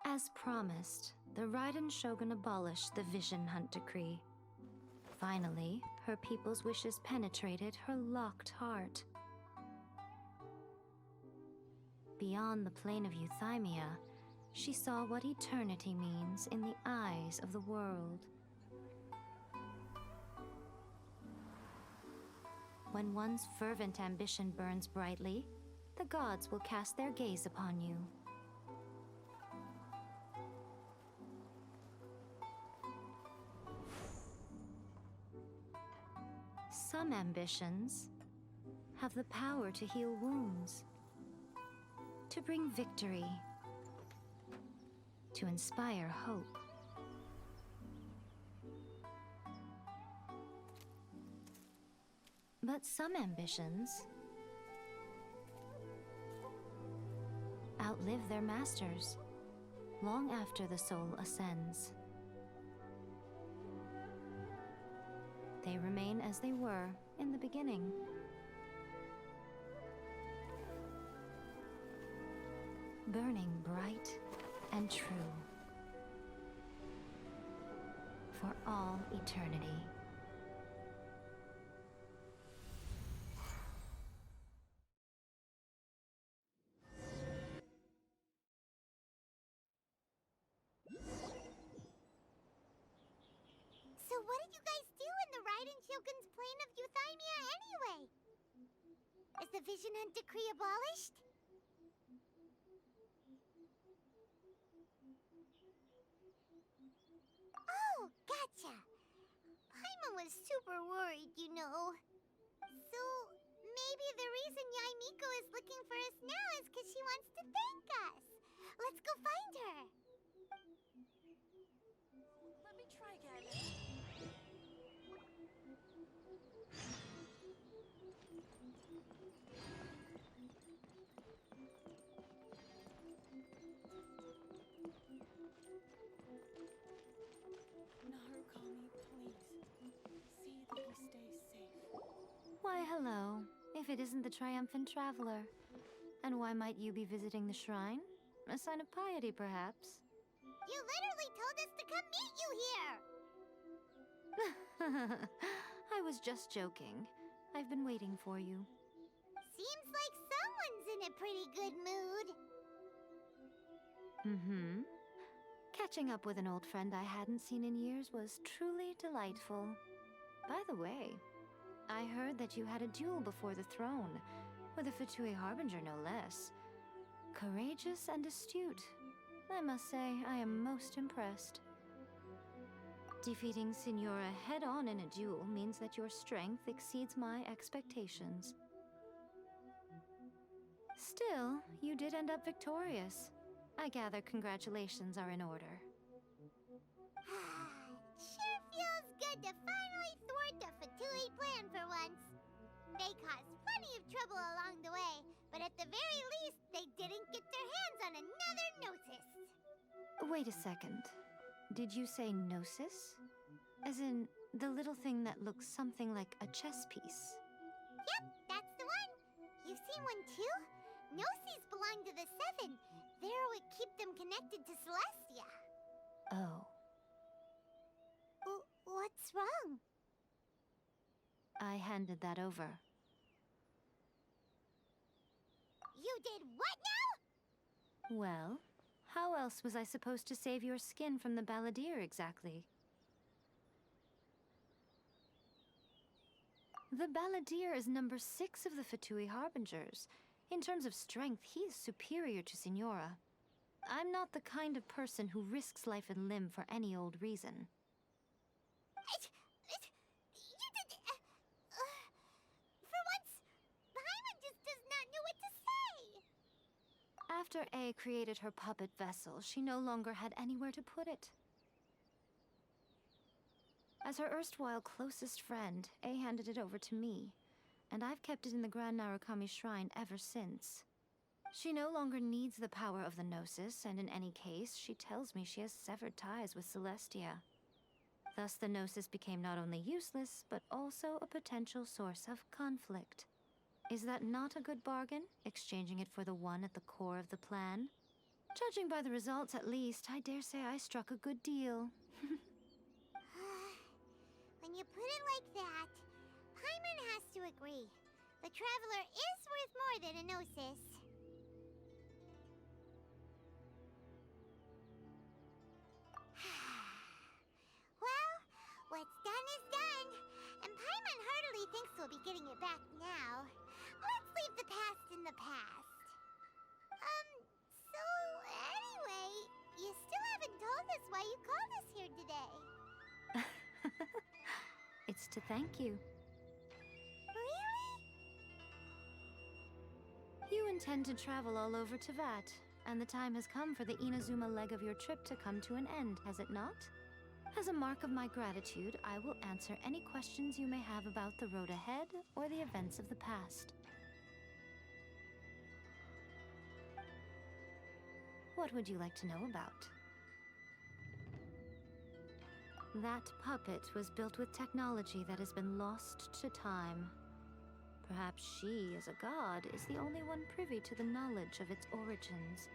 As promised, the Raiden Shogun abolished the Vision Hunt Decree. Finally, her people's wishes penetrated her locked heart. Beyond the plane of Euthymia, she saw what eternity means in the eyes of the world. When one's fervent ambition burns brightly, the gods will cast their gaze upon you. Some ambitions have the power to heal wounds, to bring victory, to inspire hope. But some ambitions outlive their masters long after the soul ascends. They remain as they were in the beginning. Burning bright and true for all eternity. So what did you guys do in the Raiden Shogun's plane of Euthymia anyway? Is the Vision Hunt Decree abolished? Oh, gotcha. Paimon was super worried, you know. So, maybe the reason Yaimiko is looking for us now is because she wants to thank us. Let's go find her. Let me try again. Narukami, please. See that he stays safe. Why, hello, if it isn't the triumphant traveler. And why might you be visiting the shrine? A sign of piety, perhaps? You literally told us to come meet you here! I was just joking. I've been waiting for you. Seems like someone's in a pretty good mood. Mm-hmm. Catching up with an old friend I hadn't seen in years was truly delightful. By the way, I heard that you had a duel before the throne, with a Fatui Harbinger no less. Courageous and astute. I must say, I am most impressed. Defeating Signora head-on in a duel means that your strength exceeds my expectations. Still, you did end up victorious. I gather congratulations are in order. Sure feels good to finally thwart the Fatui plan for once. They caused plenty of trouble along the way, but at the very least, they didn't get their hands on another Gnosis. Wait a second. Did you say Gnosis? As in, the little thing that looks something like a chess piece? Yep, that's the one. You've seen one too? Gnosis belong to the Seven. They're what keep them connected to Celestia. Oh. What's wrong? I handed that over. You did what now? Well, how else was I supposed to save your skin from the balladeer exactly? The balladeer is number 6 of the Fatui Harbingers. In terms of strength, he is superior to Signora. I'm not the kind of person who risks life and limb for any old reason. For once, Paimon just does not know what to say. After A created her puppet vessel, she no longer had anywhere to put it. As her erstwhile closest friend, A handed it over to me, and I've kept it in the Grand Narukami Shrine ever since. She no longer needs the power of the Gnosis, and in any case, she tells me she has severed ties with Celestia. Thus, the Gnosis became not only useless, but also a potential source of conflict. Is that not a good bargain, exchanging it for the one at the core of the plan? Judging by the results, at least, I dare say I struck a good deal. When you put it like that, Paimon has to agree. The Traveler is worth more than a Gnosis. Well, what's done is done, and Paimon heartily thinks we'll be getting it back now. Let's leave the past in the past. So anyway, you still haven't told us why you called us here today. It's to thank you. Really? You intend to travel all over Teyvat, and the time has come for the Inazuma leg of your trip to come to an end, has it not? As a mark of my gratitude, I will answer any questions you may have about the road ahead or the events of the past. What would you like to know about? That puppet was built with technology that has been lost to time. Perhaps she, as a god, is the only one privy to the knowledge of its origins.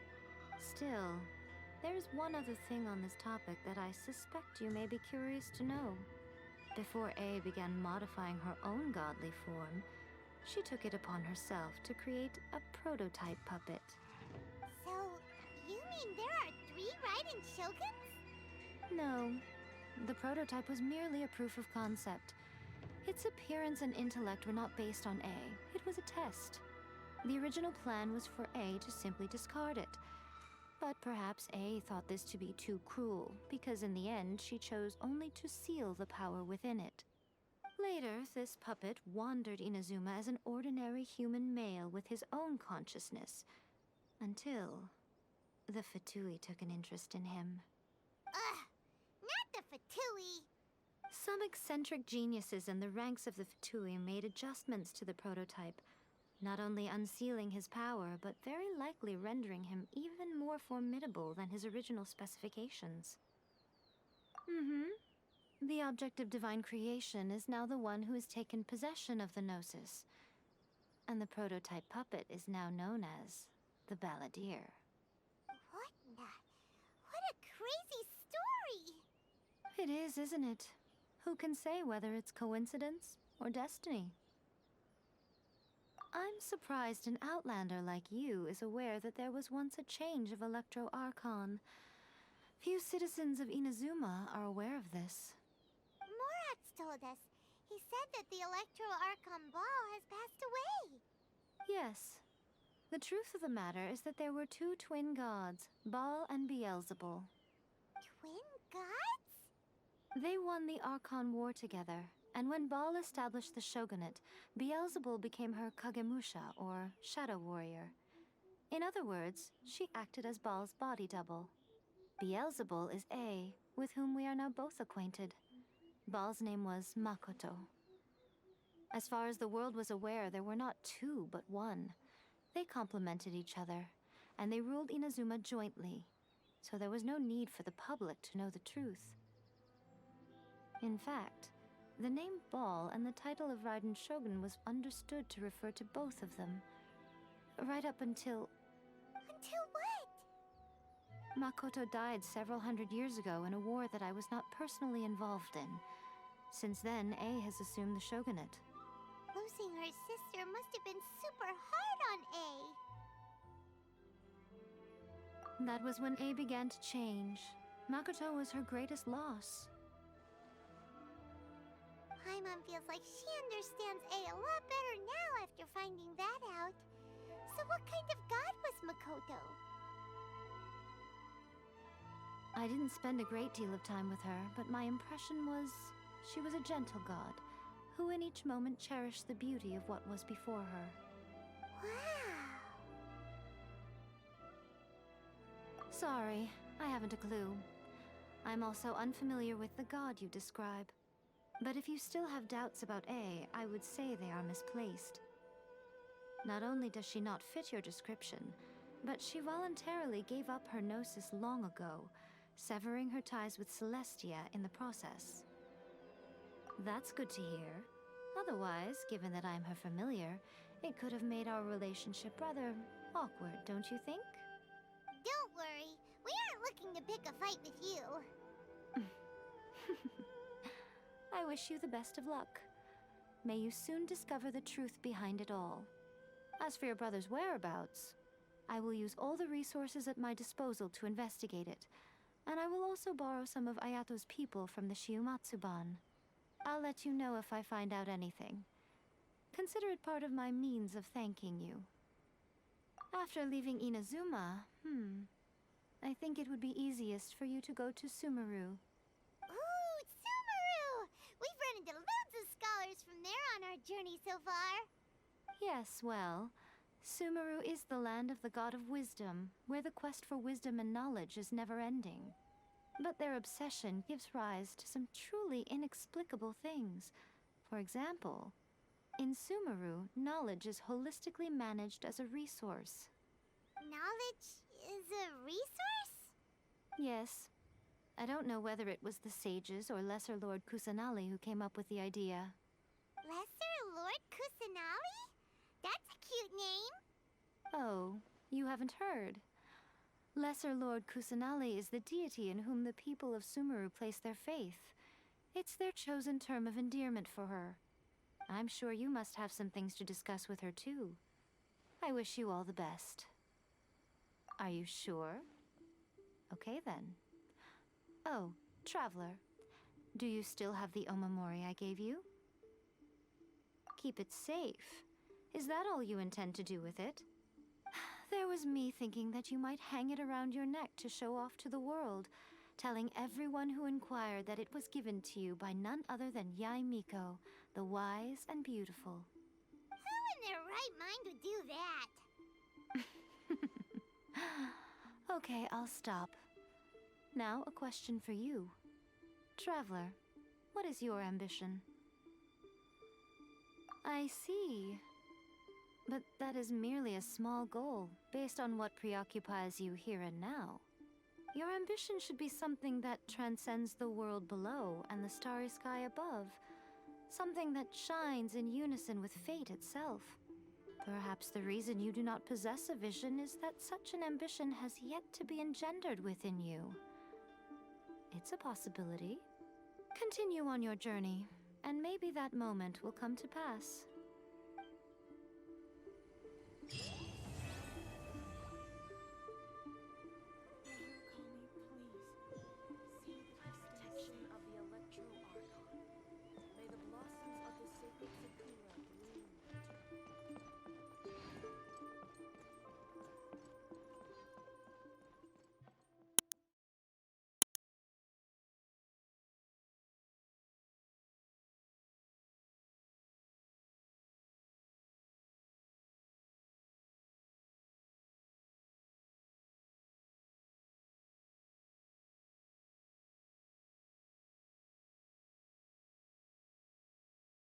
Still, there's one other thing on this topic that I suspect you may be curious to know. Before A began modifying her own godly form, she took it upon herself to create a prototype puppet. So, you mean there are 3 Raiden Shoguns? No. The prototype was merely a proof of concept. Its appearance and intellect were not based on A. It was a test. The original plan was for A to simply discard it. But perhaps A thought this to be too cruel, because in the end she chose only to seal the power within it. Later, this puppet wandered Inazuma as an ordinary human male with his own consciousness, until the Fatui took an interest in him. Ugh! Not the Fatui! Some eccentric geniuses in the ranks of the Fatui made adjustments to the prototype, not only unsealing his power, but very likely rendering him even more formidable than his original specifications. The object of divine creation is now the one who has taken possession of the Gnosis, and the prototype puppet is now known as the Balladeer. What a crazy story! It is, isn't it? Who can say whether it's coincidence or destiny? I'm surprised an outlander like you is aware that there was once a change of Electro Archon. Few citizens of Inazuma are aware of this. Morat's told us. He said that the Electro Archon Ball has passed away. Yes. The truth of the matter is that there were 2 twin gods, Baal and Beelzebul. Twin gods? They won the Archon War together, and when Baal established the shogunate, Beelzebul became her Kagemusha, or shadow warrior. In other words, she acted as Baal's body double. Beelzebul is A, with whom we are now both acquainted. Baal's name was Makoto. As far as the world was aware, there were not 2, but 1. They complemented each other, and they ruled Inazuma jointly, so there was no need for the public to know the truth. In fact, the name Baal and the title of Raiden Shogun was understood to refer to both of them, right up until... Until what? Makoto died several hundred years ago in a war that I was not personally involved in. Since then, A has assumed the shogunate. Losing her sister must have been super hard on A. That was when A began to change. Makoto was her greatest loss. Paimon feels like she understands A lot better now after finding that out. So what kind of god was Makoto? I didn't spend a great deal of time with her, but my impression was she was a gentle god, who in each moment cherished the beauty of what was before her. Wow! Sorry, I haven't a clue. I'm also unfamiliar with the god you describe. But if you still have doubts about A, I would say they are misplaced. Not only does she not fit your description, but she voluntarily gave up her gnosis long ago, severing her ties with Celestia in the process. That's good to hear. Otherwise, given that I'm her familiar, it could have made our relationship rather awkward, don't you think? Don't worry, we aren't looking to pick a fight with you. I wish you the best of luck. May you soon discover the truth behind it all. As for your brother's whereabouts, I will use all the resources at my disposal to investigate it, and I will also borrow some of Ayato's people from the Shiumatsuban. I'll let you know if I find out anything. Consider it part of my means of thanking you. After leaving Inazuma, I think it would be easiest for you to go to Sumeru. Ooh, Sumeru! We've run into loads of scholars from there on our journey so far. Yes, well, Sumeru is the land of the god of wisdom, where the quest for wisdom and knowledge is never-ending. But their obsession gives rise to some truly inexplicable things. For example, in Sumeru, knowledge is holistically managed as a resource. Knowledge is a resource? Yes. I don't know whether it was the sages or Lesser Lord Kusanali who came up with the idea. Lesser Lord Kusanali? That's a cute name. Oh, you haven't heard. Lesser Lord Kusanali is the deity in whom the people of Sumeru place their faith. It's their chosen term of endearment for her. I'm sure you must have some things to discuss with her too. I wish you all the best. Are you sure? Okay then. Oh, Traveler, do you still have the omamori I gave you? Keep it safe. Is that all you intend to do with it? There was me thinking that you might hang it around your neck to show off to the world, telling everyone who inquired that it was given to you by none other than Yae Miko, the wise and beautiful. Who in their right mind would do that? Okay, I'll stop. Now, a question for you. Traveler, what is your ambition? I see. But that is merely a small goal, based on what preoccupies you here and now. Your ambition should be something that transcends the world below and the starry sky above. Something that shines in unison with fate itself. Perhaps the reason you do not possess a vision is that such an ambition has yet to be engendered within you. It's a possibility. Continue on your journey, and maybe that moment will come to pass.